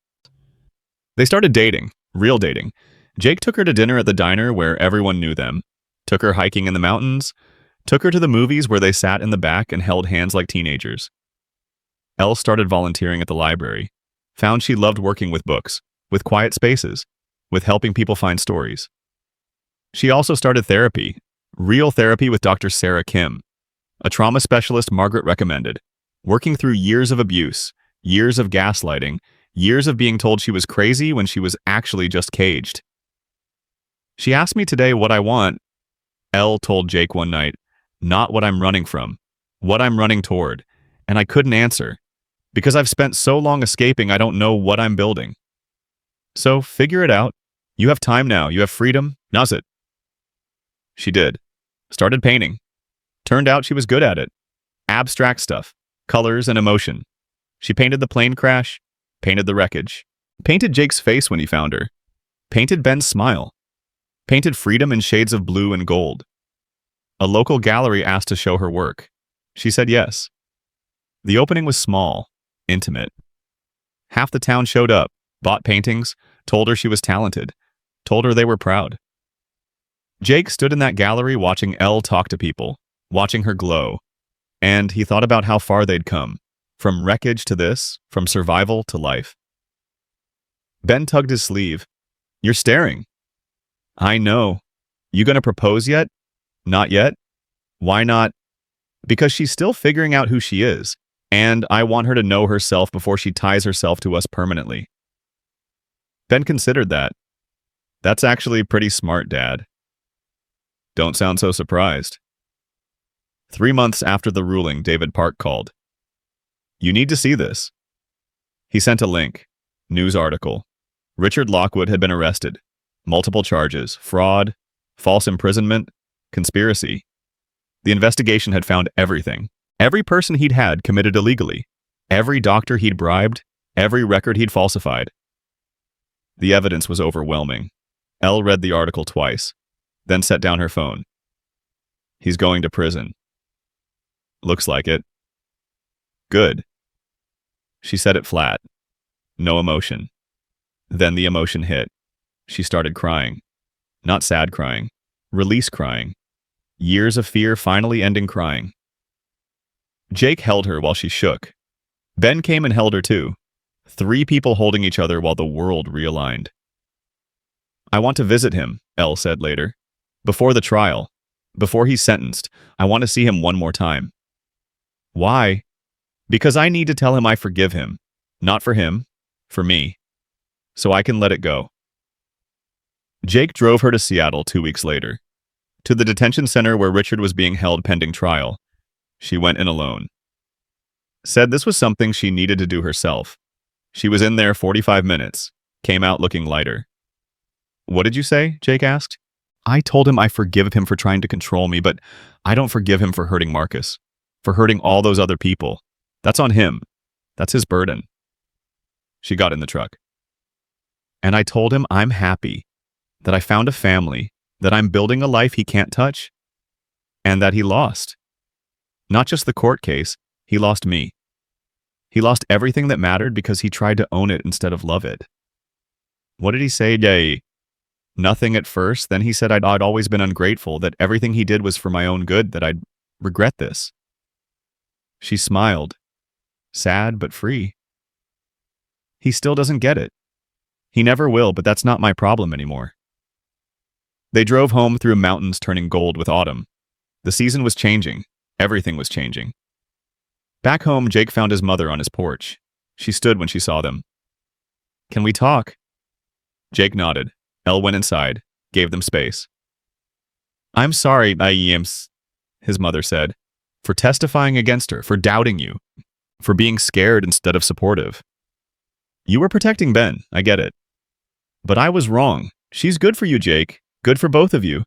They started dating, real dating. Jake took her to dinner at the diner where everyone knew them, took her hiking in the mountains, took her to the movies where they sat in the back and held hands like teenagers. Elle started volunteering at the library, found she loved working with books, with quiet spaces, with helping people find stories. She also started therapy, real therapy with Dr. Sarah Kim, a trauma specialist Margaret recommended, working through years of abuse, years of gaslighting, years of being told she was crazy when she was actually just caged. She asked me today what I want, Elle told Jake one night, not what I'm running from, what I'm running toward, and I couldn't answer. Because I've spent so long escaping, I don't know what I'm building. So figure it out. You have time now. You have freedom. Now's it. She did. Started painting. Turned out she was good at it. Abstract stuff, colors and emotion. She painted the plane crash, painted the wreckage, painted Jake's face when he found her, painted Ben's smile, painted freedom in shades of blue and gold. A local gallery asked to show her work. She said yes. The opening was small, intimate. Half the town showed up, bought paintings, told her she was talented, told her they were proud. Jake stood in that gallery watching Elle talk to people, watching her glow, and he thought about how far they'd come, from wreckage to this, from survival to life. Ben tugged his sleeve. You're staring. I know. You gonna propose yet? Not yet. Why not? Because she's still figuring out who she is, and I want her to know herself before she ties herself to us permanently. Ben considered that. That's actually pretty smart, Dad. Don't sound so surprised. 3 months after the ruling, David Park called. You need to see this. He sent a link. News article. Richard Lockwood had been arrested. Multiple charges. Fraud, false imprisonment, conspiracy. The investigation had found everything. Every person he'd had committed illegally. Every doctor he'd bribed. Every record he'd falsified. The evidence was overwhelming. Elle read the article twice, then set down her phone. He's going to prison. Looks like it. Good. She said it flat. No emotion. Then the emotion hit. She started crying. Not sad crying. Release crying. Years of fear finally ending crying. Jake held her while she shook. Ben came and held her too. 3 people holding each other while the world realigned. I want to visit him, Elle said later. Before the trial. Before he's sentenced. I want to see him one more time. Why? Because I need to tell him I forgive him. Not for him. For me. So I can let it go. Jake drove her to Seattle 2 weeks later. To the detention center where Richard was being held pending trial. She went in alone. Said this was something she needed to do herself. She was in there 45 minutes. Came out looking lighter. What did you say? Jake asked. I told him I forgive him for trying to control me, but I don't forgive him for hurting Marcus. For hurting all those other people. That's on him. That's his burden. She got in the truck. And I told him I'm happy. That I found a family. That I'm building a life he can't touch. And that he lost. Not just the court case, he lost me. He lost everything that mattered because he tried to own it instead of love it. What did he say? Yay. Nothing at first. Then he said I'd always been ungrateful, that everything he did was for my own good, that I'd regret this. She smiled. Sad but free. He still doesn't get it. He never will, but that's not my problem anymore. They drove home through mountains turning gold with autumn. The season was changing. Everything was changing. Back home, Jake found his mother on his porch. She stood when she saw them. Can we talk? Jake nodded. Elle went inside, gave them space. I'm sorry, his mother said, for testifying against her, for doubting you, for being scared instead of supportive. You were protecting Ben, I get it. But I was wrong. She's good for you, Jake. Good for both of you.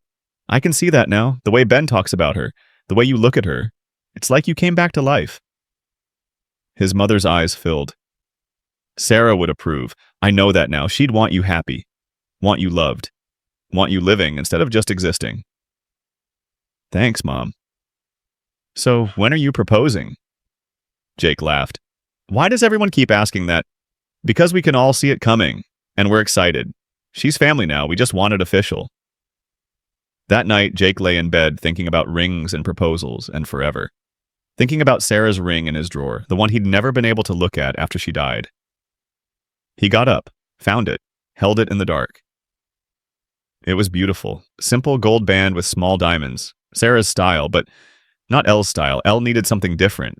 I can see that now, the way Ben talks about her, the way you look at her. It's like you came back to life. His mother's eyes filled. Sarah would approve. I know that now. She'd want you happy. Want you loved. Want you living instead of just existing. Thanks, Mom. So, when are you proposing? Jake laughed. Why does everyone keep asking that? Because we can all see it coming, and we're excited. She's family now. We just want it official. That night, Jake lay in bed thinking about rings and proposals and forever. Thinking about Sarah's ring in his drawer, the one he'd never been able to look at after she died. He got up, found it, held it in the dark. It was beautiful. Simple gold band with small diamonds. Sarah's style, but not Elle's style. Elle needed something different.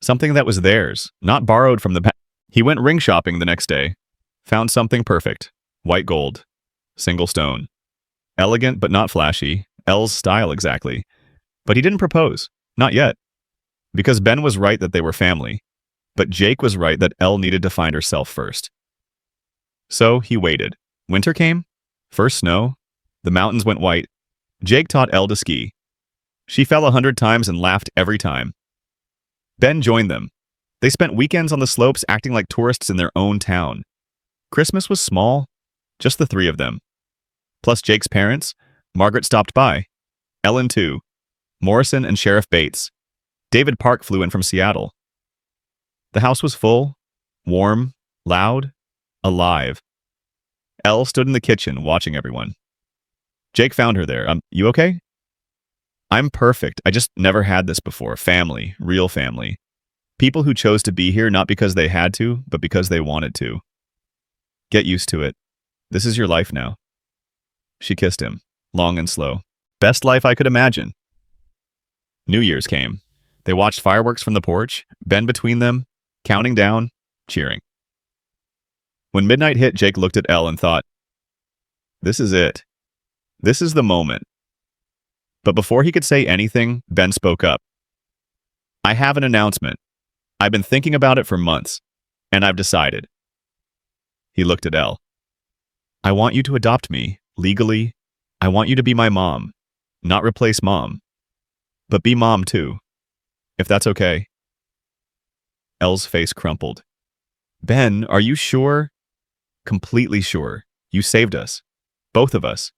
Something that was theirs, not borrowed from the past. He went ring shopping the next day. Found something perfect. White gold. Single stone. Elegant but not flashy. Elle's style exactly. But he didn't propose. Not yet. Because Ben was right that they were family. But Jake was right that Elle needed to find herself first. So he waited. Winter came. First snow. The mountains went white. Jake taught Elle to ski. She fell 100 times and laughed every time. Ben joined them. They spent weekends on the slopes acting like tourists in their own town. Christmas was small. Just the three of them. Plus Jake's parents. Margaret stopped by. Ellen too. Morrison and Sheriff Bates. David Park flew in from Seattle. The house was full, warm, loud, alive. Elle stood in the kitchen watching everyone. Jake found her there. You okay? I'm perfect. I just never had this before. Family, real family. People who chose to be here not because they had to, but because they wanted to. Get used to it. This is your life now. She kissed him, long and slow. Best life I could imagine. New Year's came. They watched fireworks from the porch, Ben between them, counting down, cheering. When midnight hit, Jake looked at Elle and thought, this is it. This is the moment. But before he could say anything, Ben spoke up. I have an announcement. I've been thinking about it for months, and I've decided. He looked at Elle. I want you to adopt me, legally. I want you to be my mom, not replace mom, but be mom too, if that's okay. Elle's face crumpled. Ben, are you sure? Completely sure. You saved us. Both of us.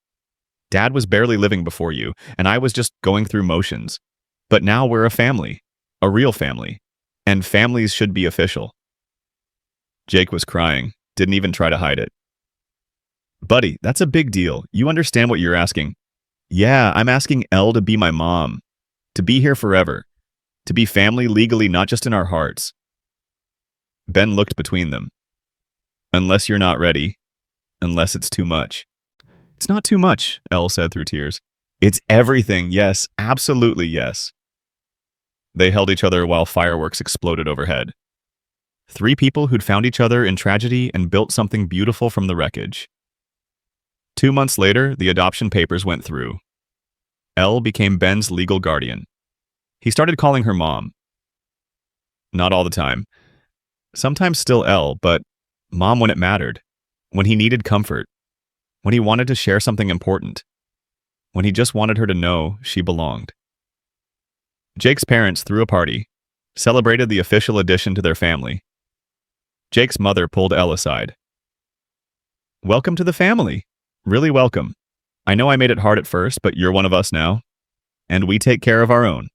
Dad was barely living before you, and I was just going through motions. But now we're a family. A real family. And families should be official. Jake was crying. Didn't even try to hide it. Buddy, that's a big deal. You understand what you're asking. Yeah, I'm asking Elle to be my mom. To be here forever. To be family legally, not just in our hearts. Ben looked between them. Unless you're not ready. Unless it's too much. It's not too much, Elle said through tears. It's everything, yes, absolutely yes. They held each other while fireworks exploded overhead. Three people who'd found each other in tragedy and built something beautiful from the wreckage. 2 months later, the adoption papers went through. Elle became Ben's legal guardian. He started calling her mom. Not all the time. Sometimes still Elle, but mom when it mattered. When he needed comfort. When he wanted to share something important. When he just wanted her to know she belonged. Jake's parents threw a party, celebrated the official addition to their family. Jake's mother pulled Elle aside. Welcome to the family. Really welcome. I know I made it hard at first, but you're one of us now. And we take care of our own.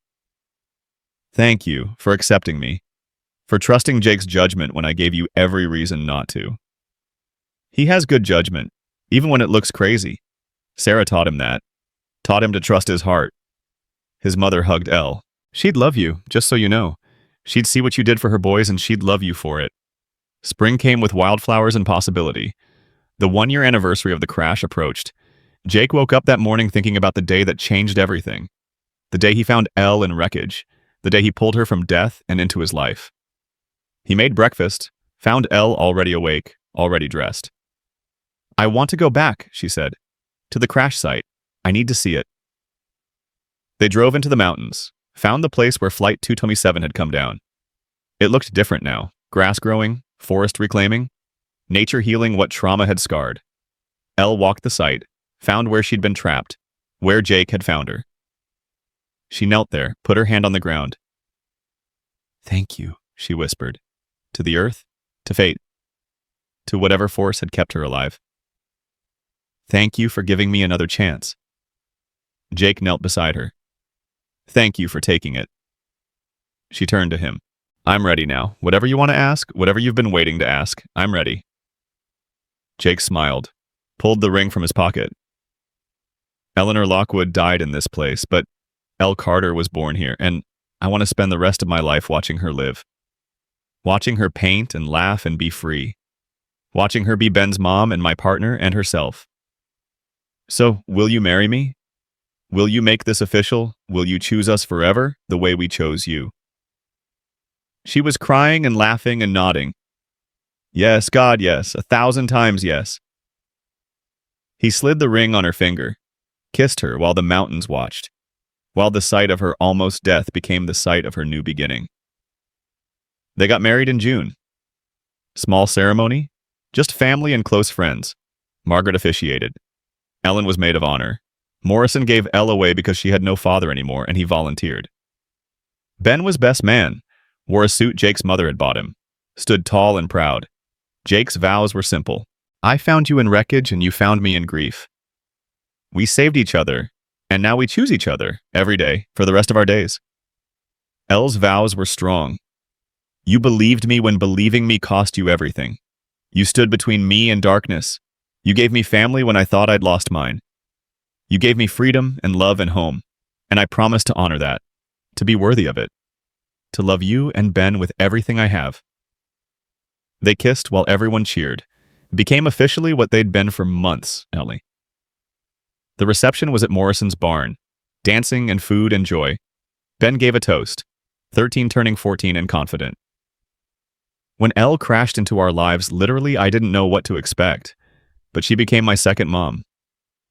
Thank you for accepting me. For trusting Jake's judgment when I gave you every reason not to. He has good judgment, even when it looks crazy. Sarah taught him that. Taught him to trust his heart. His mother hugged Elle. She'd love you, just so you know. She'd see what you did for her boys and she'd love you for it. Spring came with wildflowers and possibility. The 1-year anniversary of the crash approached. Jake woke up that morning thinking about the day that changed everything. The day he found Elle in Wreckage. The day he pulled her from death and into his life. He made breakfast, found Elle already awake, already dressed. I want to go back, she said. To the crash site. I need to see it. They drove into the mountains, found the place where Flight 227 had come down. It looked different now. Grass growing, forest reclaiming, nature healing what trauma had scarred. Elle walked the site, found where she'd been trapped, where Jake had found her. She knelt there, put her hand on the ground. Thank you, she whispered. To the earth, to fate, to whatever force had kept her alive. Thank you for giving me another chance. Jake knelt beside her. Thank you for taking it. She turned to him. I'm ready now. Whatever you want to ask, whatever you've been waiting to ask, I'm ready. Jake smiled, pulled the ring from his pocket. Eleanor Lockwood died in this place, but Elle Carter was born here, and I want to spend the rest of my life watching her live. Watching her paint and laugh and be free. watching her be Ben's mom and my partner and herself. So, will you marry me? Will you make this official? Will you choose us forever, the way we chose you? She was crying and laughing and nodding. Yes, God, yes, 1,000 times yes. He slid the ring on her finger, kissed her while the mountains watched, while the sight of her almost death became the sight of her new beginning. They got married in June. Small ceremony, just family and close friends. Margaret officiated. Ellen was maid of honor. Morrison gave Elle away because she had no father anymore, and he volunteered. Ben was best man, wore a suit Jake's mother had bought him, stood tall and proud. Jake's vows were simple. I found you in wreckage and you found me in grief. We saved each other, and now we choose each other every day for the rest of our days. Elle's vows were strong. You believed me when believing me cost you everything. You stood between me and darkness. You gave me family when I thought I'd lost mine. You gave me freedom and love and home, and I promise to honor that, to be worthy of it, to love you and Ben with everything I have. They kissed while everyone cheered. It became officially what they'd been for months, Ellie. The reception was at Morrison's barn, dancing and food and joy. Ben gave a toast, 13 turning 14 and confident. When Elle crashed into our lives, literally I didn't know what to expect, but she became my second mom,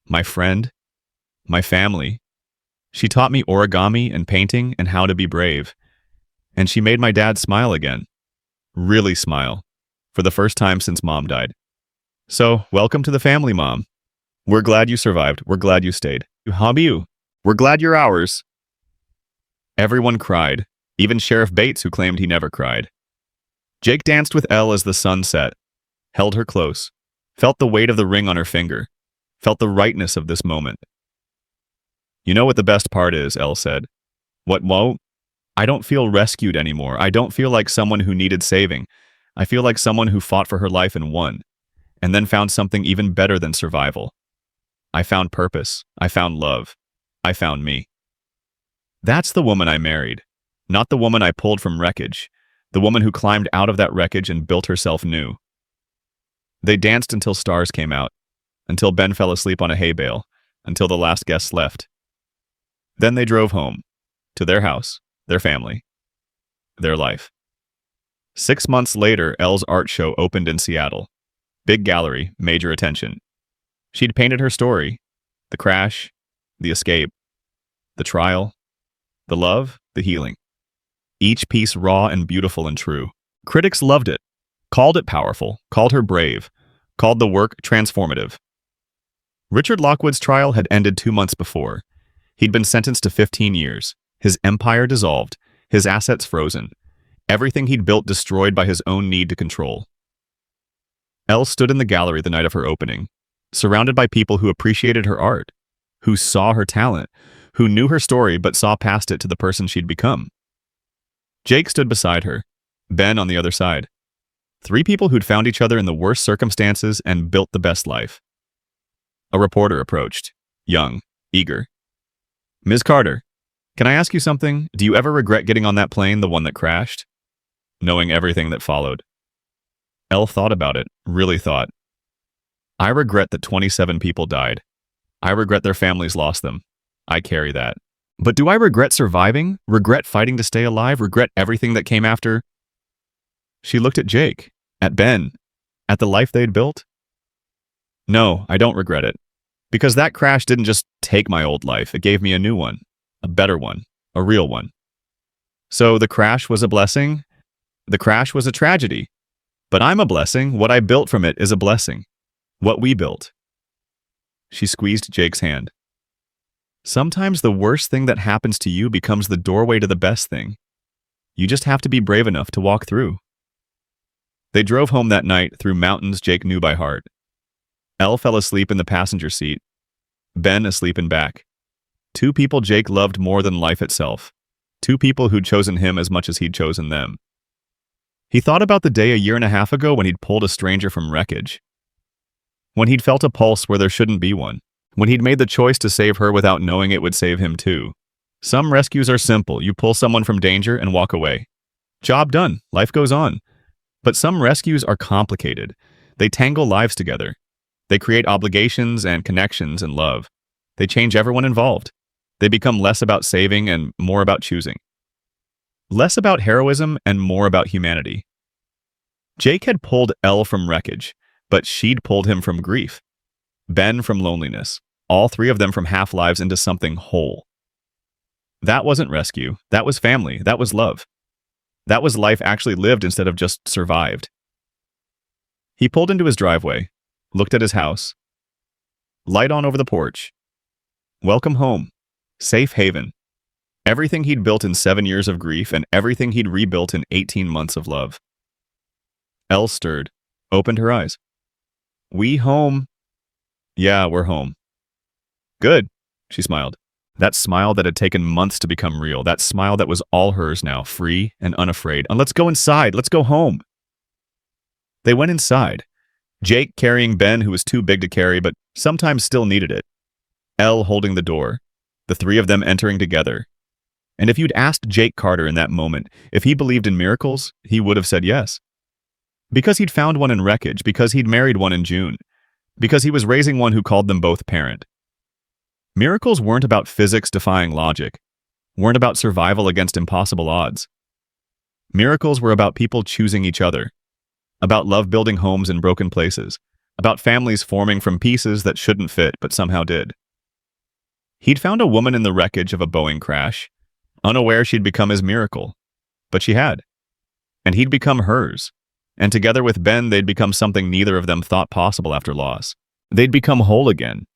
my friend, my family. She taught me origami and painting and how to be brave. And she made my dad smile again. Really smile. For the first time since Mom died. So, welcome to the family, Mom. We're glad you survived. We're glad you stayed. How about you? We're glad you're ours. Everyone cried, even Sheriff Bates, who claimed he never cried. Jake danced with Elle as the sun set, held her close, felt the weight of the ring on her finger, felt the rightness of this moment. You know what the best part is, Elle said. What, whoa? I don't feel rescued anymore. I don't feel like someone who needed saving. I feel like someone who fought for her life and won, and then found something even better than survival. I found purpose. I found love. I found me. That's the woman I married, not the woman I pulled from wreckage, the woman who climbed out of that wreckage and built herself new. They danced until stars came out, until Ben fell asleep on a hay bale, until the last guests left. Then they drove home, to their house, their family, their life. 6 months later, Elle's art show opened in Seattle. Big gallery, major attention. She'd painted her story, the crash, the escape, the trial, the love, the healing. Each piece raw and beautiful and true. Critics loved it, called it powerful, called her brave, called the work transformative. Richard Lockwood's trial had ended 2 months before. He'd been sentenced to 15 years, his empire dissolved, his assets frozen, everything he'd built destroyed by his own need to control. Elle stood in the gallery the night of her opening, surrounded by people who appreciated her art, who saw her talent, who knew her story but saw past it to the person she'd become. Jake stood beside her, Ben on the other side. 3 people who'd found each other in the worst circumstances and built the best life. A reporter approached, young, eager. Ms. Carter, can I ask you something? Do you ever regret getting on that plane, the one that crashed? Knowing everything that followed. Elle thought about it, really thought. I regret that 27 people died. I regret their families lost them. I carry that. But do I regret surviving? Regret fighting to stay alive? Regret everything that came after? She looked at Jake, at Ben, at the life they'd built. No, I don't regret it. Because that crash didn't just take my old life, it gave me a new one, a better one, a real one. So the crash was a blessing? The crash was a tragedy. But I'm a blessing. What I built from it is a blessing. What we built. She squeezed Jake's hand. Sometimes the worst thing that happens to you becomes the doorway to the best thing. You just have to be brave enough to walk through. They drove home that night through mountains Jake knew by heart. Elle fell asleep in the passenger seat. Ben asleep in back. 2 people Jake loved more than life itself. 2 people who'd chosen him as much as he'd chosen them. He thought about the day a year and a half ago when he'd pulled a stranger from wreckage. When he'd felt a pulse where there shouldn't be one. When he'd made the choice to save her without knowing it would save him too. Some rescues are simple. You pull someone from danger and walk away. Job done. Life goes on. But some rescues are complicated. They tangle lives together. They create obligations and connections and love. They change everyone involved. They become less about saving and more about choosing. Less about heroism and more about humanity. Jake had pulled Elle from Wreckage, but she'd pulled him from grief. Ben from loneliness. All three of them from half-lives into something whole. That wasn't rescue. That was family. That was love. That was life actually lived instead of just survived. He pulled into his driveway, looked at his house. Light on over the porch. Welcome home. Safe haven. Everything he'd built in 7 years of grief and everything he'd rebuilt in 18 months of love. Elle stirred, opened her eyes. We home. Yeah, we're home. Good, she smiled. That smile that had taken months to become real. That smile that was all hers now, free and unafraid. And let's go inside. Let's go home. They went inside. Jake carrying Ben, who was too big to carry, but sometimes still needed it. Elle holding the door. The three of them entering together. And if you'd asked Jake Carter in that moment if he believed in miracles, he would have said yes. Because he'd found one in Wreckage, because he'd married one in June, because he was raising one who called them both parent. Miracles weren't about physics defying logic, weren't about survival against impossible odds. Miracles were about people choosing each other, about love building homes in broken places, about families forming from pieces that shouldn't fit but somehow did. He'd found a woman in the wreckage of a Boeing crash, unaware she'd become his miracle, but she had. And he'd become hers. And together with Ben, they'd become something neither of them thought possible after loss. They'd become whole again.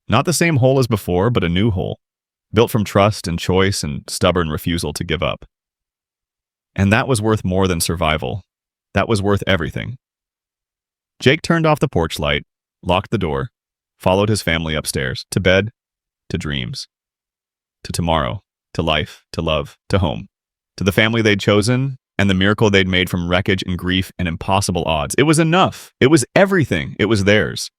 Not the same whole as before, but a new whole, built from trust and choice and stubborn refusal to give up. And that was worth more than survival. That was worth everything. Jake turned off the porch light, locked the door, followed his family upstairs, to bed, to dreams, to tomorrow, to life, to love, to home, to the family they'd chosen, and the miracle they'd made from wreckage and grief and impossible odds. It was enough. It was everything. It was theirs.